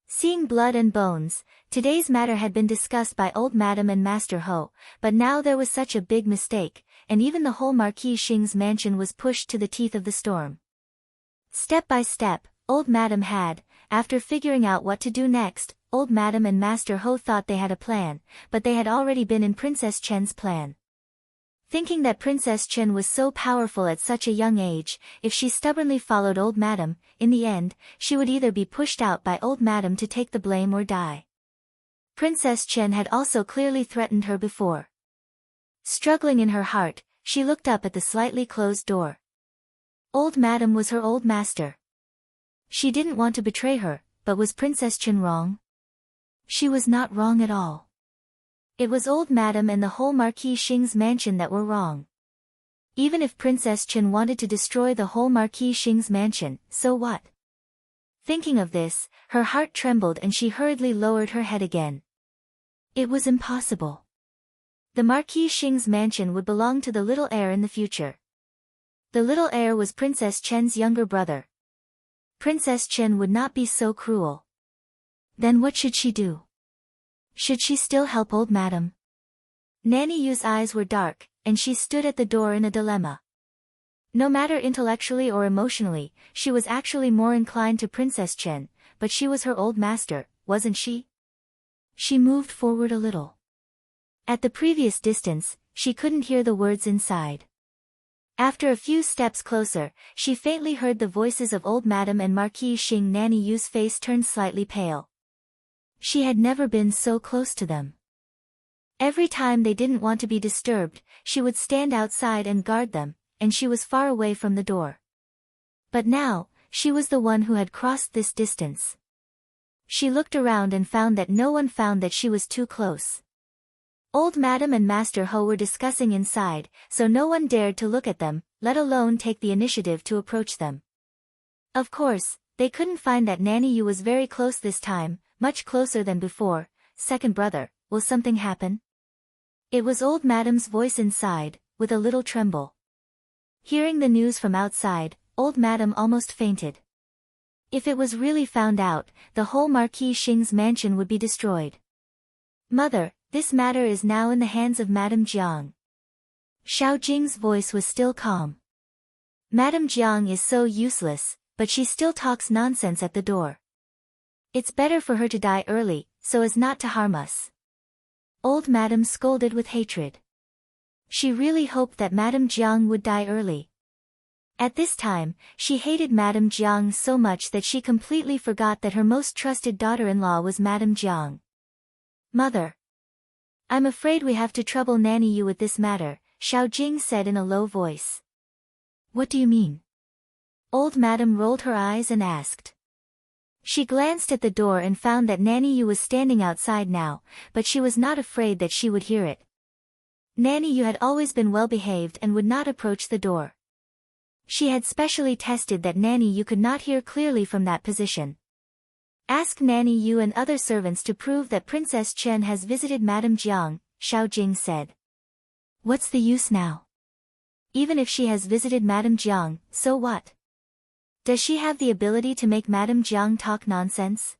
Seeing blood and bones, today's matter had been discussed by old Madam and Master Ho, but now there was such a big mistake, and even the whole Marquis Xing's mansion was pushed to the teeth of the storm. Step by step, old Madam had, after figuring out what to do next, old Madam and Master Ho thought they had a plan, but they had already been in Princess Chen's plan. Thinking that Princess Chen was so powerful at such a young age, if she stubbornly followed old Madam, in the end, she would either be pushed out by old Madam to take the blame or die. Princess Chen had also clearly threatened her before. Struggling in her heart, she looked up at the slightly closed door. Old Madam was her old master. She didn't want to betray her, but was Princess Chen wrong? She was not wrong at all. It was old Madam and the whole Marquis Xing's mansion that were wrong. Even if Princess Chen wanted to destroy the whole Marquis Xing's mansion, so what? Thinking of this, her heart trembled and she hurriedly lowered her head again. It was impossible. The Marquis Xing's mansion would belong to the little heir in the future. The little heir was Princess Chen's younger brother. Princess Chen would not be so cruel. Then what should she do? Should she still help old Madam? Nanny Yu's eyes were dark, and she stood at the door in a dilemma. No matter intellectually or emotionally, she was actually more inclined to Princess Chen, but she was her old master, wasn't she? She moved forward a little. At the previous distance, she couldn't hear the words inside. After a few steps closer, she faintly heard the voices of old Madam and Marquis Xing. Nanny Yu's face turned slightly pale. She had never been so close to them. Every time they didn't want to be disturbed, she would stand outside and guard them, and she was far away from the door. But now, she was the one who had crossed this distance. She looked around and found that no one found that she was too close. Old Madam and Master Ho were discussing inside, so no one dared to look at them, let alone take the initiative to approach them. Of course, they couldn't find that Nanny Yu was very close this time, much closer than before. Second brother, will something happen? It was old Madam's voice inside, with a little tremble. Hearing the news from outside, old Madam almost fainted. If it was really found out, the whole Marquis Xing's mansion would be destroyed. Mother, this matter is now in the hands of Madame Jiang. Xiao Jing's voice was still calm. Madame Jiang is so useless, but she still talks nonsense at the door. It's better for her to die early, so as not to harm us. Old Madam scolded with hatred. She really hoped that Madame Jiang would die early. At this time, she hated Madame Jiang so much that she completely forgot that her most trusted daughter-in-law was Madame Jiang. Mother. I'm afraid we have to trouble Nanny Yu with this matter, Xiao Jing said in a low voice. What do you mean? Old Madam rolled her eyes and asked. She glanced at the door and found that Nanny Yu was standing outside now, but she was not afraid that she would hear it. Nanny Yu had always been well-behaved and would not approach the door. She had specially tested that Nanny Yu could not hear clearly from that position. Ask Nanny Yu and other servants to prove that Princess Chen has visited Madame Jiang, Xiao Jing said. What's the use now? Even if she has visited Madame Jiang, so what? Does she have the ability to make Madame Jiang talk nonsense?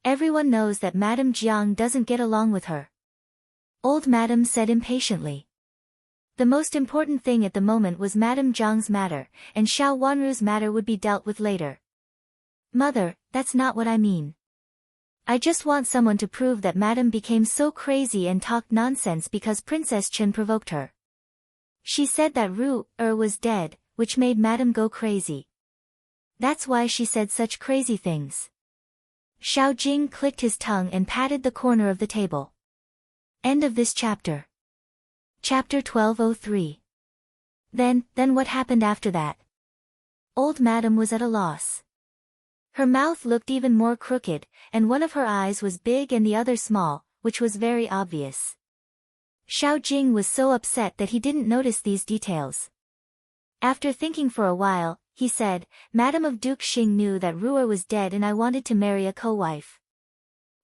Everyone knows that Madame Jiang doesn't get along with her. Old Madam said impatiently. The most important thing at the moment was Madame Jiang's matter, and Xiao Wanru's matter would be dealt with later. Mother, that's not what I mean. I just want someone to prove that Madame became so crazy and talked nonsense because Princess Chen provoked her. She said that Ru-er was dead, which made Madame go crazy. That's why she said such crazy things. Xiao Jing clicked his tongue and patted the corner of the table. End of this chapter. Chapter 1203. Then what happened after that? Old Madam was at a loss. Her mouth looked even more crooked, and one of her eyes was big and the other small, which was very obvious. Xiao Jing was so upset that he didn't notice these details. After thinking for a while, he said, Madam of Duke Xing knew that Ruer was dead and I wanted to marry a co-wife.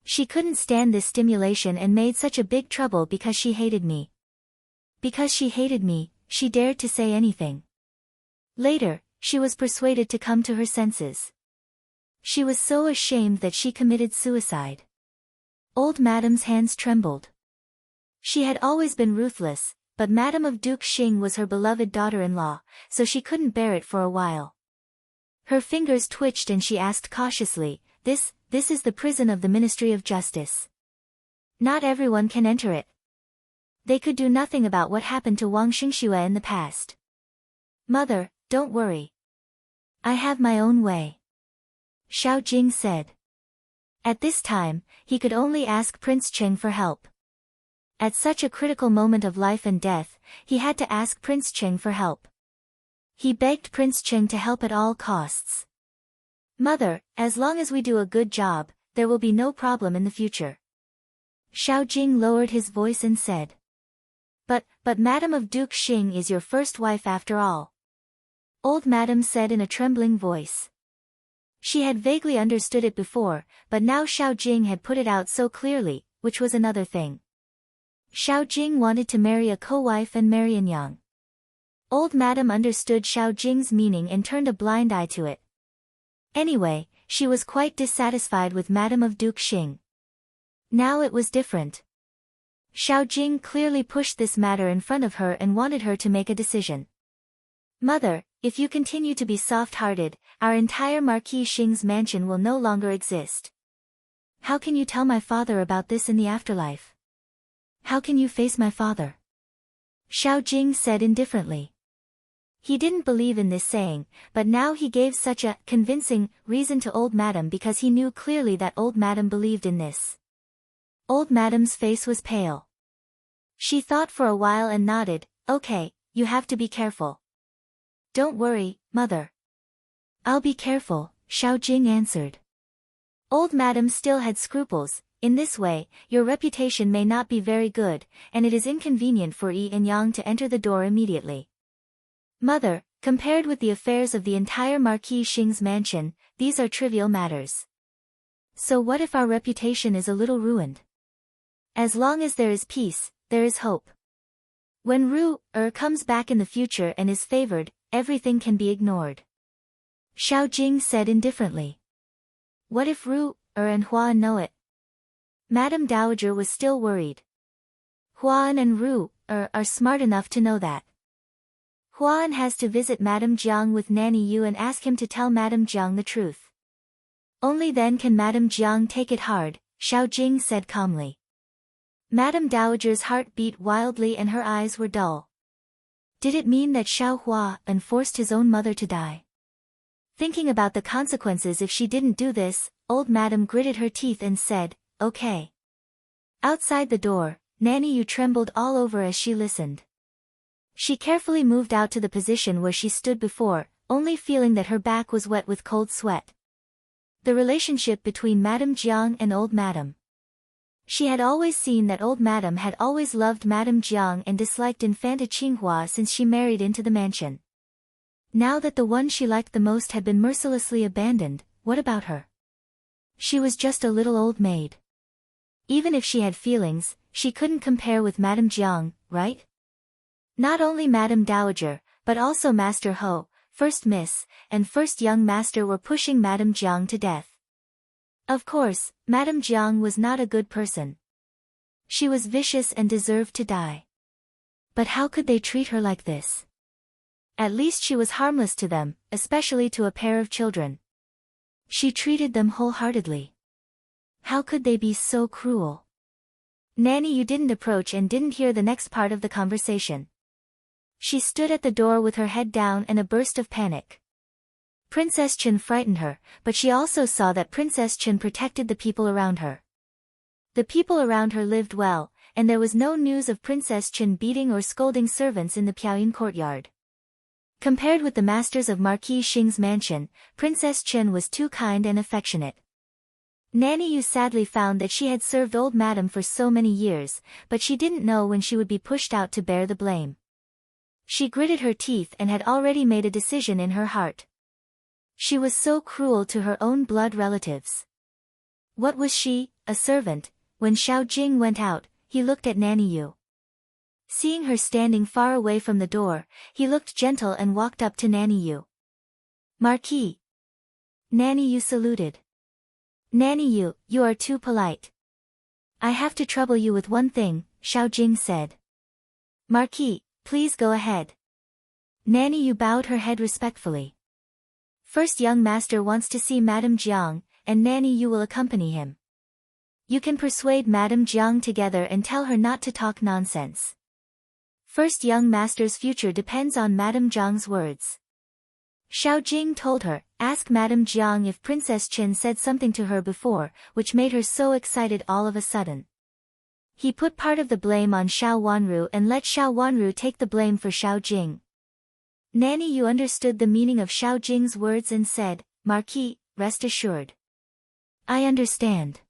She couldn't stand this stimulation and made such a big trouble because she hated me. Because she hated me, she dared to say anything. Later, she was persuaded to come to her senses. She was so ashamed that she committed suicide. Old Madam's hands trembled. She had always been ruthless, but Madam of Duke Xing was her beloved daughter-in-law, so she couldn't bear it for a while. Her fingers twitched and she asked cautiously, This is the prison of the Ministry of Justice. Not everyone can enter it. They could do nothing about what happened to Wang Xingxue in the past. Mother, don't worry. I have my own way. Xiao Jing said. At this time, he could only ask Prince Cheng for help. At such a critical moment of life and death, he had to ask Prince Cheng for help. He begged Prince Cheng to help at all costs. Mother, as long as we do a good job, there will be no problem in the future. Xiao Jing lowered his voice and said. But Madam of Duke Xing is your first wife after all. Old Madam said in a trembling voice. She had vaguely understood it before, but now Xiao Jing had put it out so clearly, which was another thing. Xiao Jing wanted to marry a co-wife and marry An Yang. Old Madam understood Xiao Jing's meaning and turned a blind eye to it. Anyway, she was quite dissatisfied with Madam of Duke Xing. Now it was different. Xiao Jing clearly pushed this matter in front of her and wanted her to make a decision. Mother, if you continue to be soft-hearted, our entire Marquis Xing's mansion will no longer exist. How can you tell my father about this in the afterlife? How can you face my father? Xiao Jing said indifferently. He didn't believe in this saying, but now he gave such a convincing reason to Old Madam because he knew clearly that Old Madam believed in this. Old Madam's face was pale. She thought for a while and nodded, Okay, you have to be careful. Don't worry, Mother. I'll be careful, Xiao Jing answered. Old Madam still had scruples. In this way, your reputation may not be very good, and it is inconvenient for Yi and Yang to enter the door immediately. Mother, compared with the affairs of the entire Marquis Xing's mansion, these are trivial matters. So what if our reputation is a little ruined? As long as there is peace, there is hope. When Ru-er comes back in the future and is favored, everything can be ignored. Xiao Jing said indifferently. What if Ru-er and Huan know it? Madame Dowager was still worried. Huan and Ru-er are smart enough to know that. Huan has to visit Madame Jiang with Nanny Yu and ask him to tell Madame Jiang the truth. Only then can Madame Jiang take it hard, Xiao Jing said calmly. Madame Dowager's heart beat wildly and her eyes were dull. Did it mean that Xiao Huan forced his own mother to die? Thinking about the consequences if she didn't do this, Old Madam gritted her teeth and said, Okay. Outside the door, Nanny Yu trembled all over as she listened. She carefully moved out to the position where she stood before, only feeling that her back was wet with cold sweat. The relationship between Madame Jiang and Old Madam. She had always seen that Old Madam had always loved Madame Jiang and disliked Infanta Qinghua since she married into the mansion. Now that the one she liked the most had been mercilessly abandoned, what about her? She was just a little old maid. Even if she had feelings, she couldn't compare with Madame Jiang, right? Not only Madame Dowager, but also Master Ho, First Miss, and First Young Master were pushing Madame Jiang to death. Of course, Madame Jiang was not a good person. She was vicious and deserved to die. But how could they treat her like this? At least she was harmless to them, especially to a pair of children. She treated them wholeheartedly. How could they be so cruel? Nanny Yu didn't approach and didn't hear the next part of the conversation. She stood at the door with her head down and a burst of panic. Princess Chen frightened her, but she also saw that Princess Chen protected the people around her. The people around her lived well, and there was no news of Princess Chen beating or scolding servants in the Piaoyin courtyard. Compared with the masters of Marquis Xing's mansion, Princess Chen was too kind and affectionate. Nanny Yu sadly found that she had served old madam for so many years, but she didn't know when she would be pushed out to bear the blame. She gritted her teeth and had already made a decision in her heart. She was so cruel to her own blood relatives. What was she, a servant? When Xiao Jing went out, he looked at Nanny Yu. Seeing her standing far away from the door, he looked gentle and walked up to Nanny Yu. Marquis. Nanny Yu saluted. Nanny Yu, you are too polite. I have to trouble you with one thing, Xiao Jing said. Marquis, please go ahead. Nanny Yu bowed her head respectfully. First young master wants to see Madame Jiang, and Nanny Yu will accompany him. You can persuade Madame Jiang together and tell her not to talk nonsense. First young master's future depends on Madame Jiang's words. Xiao Jing told her, ask Madame Jiang if Princess Chen said something to her before, which made her so excited all of a sudden. He put part of the blame on Xiao Wanru and let Xiao Wanru take the blame for Xiao Jing. Nanny Yu understood the meaning of Xiao Jing's words and said, Marquis, rest assured. I understand.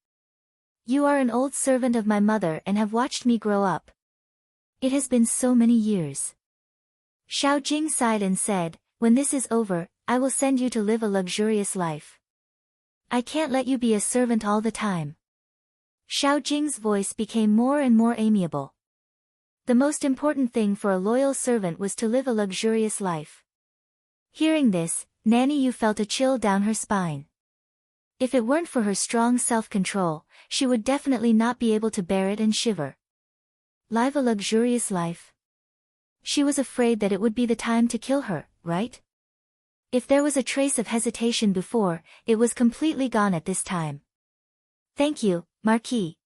You are an old servant of my mother and have watched me grow up. It has been so many years. Xiao Jing sighed and said, when this is over, I will send you to live a luxurious life. I can't let you be a servant all the time. Xiao Jing's voice became more and more amiable. The most important thing for a loyal servant was to live a luxurious life. Hearing this, Nanny Yu felt a chill down her spine. If it weren't for her strong self-control, she would definitely not be able to bear it and shiver. Live a luxurious life? She was afraid that it would be the time to kill her, right? If there was a trace of hesitation before, it was completely gone at this time. Thank you, Marquis.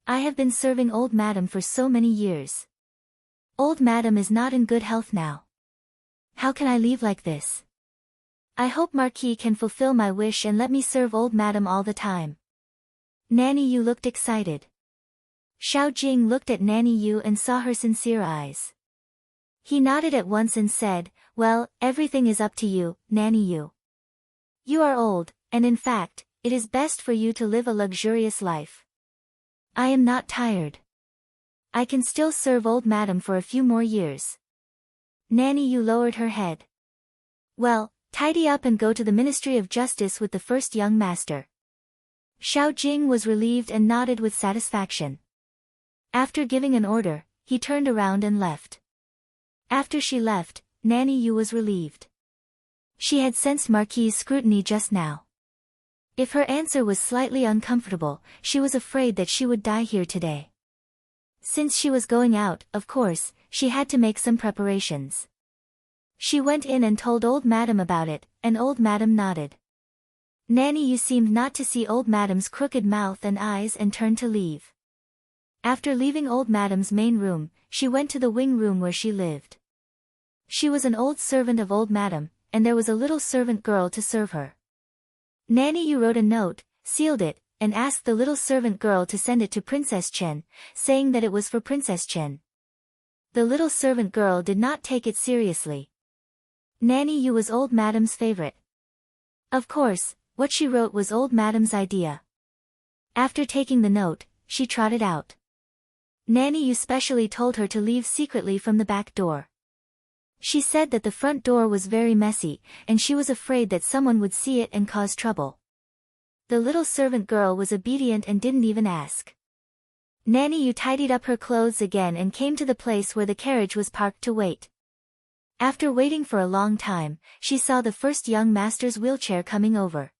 I have been serving old madam for so many years. Old madam is not in good health now. How can I leave like this? I hope Marquis can fulfill my wish and let me serve old madam all the time. Nanny Yu looked excited. Xiao Jing looked at Nanny Yu and saw her sincere eyes. He nodded at once and said, well, everything is up to you, Nanny Yu. You are old, and in fact, it is best for you to live a luxurious life. I am not tired. I can still serve old madam for a few more years. Nanny Yu lowered her head. Well, tidy up and go to the Ministry of Justice with the first young master. Xiao Jing was relieved and nodded with satisfaction. After giving an order, he turned around and left. After she left, Nanny Yu was relieved. She had sensed Marquis' scrutiny just now. If her answer was slightly uncomfortable, she was afraid that she would die here today. Since she was going out, of course, she had to make some preparations. She went in and told old madam about it, and old madam nodded. Nanny Yu seemed not to see old madam's crooked mouth and eyes and turned to leave. After leaving old madam's main room, she went to the wing room where she lived. She was an old servant of old madam, and there was a little servant girl to serve her. Nanny Yu wrote a note, sealed it, and asked the little servant girl to send it to Princess Chen, saying that it was for Princess Chen. The little servant girl did not take it seriously. Nanny Yu was old madam's favorite. Of course, what she wrote was old madam's idea. After taking the note, she trotted out. Nanny Yu specially told her to leave secretly from the back door. She said that the front door was very messy, and she was afraid that someone would see it and cause trouble. The little servant girl was obedient and didn't even ask. Nanny Yu tidied up her clothes again and came to the place where the carriage was parked to wait. After waiting for a long time, she saw the first young master's wheelchair coming over.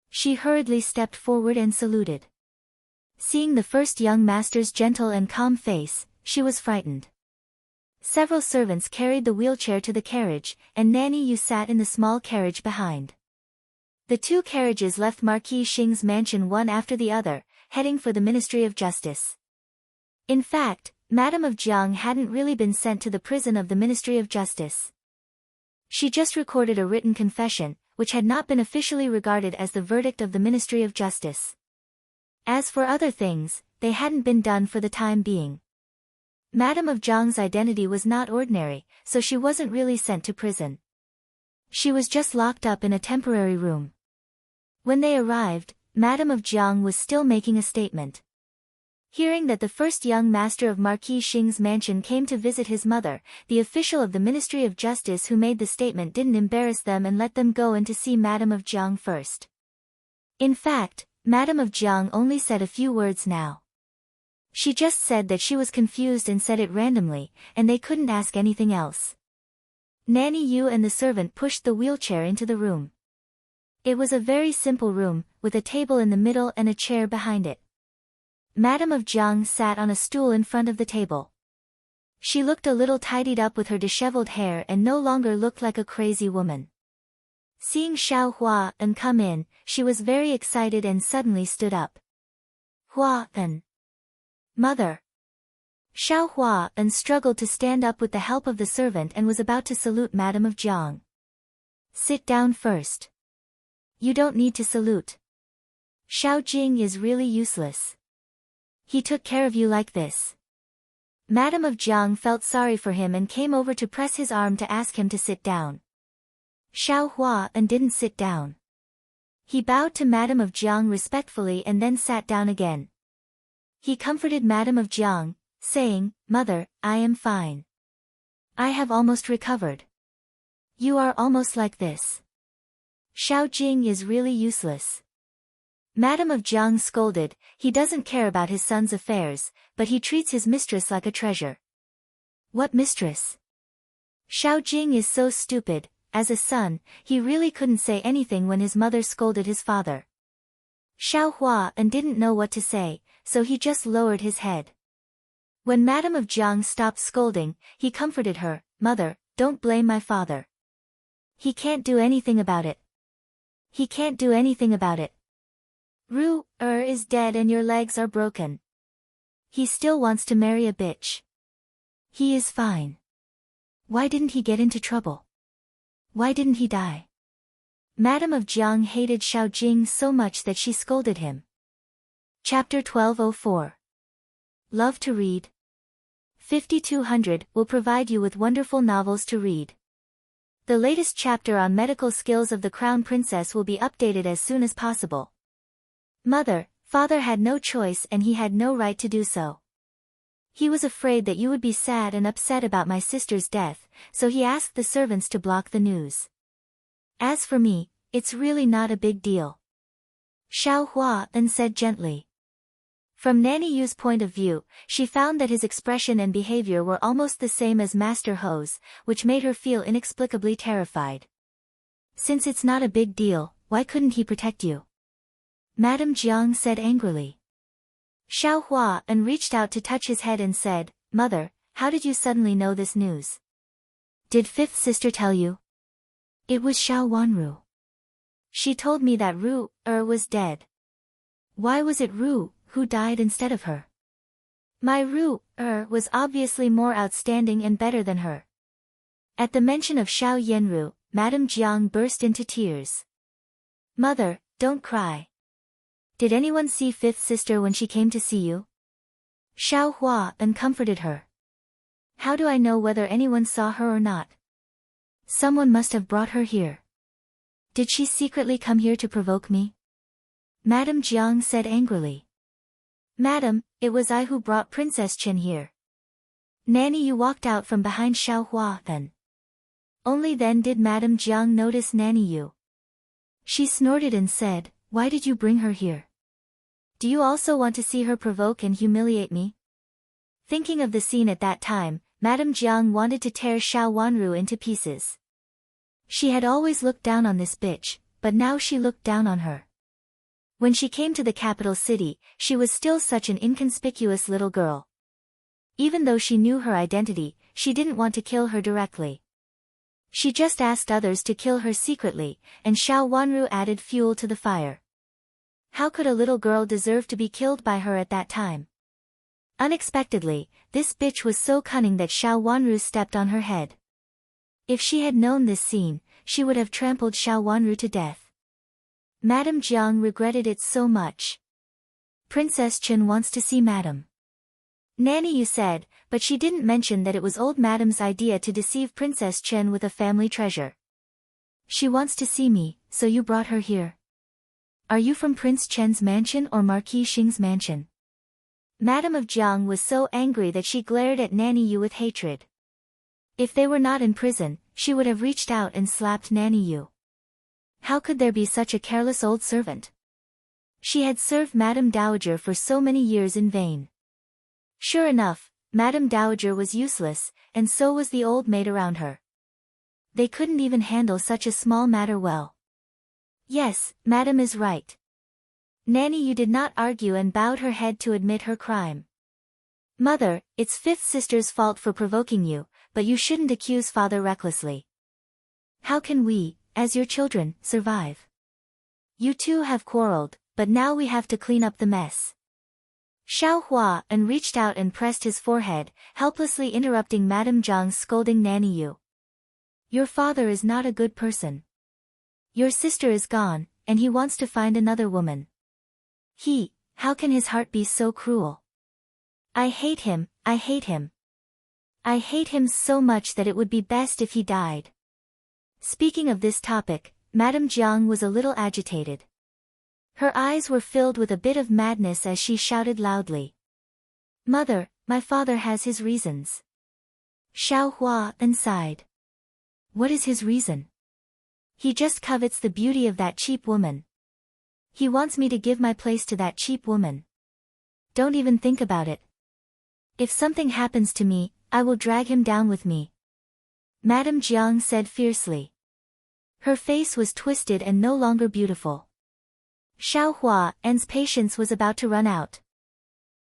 She hurriedly stepped forward and saluted. Seeing the first young master's gentle and calm face, she was frightened. Several servants carried the wheelchair to the carriage, and Nanny Yu sat in the small carriage behind. The two carriages left Marquis Xing's mansion one after the other, heading for the Ministry of Justice. In fact, Madame of Jiang hadn't really been sent to the prison of the Ministry of Justice. She just recorded a written confession, which had not been officially regarded as the verdict of the Ministry of Justice. As for other things, they hadn't been done for the time being. Madame of Zhang's identity was not ordinary, so she wasn't really sent to prison. She was just locked up in a temporary room. When they arrived, Madame of Zhang was still making a statement. Hearing that the first young master of Marquis Xing's mansion came to visit his mother, the official of the Ministry of Justice who made the statement didn't embarrass them and let them go in to see Madame of Zhang first. In fact, Madame of Zhang only said a few words now. She just said that she was confused and said it randomly, and they couldn't ask anything else. Nanny Yu and the servant pushed the wheelchair into the room. It was a very simple room, with a table in the middle and a chair behind it. Madame of Zhang sat on a stool in front of the table. She looked a little tidied up with her disheveled hair and no longer looked like a crazy woman. Seeing Xiao Hua An come in, she was very excited and suddenly stood up. Hua An. Mother. Xiao Hua An struggled to stand up with the help of the servant and was about to salute Madame of Zhang. Sit down first. You don't need to salute. Xiao Jing is really useless. He took care of you like this. Madame of Zhang felt sorry for him and came over to press his arm to ask him to sit down. Xiao Hua An didn't sit down. He bowed to Madame of Zhang respectfully and then sat down again. He comforted Madame of Zhang, saying, Mother, I am fine. I have almost recovered. You are almost like this. Xiao Jing is really useless. Madame of Zhang scolded, he doesn't care about his son's affairs, but he treats his mistress like a treasure. What mistress? Xiao Jing is so stupid. As a son, he really couldn't say anything when his mother scolded his father. Xiao Hua An didn't know what to say, so he just lowered his head. When Madame of Zhang stopped scolding, he comforted her, Mother, don't blame my father. He can't do anything about it. He can't do anything about it. Ru is dead and your legs are broken. He still wants to marry a bitch. He is fine. Why didn't he get into trouble? Why didn't he die? Madame of Zhang hated Xiao Jing so much that she scolded him. Chapter 1204. Love to read. 5200 will provide you with wonderful novels to read. The latest chapter on medical skills of the Crown Princess will be updated as soon as possible. Mother, father had no choice and he had no right to do so. He was afraid that you would be sad and upset about my sister's death, so he asked the servants to block the news. As for me, it's really not a big deal. Xiao Hua An said gently. From Nanny Yu's point of view, she found that his expression and behavior were almost the same as Master Ho's, which made her feel inexplicably terrified. Since it's not a big deal, why couldn't he protect you? Madame Jiang said angrily. Xiao Hua An reached out to touch his head and said, Mother, how did you suddenly know this news? Did fifth sister tell you? It was Xiao Wanru. She told me that Ru was dead. Why was it Ru who died instead of her? My Ru was obviously more outstanding and better than her. At the mention of Xiao Yanru, Madame Jiang burst into tears. Mother, don't cry. Did anyone see fifth sister when she came to see you? Xiao Hua An comforted her. How do I know whether anyone saw her or not? Someone must have brought her here. Did she secretly come here to provoke me? Madame Jiang said angrily. Madam, it was I who brought Princess Chen here. Nanny Yu walked out from behind Xiao Hua An. Only then did Madame Jiang notice Nanny Yu. She snorted and said, Why did you bring her here? Do you also want to see her provoke and humiliate me? Thinking of the scene at that time, Madame Jiang wanted to tear Xiao Wanru into pieces. She had always looked down on this bitch, but now she looked down on her. When she came to the capital city, she was still such an inconspicuous little girl. Even though she knew her identity, she didn't want to kill her directly. She just asked others to kill her secretly, and Xiao Wanru added fuel to the fire. How could a little girl deserve to be killed by her at that time? Unexpectedly, this bitch was so cunning that Xiao Wanru stepped on her head. If she had known this scene, she would have trampled Xiao Wanru to death. Madame Jiang regretted it so much. Princess Chen wants to see Madame. Nanny, you said, but she didn't mention that it was old Madam's idea to deceive Princess Chen with a family treasure. She wants to see me, so you brought her here. Are you from Prince Chen's mansion or Marquis Xing's mansion? Madame of Jiang was so angry that she glared at Nanny Yu with hatred. If they were not in prison, she would have reached out and slapped Nanny Yu. How could there be such a careless old servant? She had served Madame Dowager for so many years in vain. Sure enough, Madame Dowager was useless, and so was the old maid around her. They couldn't even handle such a small matter well. Yes, Madame is right. Nanny Yu did not argue and bowed her head to admit her crime. Mother, it's fifth sister's fault for provoking you, but you shouldn't accuse father recklessly. How can we, as your children, survive? You two have quarreled, but now we have to clean up the mess. Xiao Hua and reached out and pressed his forehead, helplessly interrupting Madame Zhang's scolding Nanny Yu. Your father is not a good person. Your sister is gone, and he wants to find another woman. How can his heart be so cruel? I hate him, I hate him. I hate him so much that it would be best if he died. Speaking of this topic, Madame Jiang was a little agitated. Her eyes were filled with a bit of madness as she shouted loudly. Mother, my father has his reasons. Xiao Hua sighed. What is his reason? He just covets the beauty of that cheap woman. He wants me to give my place to that cheap woman. Don't even think about it. If something happens to me, I will drag him down with me. Madame Jiang said fiercely. Her face was twisted and no longer beautiful. Xiao Hua's patience was about to run out.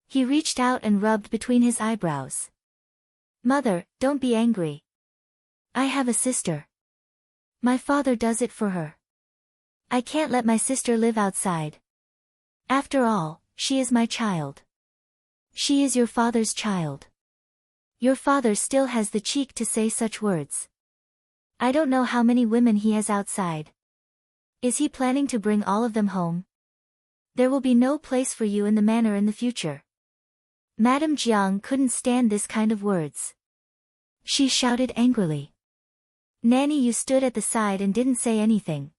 He reached out and rubbed between his eyebrows. Mother, don't be angry. I have a sister. My father does it for her. I can't let my sister live outside. After all, she is my child. She is your father's child. Your father still has the cheek to say such words. I don't know how many women he has outside. Is he planning to bring all of them home? There will be no place for you in the manor in the future. Madame Jiang couldn't stand this kind of words. She shouted angrily. Nanny Yu stood at the side and didn't say anything.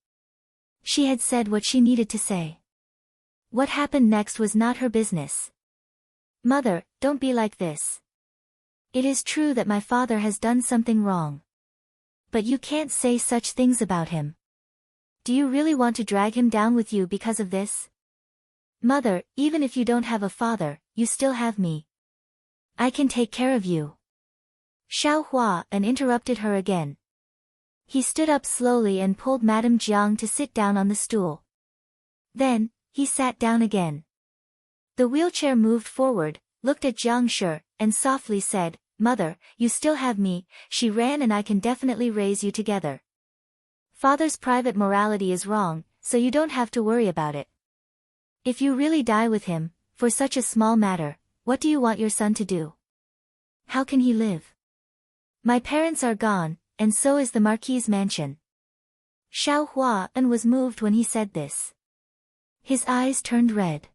She had said what she needed to say. What happened next was not her business. Mother, don't be like this. It is true that my father has done something wrong. But you can't say such things about him. Do you really want to drag him down with you because of this? Mother, even if you don't have a father, you still have me. I can take care of you. Xiao Hua interrupted her again. He stood up slowly and pulled Madame Jiang to sit down on the stool. Then, he sat down again. The wheelchair moved forward, looked at Jiang Shi, and softly said, Mother, you still have me, she ran and I can definitely raise you together. Father's private morality is wrong, so you don't have to worry about it. If you really die with him, for such a small matter, what do you want your son to do? How can he live? My parents are gone, and so is the Marquis's mansion. Xiao Hua was moved when he said this. His eyes turned red.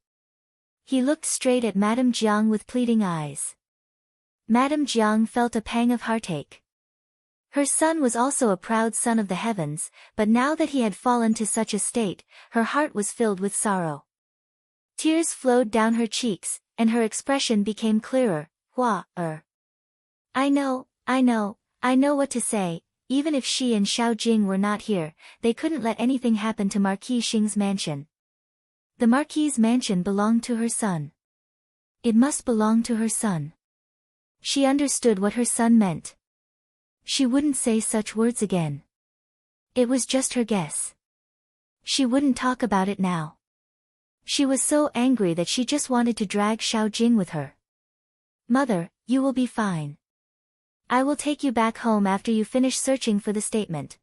He looked straight at Madame Jiang with pleading eyes. Madame Jiang felt a pang of heartache. Her son was also a proud son of the heavens, but now that he had fallen to such a state, her heart was filled with sorrow. Tears flowed down her cheeks, and her expression became clearer. I know what to say. Even if she and Xiao Jing were not here, they couldn't let anything happen to Marquis Xing's mansion. The Marquis's mansion belonged to her son. It must belong to her son. She understood what her son meant. She wouldn't say such words again. It was just her guess. She wouldn't talk about it now. She was so angry that she just wanted to drag Xiao Jing with her. Mother, you will be fine. I will take you back home after you finish searching for the statement.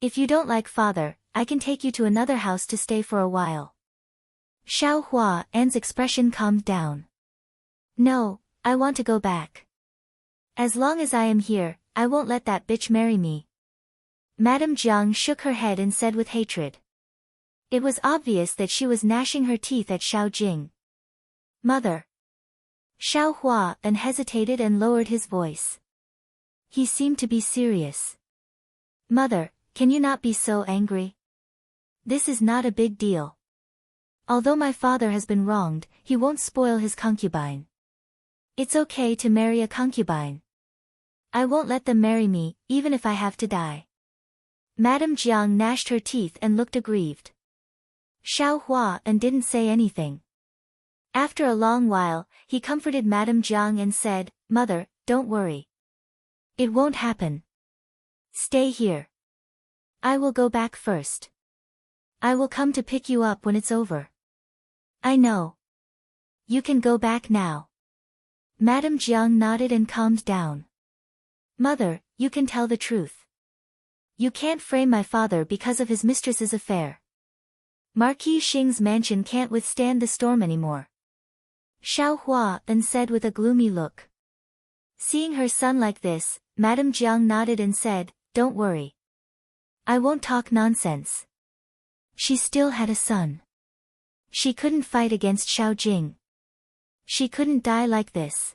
If you don't like father, I can take you to another house to stay for a while. Xiao Hua's expression calmed down. No, I want to go back. As long as I am here, I won't let that bitch marry me. Madame Jiang shook her head and said with hatred. It was obvious that she was gnashing her teeth at Xiao Jing. Mother. Xiao Hua and hesitated and lowered his voice. He seemed to be serious. Mother, can you not be so angry? This is not a big deal. Although my father has been wronged, he won't spoil his concubine. It's okay to marry a concubine. I won't let them marry me, even if I have to die. Madame Jiang gnashed her teeth and looked aggrieved. Xiao Hua and didn't say anything. After a long while, he comforted Madame Jiang and said, Mother, don't worry. It won't happen. Stay here. I will go back first. I will come to pick you up when it's over. I know. You can go back now. Madame Jiang nodded and calmed down. Mother, you can tell the truth. You can't frame my father because of his mistress's affair. Marquis Xing's mansion can't withstand the storm anymore. Xiao Hua then said with a gloomy look. Seeing her son like this, Madame Jiang nodded and said, Don't worry. I won't talk nonsense. She still had a son. She couldn't fight against Xiao Jing. She couldn't die like this.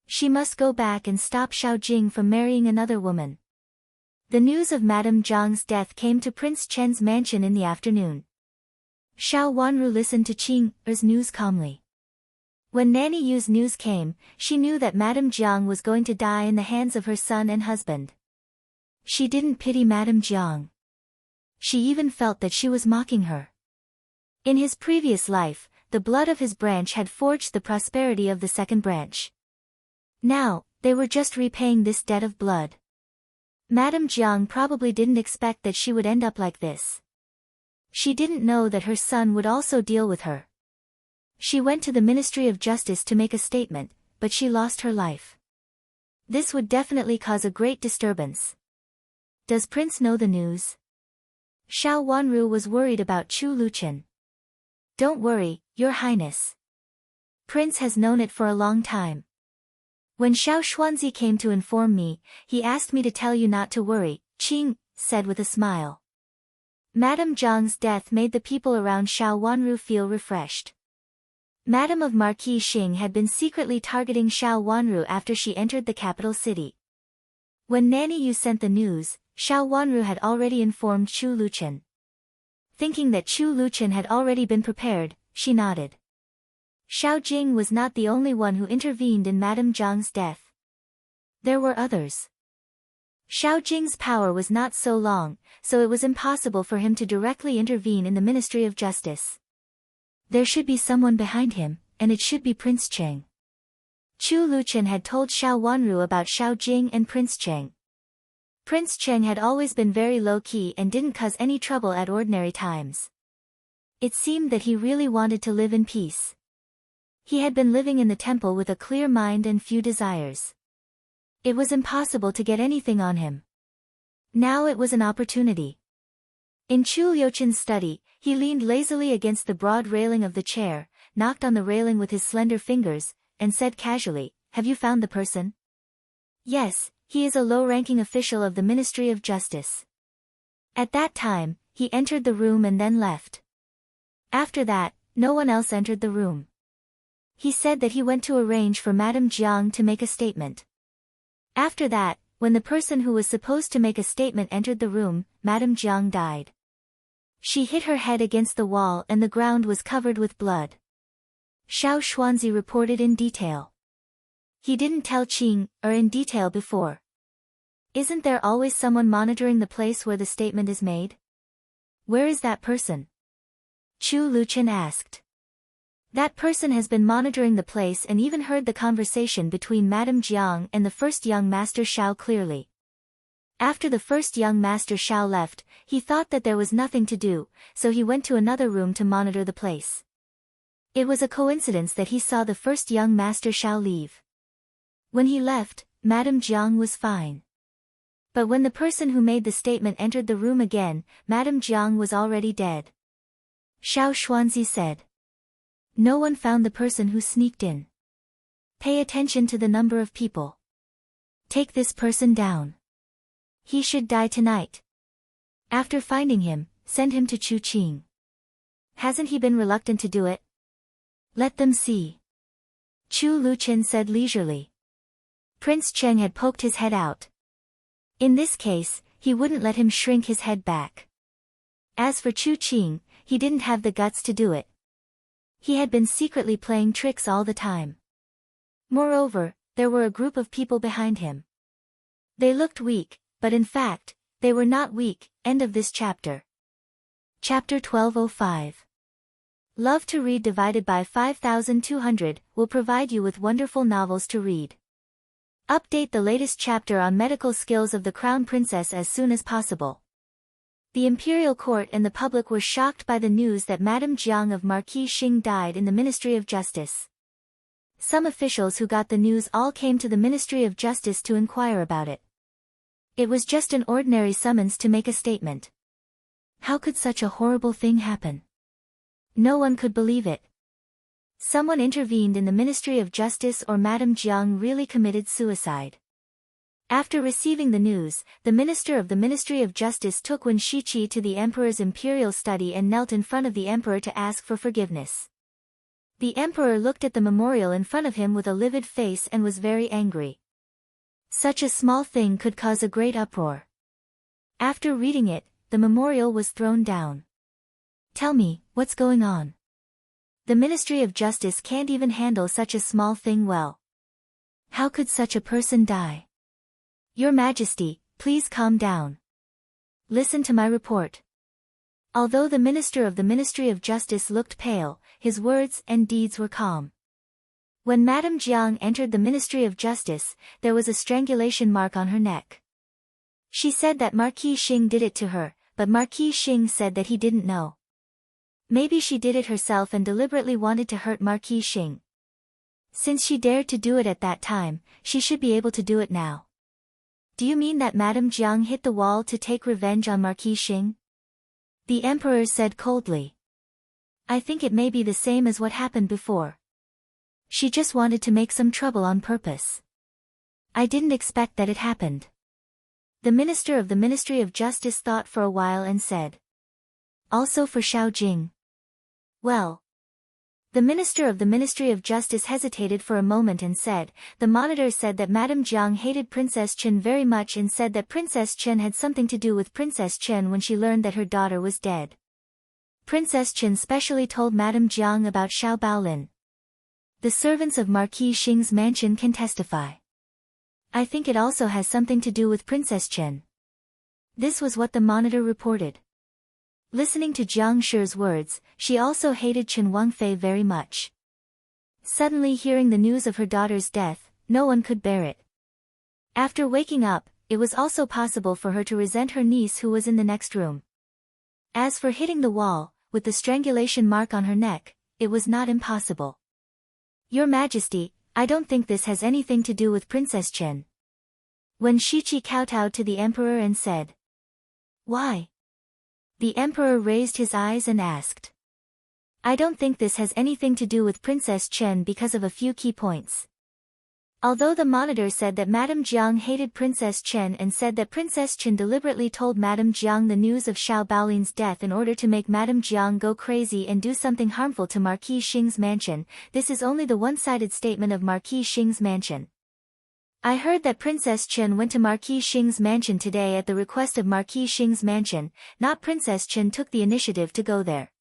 She must go back and stop Xiao Jing from marrying another woman. The news of Madame Jiang's death came to Prince Chen's mansion in the afternoon. Xiao Wanru listened to Qing Er's news calmly. When Nanny Yu's news came, she knew that Madame Jiang was going to die in the hands of her son and husband. She didn't pity Madame Jiang. She even felt that she was mocking her. In his previous life, the blood of his branch had forged the prosperity of the second branch. Now, they were just repaying this debt of blood. Madame Jiang probably didn't expect that she would end up like this. She didn't know that her son would also deal with her. She went to the Ministry of Justice to make a statement, but she lost her life. This would definitely cause a great disturbance. Does Prince know the news? Xiao Wanru was worried about Chu Luqian. Don't worry, Your Highness. Prince has known it for a long time. When Xiao Xuanzi came to inform me, he asked me to tell you not to worry, Qing said with a smile. Madame Jiang's death made the people around Xiao Wanru feel refreshed. Madame of Marquis Xing had been secretly targeting Xiao Wanru after she entered the capital city. When Nanny Yu sent the news, Xiao Wanru had already informed Chu Luqian. Thinking that Chu Luqian had already been prepared, she nodded. Xiao Jing was not the only one who intervened in Madame Jiang's death. There were others. Xiao Jing's power was not so long, so it was impossible for him to directly intervene in the Ministry of Justice. There should be someone behind him, and it should be Prince Cheng. Chu Luqian had told Xiao Wanru about Xiao Jing and Prince Cheng. Prince Cheng had always been very low-key and didn't cause any trouble at ordinary times. It seemed that he really wanted to live in peace. He had been living in the temple with a clear mind and few desires. It was impossible to get anything on him. Now it was an opportunity. In Chu Liuchen's study, he leaned lazily against the broad railing of the chair, knocked on the railing with his slender fingers, and said casually, Have you found the person? Yes, he is a low-ranking official of the Ministry of Justice. At that time, he entered the room and then left. After that, no one else entered the room. He said that he went to arrange for Madame Jiang to make a statement. After that, when the person who was supposed to make a statement entered the room, Madame Jiang died. She hit her head against the wall and the ground was covered with blood. Xiao Xuanzi reported in detail. He didn't tell Qing in detail before. Isn't there always someone monitoring the place where the statement is made? Where is that person? Chu Luqian asked. That person has been monitoring the place and even heard the conversation between Madame Jiang and the first young master Xiao clearly. After the first young master Xiao left, he thought that there was nothing to do, so he went to another room to monitor the place. It was a coincidence that he saw the first young master Xiao leave. When he left, Madame Jiang was fine. But when the person who made the statement entered the room again, Madame Jiang was already dead. Xiao Xuanzi said. No one found the person who sneaked in. Pay attention to the number of people. Take this person down. He should die tonight. After finding him, send him to Chu Qing. Hasn't he been reluctant to do it? Let them see. Chu Luqin said leisurely. Prince Cheng had poked his head out. In this case, he wouldn't let him shrink his head back. As for Chu Qing, he didn't have the guts to do it. He had been secretly playing tricks all the time. Moreover, there were a group of people behind him. They looked weak, but in fact, they were not weak. End of this chapter. Chapter 1205. Love to Read divided by 5200 will provide you with wonderful novels to read. Update the latest chapter on medical skills of the Crown Princess as soon as possible. The imperial court and the public were shocked by the news that Madame Jiang of Marquis Xing died in the Ministry of Justice. Some officials who got the news all came to the Ministry of Justice to inquire about it. It was just an ordinary summons to make a statement. How could such a horrible thing happen? No one could believe it. Someone intervened in the Ministry of Justice, or Madame Jiang really committed suicide. After receiving the news, the minister of the Ministry of Justice took Wen Shiqi to the emperor's imperial study and knelt in front of the emperor to ask for forgiveness. The emperor looked at the memorial in front of him with a livid face and was very angry. Such a small thing could cause a great uproar. After reading it, the memorial was thrown down. Tell me, what's going on? The Ministry of Justice can't even handle such a small thing well. How could such a person die? Your Majesty, please calm down. Listen to my report. Although the minister of the Ministry of Justice looked pale, his words and deeds were calm. When Madame Jiang entered the Ministry of Justice, there was a strangulation mark on her neck. She said that Marquis Xing did it to her, but Marquis Xing said that he didn't know. Maybe she did it herself and deliberately wanted to hurt Marquis Xing. Since she dared to do it at that time, she should be able to do it now. Do you mean that Madame Jiang hit the wall to take revenge on Marquis Xing? The emperor said coldly. I think it may be the same as what happened before. She just wanted to make some trouble on purpose. I didn't expect that it happened. The minister of the Ministry of Justice thought for a while and said. Also for Xiao Jing. Well. The minister of the Ministry of Justice hesitated for a moment and said, the monitor said that Madame Jiang hated Princess Chen very much and said that Princess Chen had something to do with Princess Chen when she learned that her daughter was dead. Princess Chen specially told Madame Jiang about Xiao Baolin. The servants of Marquis Xing's mansion can testify. I think it also has something to do with Princess Chen. This was what the monitor reported. Listening to Jiang Shi's words, she also hated Chen Wangfei very much. Suddenly hearing the news of her daughter's death, no one could bear it. After waking up, it was also possible for her to resent her niece who was in the next room. As for hitting the wall, with the strangulation mark on her neck, it was not impossible. Your Majesty, I don't think this has anything to do with Princess Chen. Wen Shiqi kowtowed to the emperor and said. Why? The emperor raised his eyes and asked. I don't think this has anything to do with Princess Chen because of a few key points. Although the monitor said that Madame Jiang hated Princess Chen and said that Princess Chen deliberately told Madame Jiang the news of Xiao Baolin's death in order to make Madame Jiang go crazy and do something harmful to Marquis Xing's mansion, this is only the one-sided statement of Marquis Xing's mansion. I heard that Princess Chen went to Marquis Xing's mansion today at the request of Marquis Xing's mansion, not Princess Chen took the initiative to go there.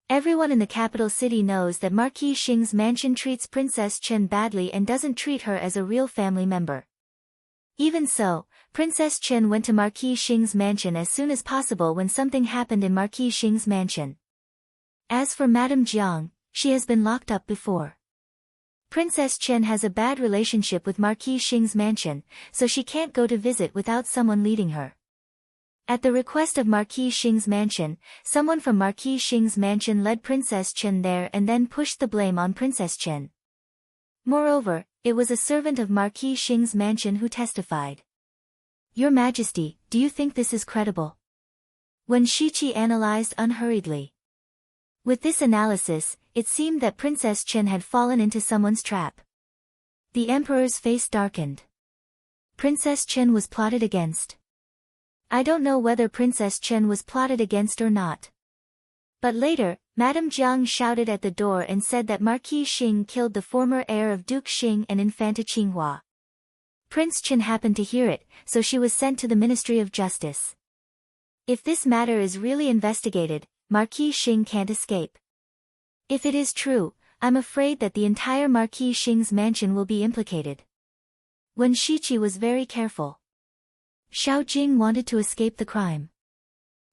Everyone in the capital city knows that Marquis Xing's mansion treats Princess Chen badly and doesn't treat her as a real family member. Even so, Princess Chen went to Marquis Xing's mansion as soon as possible when something happened in Marquis Xing's mansion. As for Madame Jiang, she has been locked up before. Princess Chen has a bad relationship with Marquis Xing's mansion, so she can't go to visit without someone leading her. At the request of Marquis Xing's mansion, someone from Marquis Xing's mansion led Princess Chen there and then pushed the blame on Princess Chen. Moreover, it was a servant of Marquis Xing's mansion who testified. Your Majesty, do you think this is credible? Wen Shiqi analyzed unhurriedly. With this analysis, it seemed that Princess Chen had fallen into someone's trap. The emperor's face darkened. Princess Chen was plotted against. I don't know whether Princess Chen was plotted against or not. But later, Madame Jiang shouted at the door and said that Marquis Xing killed the former heir of Duke Xing and Infanta Qinghua. Prince Chen happened to hear it, so she was sent to the Ministry of Justice. If this matter is really investigated, Marquis Xing can't escape. If it is true, I'm afraid that the entire Marquis Xing's mansion will be implicated. Wen Shiqi was very careful. Xiao Jing wanted to escape the crime.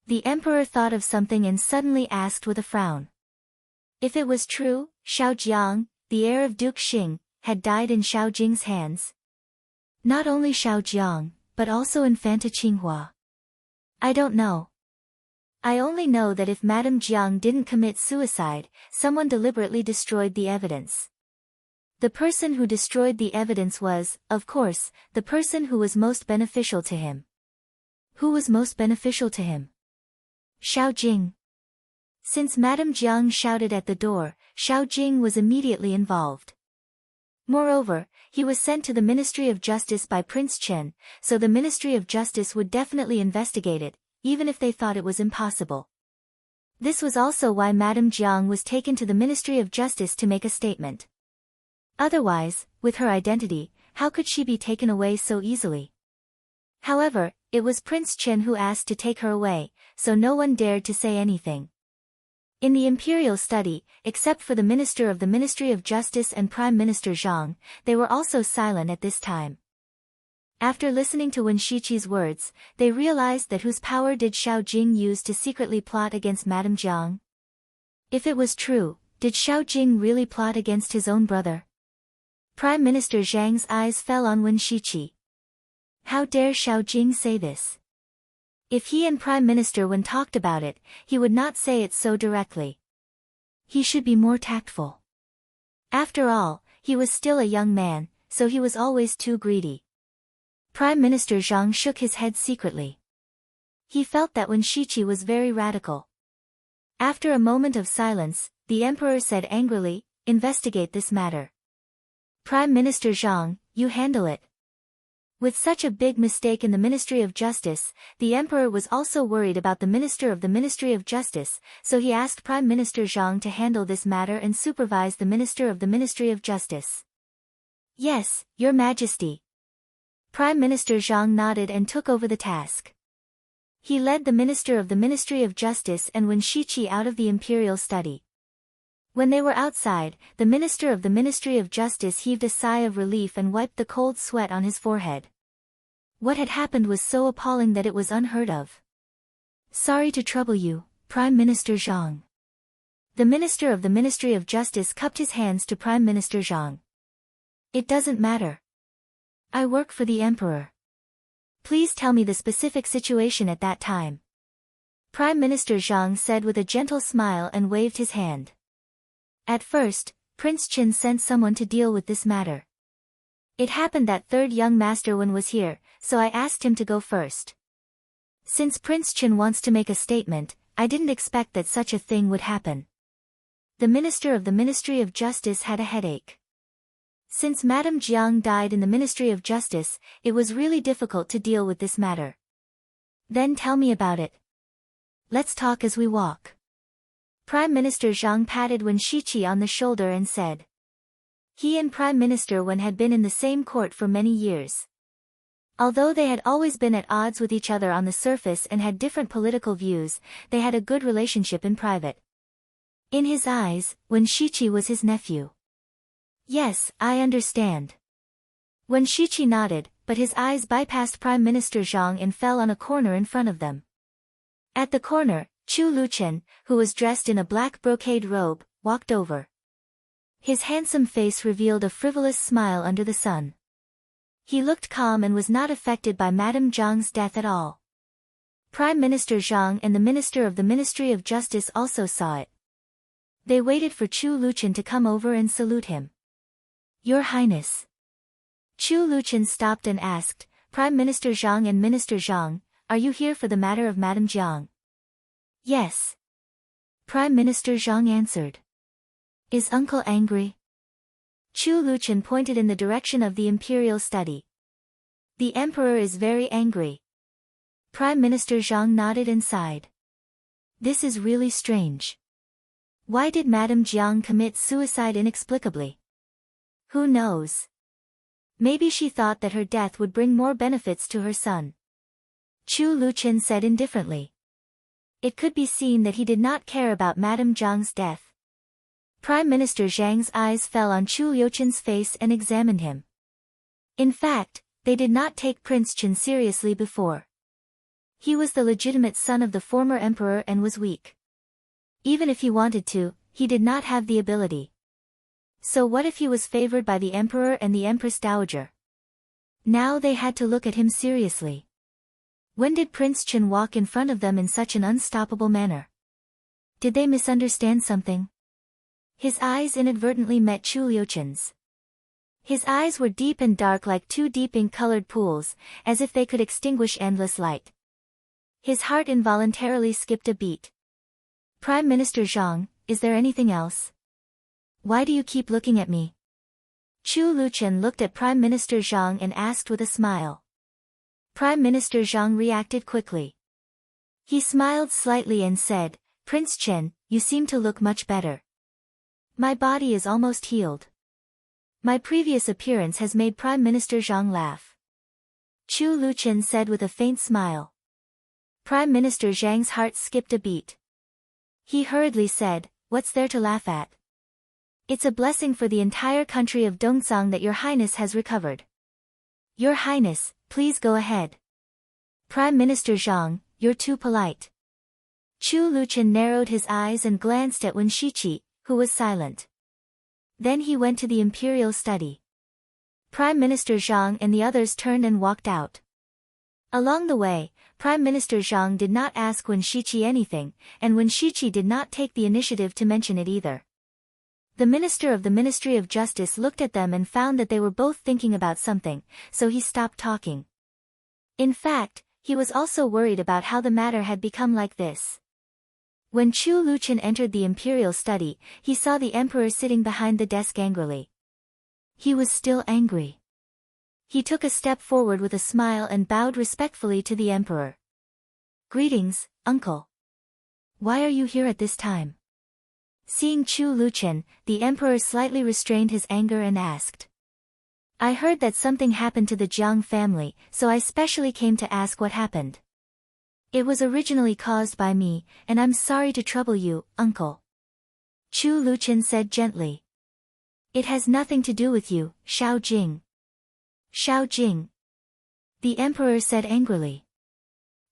The emperor thought of something and suddenly asked with a frown. If it was true, Xiao Jiang, the heir of Duke Xing, had died in Xiao Jing's hands. Not only Xiao Jiang, but also Infanta Qinghua. I don't know. I only know that if Madame Jiang didn't commit suicide, someone deliberately destroyed the evidence. The person who destroyed the evidence was, of course, the person who was most beneficial to him. Who was most beneficial to him? Xiao Jing. Since Madame Jiang shouted at the door, Xiao Jing was immediately involved. Moreover, he was sent to the Ministry of Justice by Prince Chen, so the Ministry of Justice would definitely investigate it, even if they thought it was impossible. This was also why Madame Jiang was taken to the Ministry of Justice to make a statement. Otherwise, with her identity, how could she be taken away so easily? However, it was Prince Chen who asked to take her away, so no one dared to say anything. In the imperial study, except for the Minister of the Ministry of Justice and Prime Minister Zhang, they were also silent at this time. After listening to Wen Shiqi's words, they realized that whose power did Xiao Jing use to secretly plot against Madame Jiang? If it was true, did Xiao Jing really plot against his own brother? Prime Minister Zhang's eyes fell on Wen Shiqi. How dare Xiao Jing say this? If he and Prime Minister Wen talked about it, he would not say it so directly. He should be more tactful. After all, he was still a young man, so he was always too greedy. Prime Minister Zhang shook his head secretly. He felt that Wen Shiqi was very radical. After a moment of silence, the emperor said angrily, "Investigate this matter." Prime Minister Zhang, you handle it. With such a big mistake in the Ministry of Justice, the emperor was also worried about the Minister of the Ministry of Justice, so he asked Prime Minister Zhang to handle this matter and supervise the Minister of the Ministry of Justice. Yes, Your Majesty. Prime Minister Zhang nodded and took over the task. He led the Minister of the Ministry of Justice and Wen Shiqi out of the imperial study. When they were outside, the Minister of the Ministry of Justice heaved a sigh of relief and wiped the cold sweat on his forehead. What had happened was so appalling that it was unheard of. Sorry to trouble you, Prime Minister Zhang. The Minister of the Ministry of Justice cupped his hands to Prime Minister Zhang. It doesn't matter. I work for the Emperor. Please tell me the specific situation at that time. Prime Minister Zhang said with a gentle smile and waved his hand. At first, Prince Chen sent someone to deal with this matter. It happened that third young master Wen was here, so I asked him to go first. Since Prince Chen wants to make a statement, I didn't expect that such a thing would happen. The Minister of the Ministry of Justice had a headache. Since Madame Jiang died in the Ministry of Justice, it was really difficult to deal with this matter. Then tell me about it. Let's talk as we walk. Prime Minister Zhang patted Wen Shiqi on the shoulder and said. He and Prime Minister Wen had been in the same court for many years. Although they had always been at odds with each other on the surface and had different political views, they had a good relationship in private. In his eyes, Wen Shiqi was his nephew. Yes, I understand. Wen Shiqi nodded, but his eyes bypassed Prime Minister Zhang and fell on a corner in front of them. At the corner, Chu Luchen, who was dressed in a black brocade robe, walked over. His handsome face revealed a frivolous smile under the sun. He looked calm and was not affected by Madame Jiang's death at all. Prime Minister Zhang and the Minister of the Ministry of Justice also saw it. They waited for Chu Luchen to come over and salute him. Your Highness. Chu Luchen stopped and asked, Prime Minister Zhang and Minister Zhang, are you here for the matter of Madame Jiang? Yes. Prime Minister Zhang answered. Is uncle angry? Chu Luchen pointed in the direction of the imperial study. The emperor is very angry. Prime Minister Zhang nodded and sighed. This is really strange. Why did Madame Jiang commit suicide inexplicably? Who knows? Maybe she thought that her death would bring more benefits to her son. Chu Luqian said indifferently. It could be seen that he did not care about Madame Jiang's death. Prime Minister Zhang's eyes fell on Chu Luqian's face and examined him. In fact, they did not take Prince Chen seriously before. He was the legitimate son of the former emperor and was weak. Even if he wanted to, he did not have the ability. So what if he was favored by the emperor and the empress dowager? Now they had to look at him seriously. When did Prince Chen walk in front of them in such an unstoppable manner? Did they misunderstand something? His eyes inadvertently met Chu Luqian's. His eyes were deep and dark like two deep ink-colored pools, as if they could extinguish endless light. His heart involuntarily skipped a beat. Prime Minister Zhang, is there anything else? Why do you keep looking at me? Chu Luqian looked at Prime Minister Zhang and asked with a smile. Prime Minister Zhang reacted quickly. He smiled slightly and said, Prince Chen, you seem to look much better. My body is almost healed. My previous appearance has made Prime Minister Zhang laugh. Chu Luqian said with a faint smile. Prime Minister Zhang's heart skipped a beat. He hurriedly said, what's there to laugh at? It's a blessing for the entire country of Dongzang that Your Highness has recovered. Your Highness, please go ahead. Prime Minister Zhang, you're too polite. Chu Luqian narrowed his eyes and glanced at Wen Shiqi, who was silent. Then he went to the imperial study. Prime Minister Zhang and the others turned and walked out. Along the way, Prime Minister Zhang did not ask Wen Shiqi anything, and Wen Shiqi did not take the initiative to mention it either. The Minister of the Ministry of Justice looked at them and found that they were both thinking about something, so he stopped talking. In fact, he was also worried about how the matter had become like this. When Chu Luqian entered the imperial study, he saw the emperor sitting behind the desk angrily. He was still angry. He took a step forward with a smile and bowed respectfully to the emperor. Greetings, uncle. Why are you here at this time? Seeing Chu Luqian, the emperor slightly restrained his anger and asked. I heard that something happened to the Jiang family, so I specially came to ask what happened. It was originally caused by me, and I'm sorry to trouble you, uncle. Chu Luqian said gently. It has nothing to do with you, Shao Jing. Shao Jing. The emperor said angrily.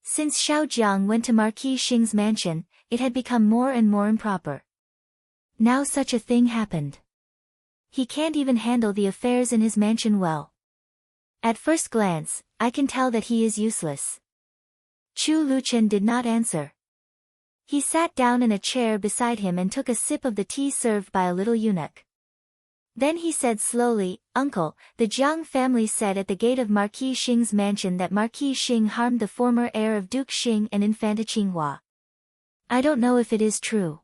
Since Shao Jiang went to Marquis Xing's mansion, it had become more and more improper. Now such a thing happened. He can't even handle the affairs in his mansion well. At first glance, I can tell that he is useless. Chu Luqian did not answer. He sat down in a chair beside him and took a sip of the tea served by a little eunuch. Then he said slowly, Uncle, the Jiang family said at the gate of Marquis Xing's mansion that Marquis Xing harmed the former heir of Duke Xing and Infanta Qinghua. I don't know if it is true.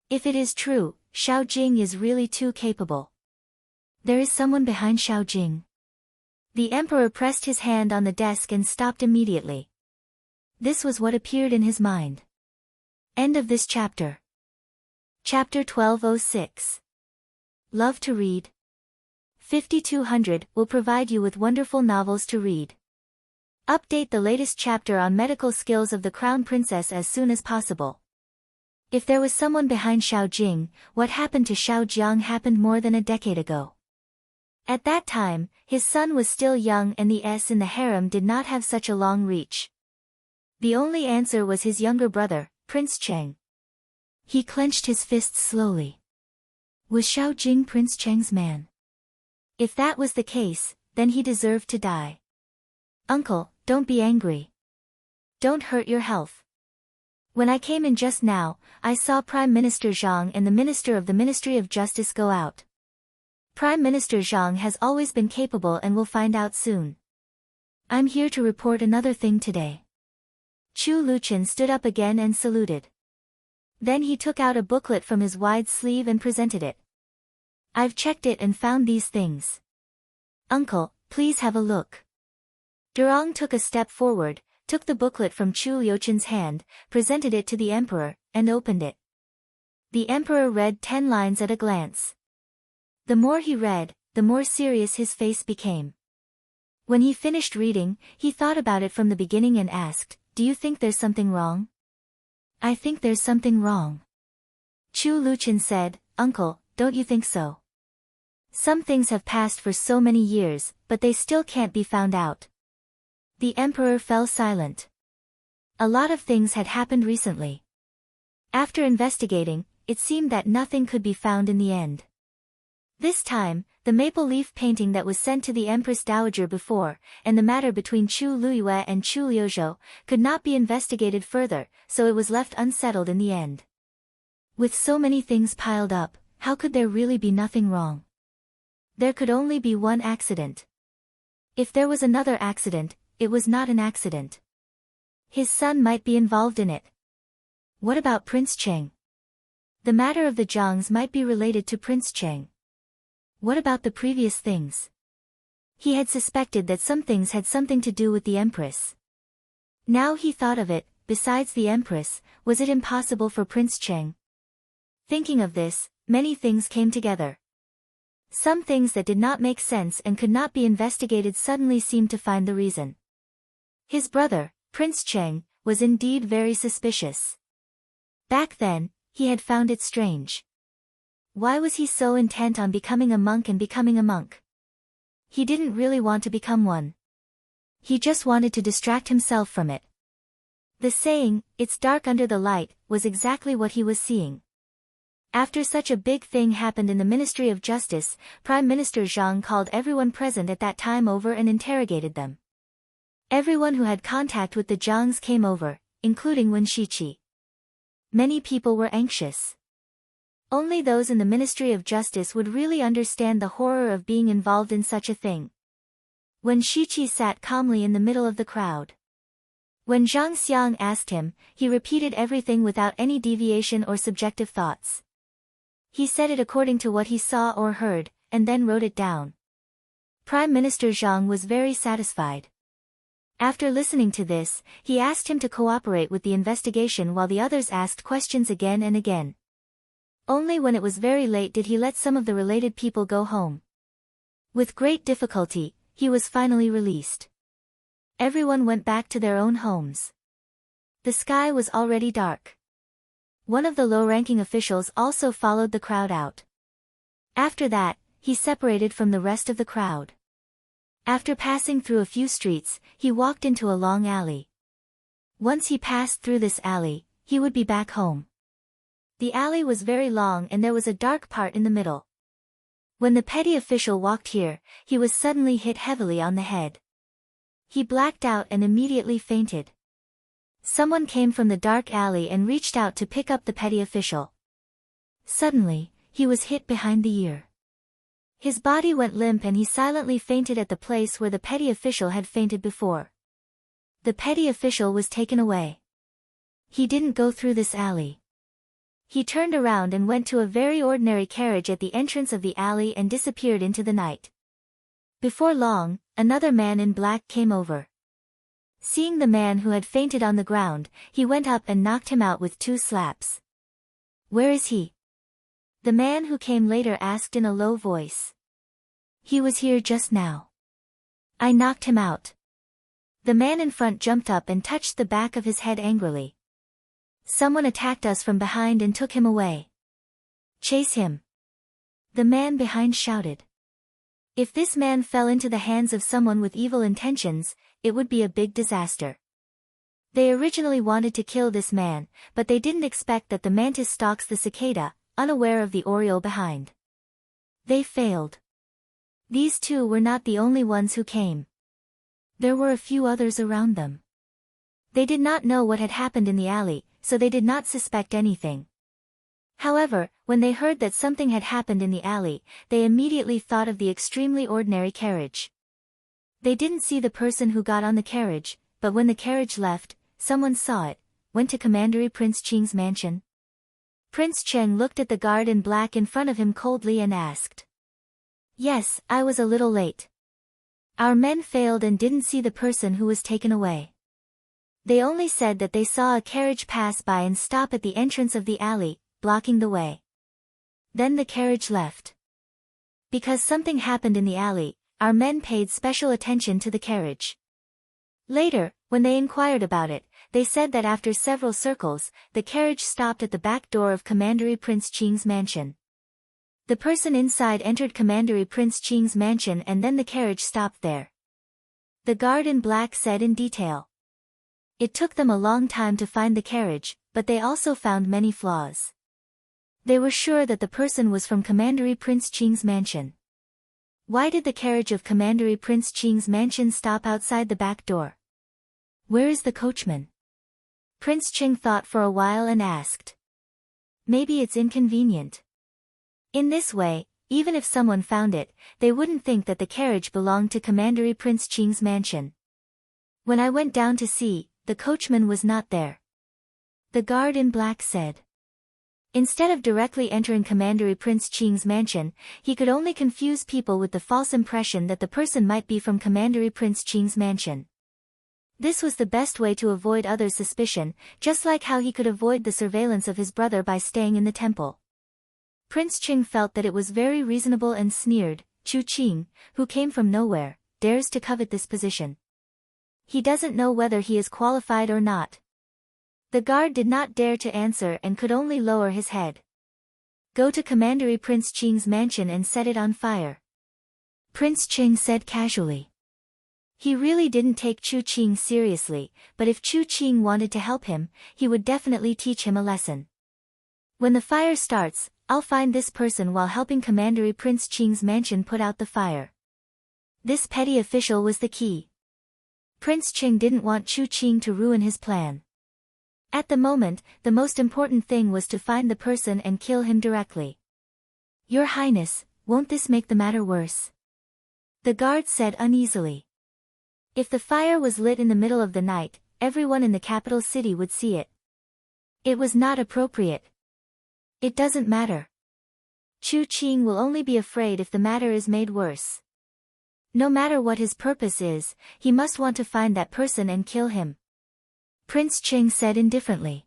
If it is true, Shao Jing is really too capable. There is someone behind Shao Jing. The emperor pressed his hand on the desk and stopped immediately. This was what appeared in his mind. End of this chapter. Chapter 1206. Love to read. 5200 will provide you with wonderful novels to read. Update the latest chapter on medical skills of the Crown Princess as soon as possible. If there was someone behind Shao Jing, what happened to Shao Jiang happened more than a decade ago. At that time, his son was still young and the S in the harem did not have such a long reach. The only answer was his younger brother, Prince Cheng. He clenched his fists slowly. Was Shao Jing Prince Cheng's man? If that was the case, then he deserved to die. Uncle, don't be angry. Don't hurt your health. When I came in just now, I saw Prime Minister Zhang and the Minister of the Ministry of Justice go out. Prime Minister Zhang has always been capable and will find out soon. I'm here to report another thing today. Chu Luqian stood up again and saluted. Then he took out a booklet from his wide sleeve and presented it. I've checked it and found these things. Uncle, please have a look. Durong took a step forward, took the booklet from Chu Liuchen's hand, presented it to the emperor, and opened it. The emperor read 10 lines at a glance. The more he read, the more serious his face became. When he finished reading, he thought about it from the beginning and asked, "Do you think there's something wrong?" "I think there's something wrong." Chu Liuchen said, "Uncle, don't you think so? Some things have passed for so many years, but they still can't be found out." The emperor fell silent. A lot of things had happened recently. After investigating, it seemed that nothing could be found in the end. This time, the maple leaf painting that was sent to the Empress Dowager before, and the matter between Chu Luiyue and Chu Liuzhou, could not be investigated further, so it was left unsettled in the end. With so many things piled up, how could there really be nothing wrong? There could only be one accident. If there was another accident, it was not an accident. His son might be involved in it. What about Prince Cheng? The matter of the Zhangs might be related to Prince Cheng. What about the previous things? He had suspected that some things had something to do with the Empress. Now he thought of it, besides the Empress, was it impossible for Prince Cheng? Thinking of this, many things came together. Some things that did not make sense and could not be investigated suddenly seemed to find the reason. His brother, Prince Cheng, was indeed very suspicious. Back then, he had found it strange. Why was he so intent on becoming a monk and becoming a monk? He didn't really want to become one. He just wanted to distract himself from it. The saying, "It's dark under the light," was exactly what he was seeing. After such a big thing happened in the Ministry of Justice, Prime Minister Zhang called everyone present at that time over and interrogated them. Everyone who had contact with the Zhangs came over, including Wen Shiqi. Many people were anxious. Only those in the Ministry of Justice would really understand the horror of being involved in such a thing. Wen Shiqi sat calmly in the middle of the crowd. When Zhang Xiang asked him, he repeated everything without any deviation or subjective thoughts. He said it according to what he saw or heard, and then wrote it down. Prime Minister Zhang was very satisfied. After listening to this, he asked him to cooperate with the investigation while the others asked questions again and again. Only when it was very late did he let some of the related people go home. With great difficulty, he was finally released. Everyone went back to their own homes. The sky was already dark. One of the low-ranking officials also followed the crowd out. After that, he separated from the rest of the crowd. After passing through a few streets, he walked into a long alley. Once he passed through this alley, he would be back home. The alley was very long and there was a dark part in the middle. When the petty official walked here, he was suddenly hit heavily on the head. He blacked out and immediately fainted. Someone came from the dark alley and reached out to pick up the petty official. Suddenly, he was hit behind the ear. His body went limp and he silently fainted at the place where the petty official had fainted before. The petty official was taken away. He didn't go through this alley. He turned around and went to a very ordinary carriage at the entrance of the alley and disappeared into the night. Before long, another man in black came over. Seeing the man who had fainted on the ground, he went up and knocked him out with 2 slaps. "Where is he?" The man who came later asked in a low voice. "He was here just now. I knocked him out." The man in front jumped up and touched the back of his head angrily. "Someone attacked us from behind and took him away. Chase him." The man behind shouted. If this man fell into the hands of someone with evil intentions, it would be a big disaster. They originally wanted to kill this man, but they didn't expect that the mantis stalks the cicada, unaware of the oriole behind. They failed. These 2 were not the only ones who came. There were a few others around them. They did not know what had happened in the alley, so they did not suspect anything. However, when they heard that something had happened in the alley, they immediately thought of the extremely ordinary carriage. They didn't see the person who got on the carriage, but when the carriage left, someone saw it, went to Commandery Prince Cheng's mansion. Prince Cheng looked at the guard in black in front of him coldly and asked. "Yes, I was a little late. Our men failed and didn't see the person who was taken away." They only said that they saw a carriage pass by and stop at the entrance of the alley, blocking the way. Then the carriage left. Because something happened in the alley, our men paid special attention to the carriage. Later, when they inquired about it, they said that after several circles, the carriage stopped at the back door of Commandery Prince Qing's mansion. The person inside entered Commandery Prince Qing's mansion and then the carriage stopped there. The guard in black said in detail. It took them a long time to find the carriage, but they also found many flaws. They were sure that the person was from Commandery Prince Qing's mansion. Why did the carriage of Commandery Prince Qing's mansion stop outside the back door? Where is the coachman? Prince Qing thought for a while and asked. Maybe it's inconvenient. In this way, even if someone found it, they wouldn't think that the carriage belonged to Commandery Prince Qing's mansion. When I went down to see, the coachman was not there. The guard in black said. Instead of directly entering Commandery Prince Qing's mansion, he could only confuse people with the false impression that the person might be from Commandery Prince Qing's mansion. This was the best way to avoid others' suspicion, just like how he could avoid the surveillance of his brother by staying in the temple. Prince Qing felt that it was very reasonable and sneered. Chu Qing, who came from nowhere, dares to covet this position. He doesn't know whether he is qualified or not. The guard did not dare to answer and could only lower his head. Go to Commandery Prince Qing's mansion and set it on fire. Prince Qing said casually. He really didn't take Chu Qing seriously, but if Chu Qing wanted to help him, he would definitely teach him a lesson. When the fire starts, I'll find this person while helping Commandery Prince Qing's mansion put out the fire. This petty official was the key. Prince Qing didn't want Chu Qing to ruin his plan. At the moment, the most important thing was to find the person and kill him directly. Your Highness, won't this make the matter worse? The guard said uneasily. If the fire was lit in the middle of the night, everyone in the capital city would see it. It was not appropriate. It doesn't matter. Chu Qing will only be afraid if the matter is made worse. No matter what his purpose is, he must want to find that person and kill him. Prince Qing said indifferently.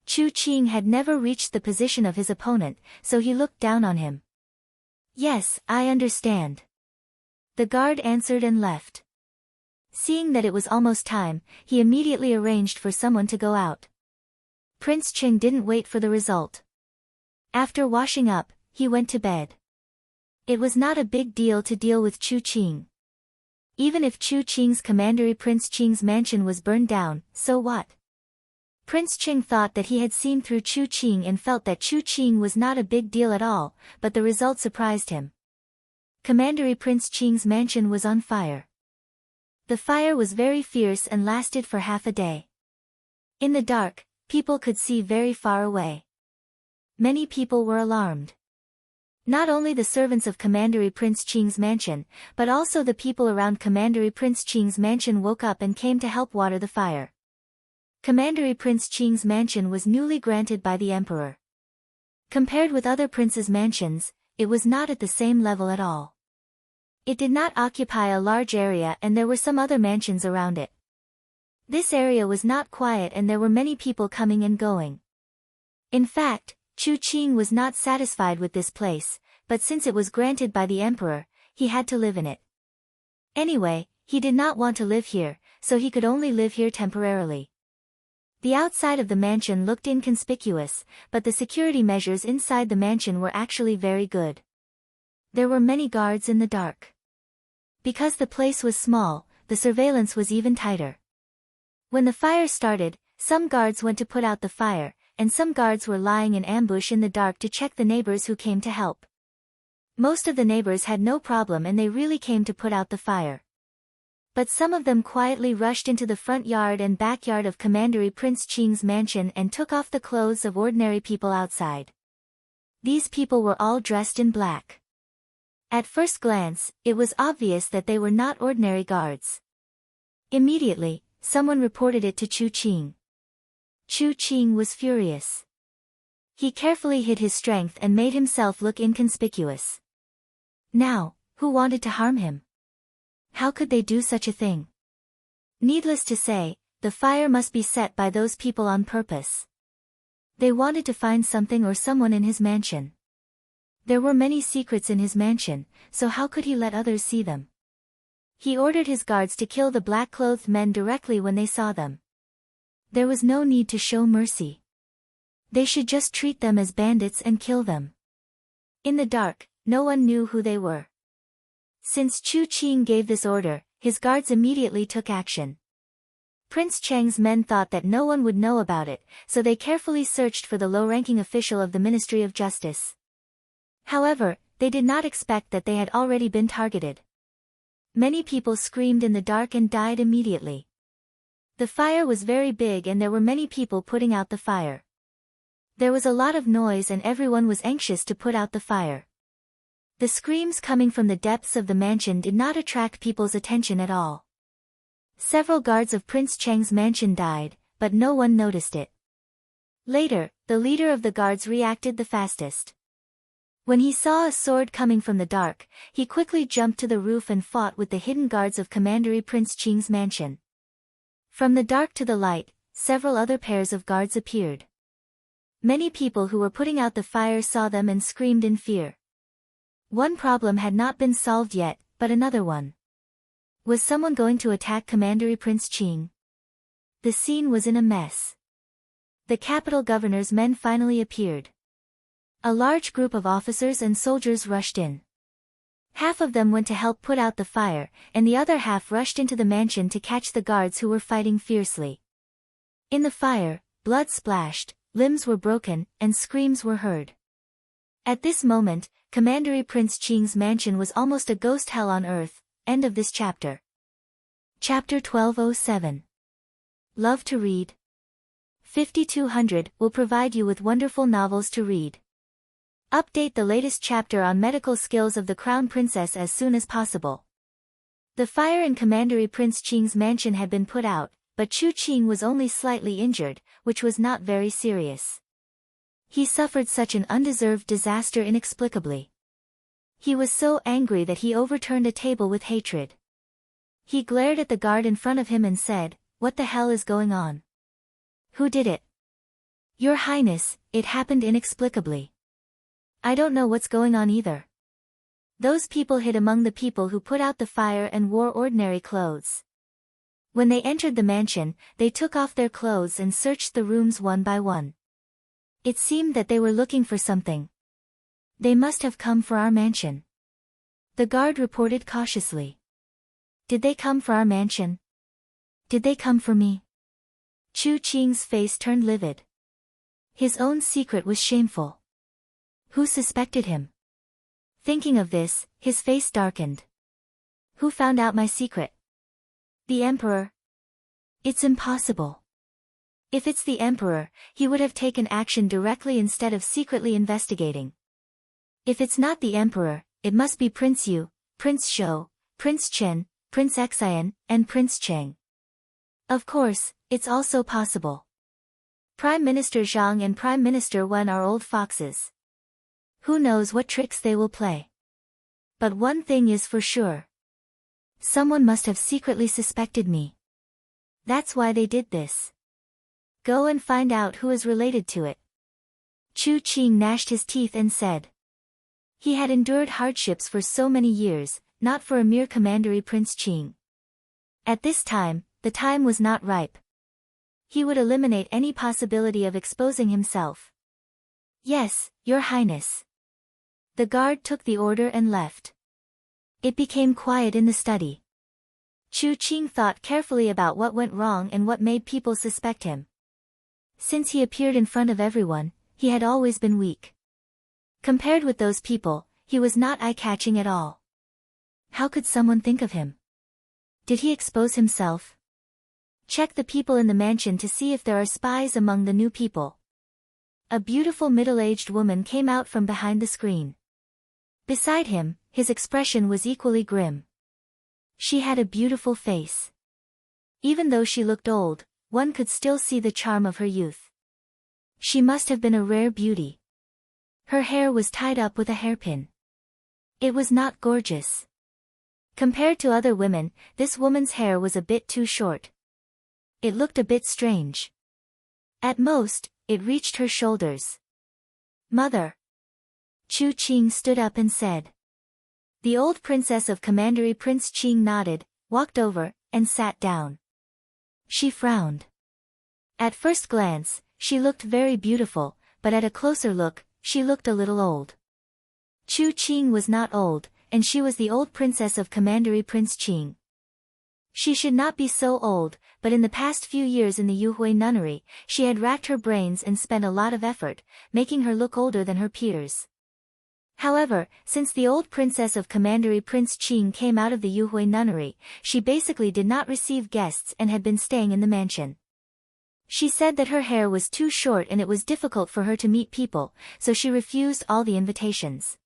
Chu Qing had never reached the position of his opponent, so he looked down on him. Yes, I understand. The guard answered and left. Seeing that it was almost time, he immediately arranged for someone to go out. Prince Qing didn't wait for the result. After washing up, he went to bed. It was not a big deal to deal with Chu Qing. Even if Chu Qing's Commandery Prince Qing's mansion was burned down, so what? Prince Qing thought that he had seen through Chu Qing and felt that Chu Qing was not a big deal at all, but the result surprised him. Commandery Prince Qing's mansion was on fire. The fire was very fierce and lasted for half a day. In the dark, people could see very far away. Many people were alarmed. Not only the servants of Commandery Prince Qing's mansion, but also the people around Commandery Prince Qing's mansion woke up and came to help water the fire. Commandery Prince Qing's mansion was newly granted by the emperor. Compared with other princes' mansions, it was not at the same level at all. It did not occupy a large area and there were some other mansions around it. This area was not quiet and there were many people coming and going. In fact, Chu Qing was not satisfied with this place, but since it was granted by the emperor, he had to live in it. Anyway, he did not want to live here, so he could only live here temporarily. The outside of the mansion looked inconspicuous, but the security measures inside the mansion were actually very good. There were many guards in the dark. Because the place was small, the surveillance was even tighter. When the fire started, some guards went to put out the fire, and some guards were lying in ambush in the dark to check the neighbors who came to help. Most of the neighbors had no problem and they really came to put out the fire. But some of them quietly rushed into the front yard and backyard of Commandery Prince Qing's mansion and took off the clothes of ordinary people outside. These people were all dressed in black. At first glance, it was obvious that they were not ordinary guards. Immediately, someone reported it to Chu Qing. Chu Qing was furious. He carefully hid his strength and made himself look inconspicuous. Now, who wanted to harm him? How could they do such a thing? Needless to say, the fire must be set by those people on purpose. They wanted to find something or someone in his mansion. There were many secrets in his mansion, so how could he let others see them? He ordered his guards to kill the black-clothed men directly when they saw them. There was no need to show mercy. They should just treat them as bandits and kill them. In the dark, no one knew who they were. Since Chu Qing gave this order, his guards immediately took action. Prince Cheng's men thought that no one would know about it, so they carefully searched for the low-ranking official of the Ministry of Justice. However, they did not expect that they had already been targeted. Many people screamed in the dark and died immediately. The fire was very big and there were many people putting out the fire. There was a lot of noise and everyone was anxious to put out the fire. The screams coming from the depths of the mansion did not attract people's attention at all. Several guards of Prince Cheng's mansion died, but no one noticed it. Later, the leader of the guards reacted the fastest. When he saw a sword coming from the dark, he quickly jumped to the roof and fought with the hidden guards of Commandery Prince Qing's mansion. From the dark to the light, several other pairs of guards appeared. Many people who were putting out the fire saw them and screamed in fear. One problem had not been solved yet, but another one. Was someone going to attack Commandery Prince Qing? The scene was in a mess. The capital governor's men finally appeared. A large group of officers and soldiers rushed in. Half of them went to help put out the fire, and the other half rushed into the mansion to catch the guards who were fighting fiercely. In the fire, blood splashed, limbs were broken, and screams were heard. At this moment, Commandery Prince Qing's mansion was almost a ghost hell on earth. End of this chapter. Chapter 1207. Love to read. 5200 will provide you with wonderful novels to read. Update the latest chapter on medical skills of the Crown Princess as soon as possible. The fire in Commandery Prince Qing's mansion had been put out, but Chu Qing was only slightly injured, which was not very serious. He suffered such an undeserved disaster inexplicably. He was so angry that he overturned a table with hatred. He glared at the guard in front of him and said, "What the hell is going on? Who did it?" "Your Highness, it happened inexplicably." "I don't know what's going on either." Those people hid among the people who put out the fire and wore ordinary clothes. When they entered the mansion, they took off their clothes and searched the rooms one by one. It seemed that they were looking for something. "They must have come for our mansion," the guard reported cautiously. "Did they come for our mansion? Did they come for me?" Chu Qing's face turned livid. His own secret was shameful. Who suspected him? Thinking of this, his face darkened. Who found out my secret? The Emperor? It's impossible. If it's the Emperor, he would have taken action directly instead of secretly investigating. If it's not the Emperor, it must be Prince Yu, Prince Shou, Prince Chen, Prince Xian, and Prince Cheng. Of course, it's also possible. Prime Minister Zhang and Prime Minister Wen are old foxes. Who knows what tricks they will play? But one thing is for sure. Someone must have secretly suspected me. That's why they did this. Go and find out who is related to it. Chu Qing gnashed his teeth and said. He had endured hardships for so many years, not for a mere commandery Prince Qing. At this time, the time was not ripe. He would eliminate any possibility of exposing himself. Yes, Your Highness. The guard took the order and left. It became quiet in the study. Chu Qing thought carefully about what went wrong and what made people suspect him. Since he appeared in front of everyone, he had always been weak. Compared with those people, he was not eye-catching at all. How could someone think of him? Did he expose himself? Check the people in the mansion to see if there are spies among the new people. A beautiful middle-aged woman came out from behind the screen. Beside him, his expression was equally grim. She had a beautiful face. Even though she looked old, one could still see the charm of her youth. She must have been a rare beauty. Her hair was tied up with a hairpin. It was not gorgeous. Compared to other women, this woman's hair was a bit too short. it looked a bit strange. At most, it reached her shoulders. Mother. Chu Qing stood up and said. The old princess of Commandery Prince Qing nodded, walked over, and sat down. She frowned. At first glance, she looked very beautiful, but at a closer look, she looked a little old. Chu Qing was not old, and she was the old princess of Commandery Prince Qing. She should not be so old, but in the past few years in the Yuhui nunnery, she had racked her brains and spent a lot of effort, making her look older than her peers. However, since the old princess of Commandery Prince Qing came out of the Yuhui nunnery, she basically did not receive guests and had been staying in the mansion. She said that her hair was too short and it was difficult for her to meet people, so she refused all the invitations.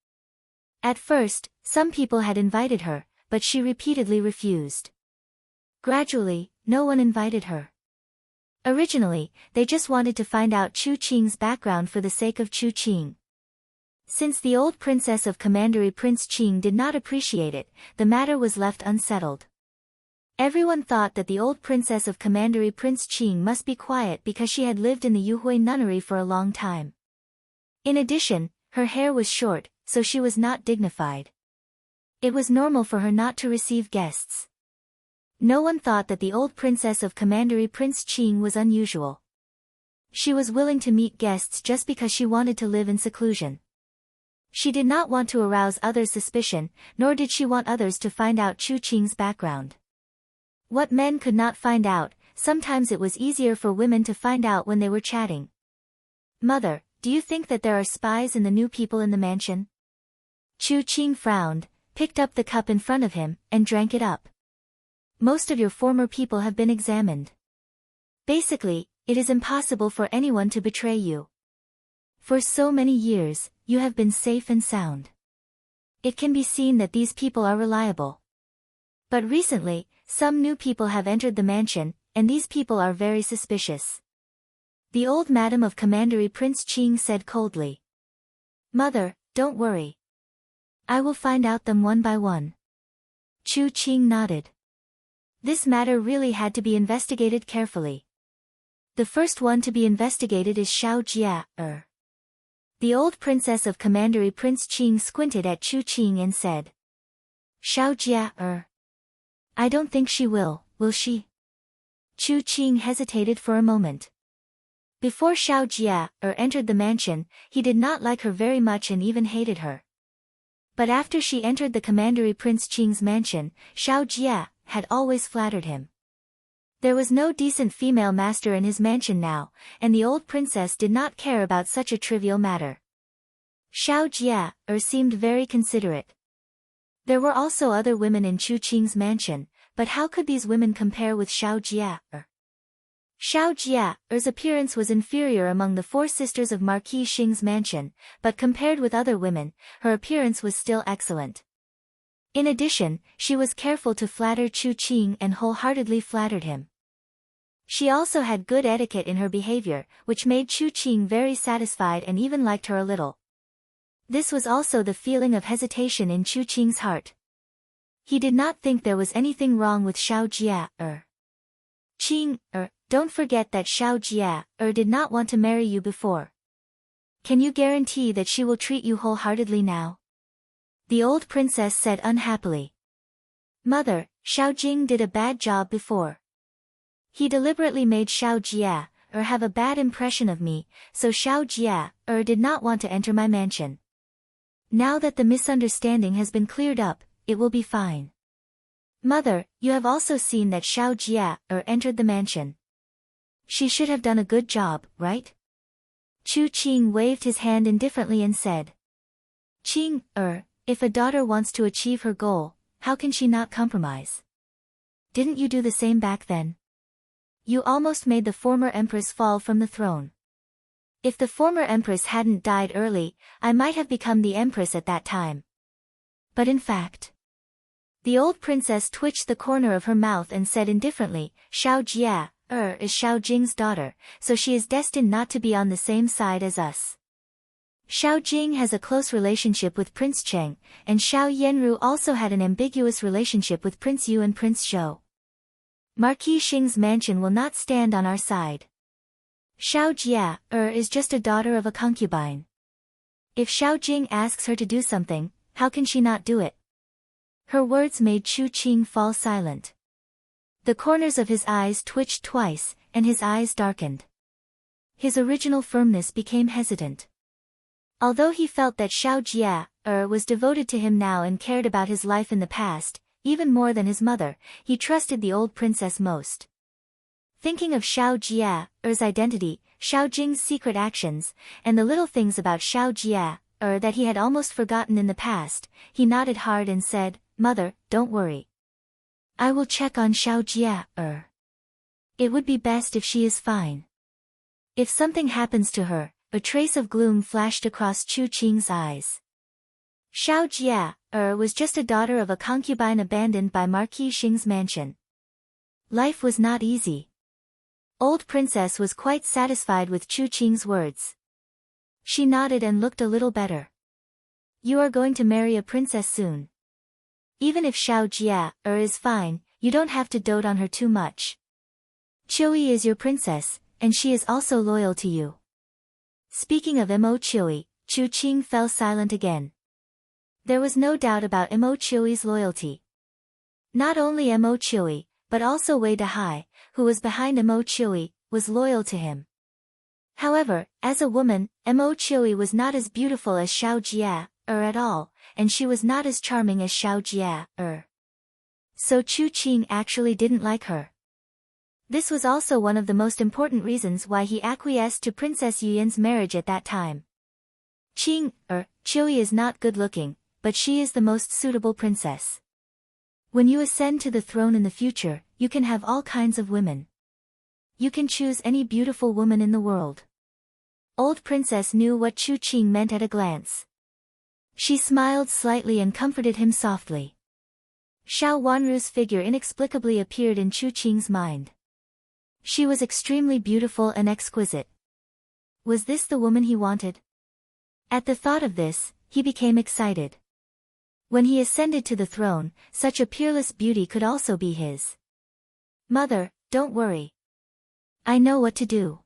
At first, some people had invited her, but she repeatedly refused. Gradually, no one invited her. Originally, they just wanted to find out Chu Qing's background for the sake of Chu Qing. Since the old princess of Commandery Prince Qing did not appreciate it, the matter was left unsettled. Everyone thought that the old princess of Commandery Prince Qing must be quiet because she had lived in the Yuhui nunnery for a long time. In addition, her hair was short, so she was not dignified. It was normal for her not to receive guests. No one thought that the old princess of Commandery Prince Qing was unusual. She was willing to meet guests just because she wanted to live in seclusion. She did not want to arouse others' suspicion, nor did she want others to find out Chu Qing's background. What men could not find out, sometimes it was easier for women to find out when they were chatting. Mother, do you think that there are spies in the new people in the mansion? Chu Qing frowned, picked up the cup in front of him, and drank it up. Most of your former people have been examined. Basically, it is impossible for anyone to betray you. For so many years, you have been safe and sound. It can be seen that these people are reliable. But recently, some new people have entered the mansion, and these people are very suspicious. The old madam of Commandery Prince Qing said coldly. Mother, don't worry. I will find out them one by one. Chu Qing nodded. This matter really had to be investigated carefully. The first one to be investigated is Xiao Jia. The old princess of Commandery Prince Qing squinted at Chu Qing and said. Xiao Jia. I don't think she will she? Chu Qing hesitated for a moment. Before Xiao Jia entered the mansion, he did not like her very much and even hated her. But after she entered the Commandery Prince Qing's mansion, Xiao Jia had always flattered him. There was no decent female master in his mansion now, and the old princess did not care about such a trivial matter. Xiao Jia seemed very considerate. There were also other women in Chu Qing's mansion, but how could these women compare with Xiao Jia? Xiao Jia's appearance was inferior among the four sisters of Marquis Xing's mansion, but compared with other women, her appearance was still excellent. In addition, she was careful to flatter Chu Qing and wholeheartedly flattered him. She also had good etiquette in her behavior, which made Chu Qing very satisfied and even liked her a little. This was also the feeling of hesitation in Chu Qing's heart. He did not think there was anything wrong with Xiao Jia. Qing, don't forget that Xiao Jia did not want to marry you before. Can you guarantee that she will treat you wholeheartedly now? The old princess said unhappily. Mother, Xiao Jing did a bad job before. He deliberately made Xiao Jia have a bad impression of me, so Xiao Jia did not want to enter my mansion. Now that the misunderstanding has been cleared up, it will be fine. Mother, you have also seen that Xiao Jia entered the mansion. She should have done a good job, right? Chu Qing waved his hand indifferently and said. Qing, if a daughter wants to achieve her goal, how can she not compromise? Didn't you do the same back then? You almost made the former empress fall from the throne. If the former empress hadn't died early, I might have become the empress at that time. But in fact... The old princess twitched the corner of her mouth and said indifferently, Xiao Jia is Xiao Jing's daughter, so she is destined not to be on the same side as us. Xiao Jing has a close relationship with Prince Cheng, and Xiao Yenru also had an ambiguous relationship with Prince Yu and Prince Zhou. Marquis Xing's mansion will not stand on our side. Xiao Jia is just a daughter of a concubine. If Xiao Jing asks her to do something, how can she not do it? Her words made Chu Qing fall silent. The corners of his eyes twitched twice, and his eyes darkened. His original firmness became hesitant. Although he felt that Xiao Jia was devoted to him now and cared about his life in the past, even more than his mother, he trusted the old princess most. Thinking of Xiao Jia's identity, Xiao Jing's secret actions, and the little things about Xiao Jia that he had almost forgotten in the past, he nodded hard and said, "Mother, don't worry. I will check on Xiao Jia. It would be best if she is fine. If something happens to her." A trace of gloom flashed across Chu Qing's eyes. Xiao Jia was just a daughter of a concubine abandoned by Marquis Xing's mansion. Life was not easy. Old princess was quite satisfied with Chu Qing's words. She nodded and looked a little better. "You are going to marry a princess soon. Even if Xiao Jia is fine, you don't have to dote on her too much. Qiuyi is your princess, and she is also loyal to you." Speaking of Mo Qiuyi, Chu Qing fell silent again. There was no doubt about Mo Qiuyi's loyalty. Not only Mo Qiuyi, but also Wei Dehai, who was behind Mo Qiuyi, was loyal to him. However, as a woman, Mo Qiuyi was not as beautiful as Xiao Jia at all, and she was not as charming as Xiao Jia. So Chu Qing actually didn't like her. This was also one of the most important reasons why he acquiesced to Princess Yuyan's marriage at that time. Qiuyi is not good-looking, but she is the most suitable princess. When you ascend to the throne in the future, you can have all kinds of women. You can choose any beautiful woman in the world. Old princess knew what Chu Qing meant at a glance. She smiled slightly and comforted him softly. Xiao Wanru's figure inexplicably appeared in Chu Qing's mind. She was extremely beautiful and exquisite. Was this the woman he wanted? At the thought of this, he became excited. When he ascended to the throne, such a peerless beauty could also be his. "Mother, don't worry. I know what to do."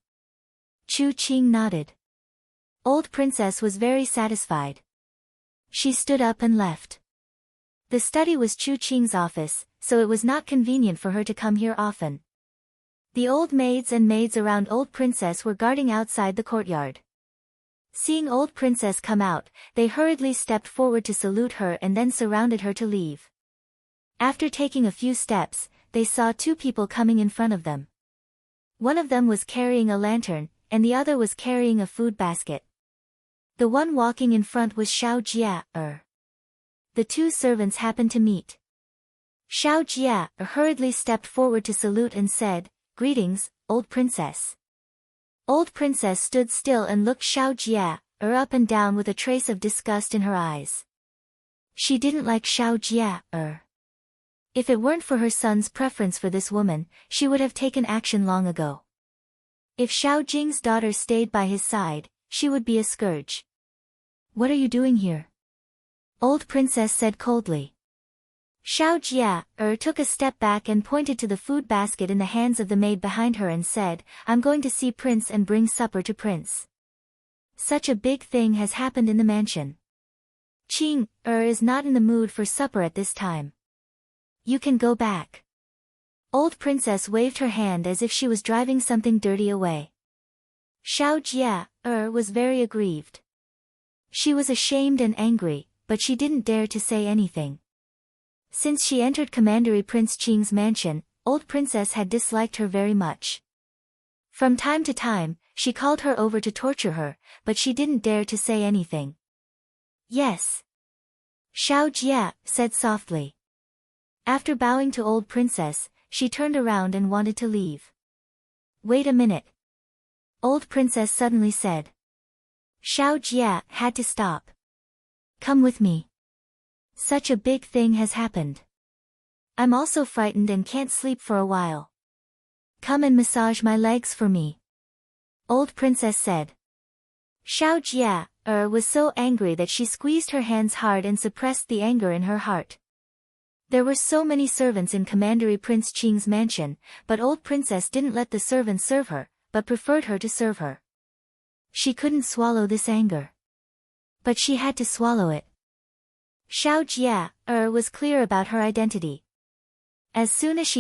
Chu Qing nodded. Old princess was very satisfied. She stood up and left. The study was Chu Qing's office, so it was not convenient for her to come here often. The old maids and maids around old princess were guarding outside the courtyard. Seeing old princess come out, they hurriedly stepped forward to salute her and then surrounded her to leave. After taking a few steps, they saw two people coming in front of them. One of them was carrying a lantern, and the other was carrying a food basket. The one walking in front was Xiao Jia. The two servants happened to meet. Xiao Jia hurriedly stepped forward to salute and said, "Greetings, old princess." Old princess stood still and looked Xiao Jia up and down with a trace of disgust in her eyes. She didn't like Xiao Jia. If it weren't for her son's preference for this woman, she would have taken action long ago. If Xiao Jing's daughter stayed by his side, she would be a scourge. "What are you doing here?" Old princess said coldly. Xiao Jia took a step back and pointed to the food basket in the hands of the maid behind her and said, "I'm going to see Prince and bring supper to Prince. Such a big thing has happened in the mansion. Qing is not in the mood for supper at this time. You can go back." Old princess waved her hand as if she was driving something dirty away. Xiao Jia was very aggrieved. She was ashamed and angry, but she didn't dare to say anything. Since she entered Commandery Prince Qing's mansion, old princess had disliked her very much. From time to time, she called her over to torture her, but she didn't dare to say anything. "Yes." Xiao Jia said softly. After bowing to old princess, she turned around and wanted to leave. "Wait a minute." Old princess suddenly said. Xiao Jia had to stop. "Come with me. Such a big thing has happened. I'm also frightened and can't sleep for a while. Come and massage my legs for me." Old princess said. Xiao Jia was so angry that she squeezed her hands hard and suppressed the anger in her heart. There were so many servants in Commandery Prince Qing's mansion, but old princess didn't let the servants serve her, but preferred her to serve her. She couldn't swallow this anger. But she had to swallow it. Xiao Jia was clear about her identity. As soon as she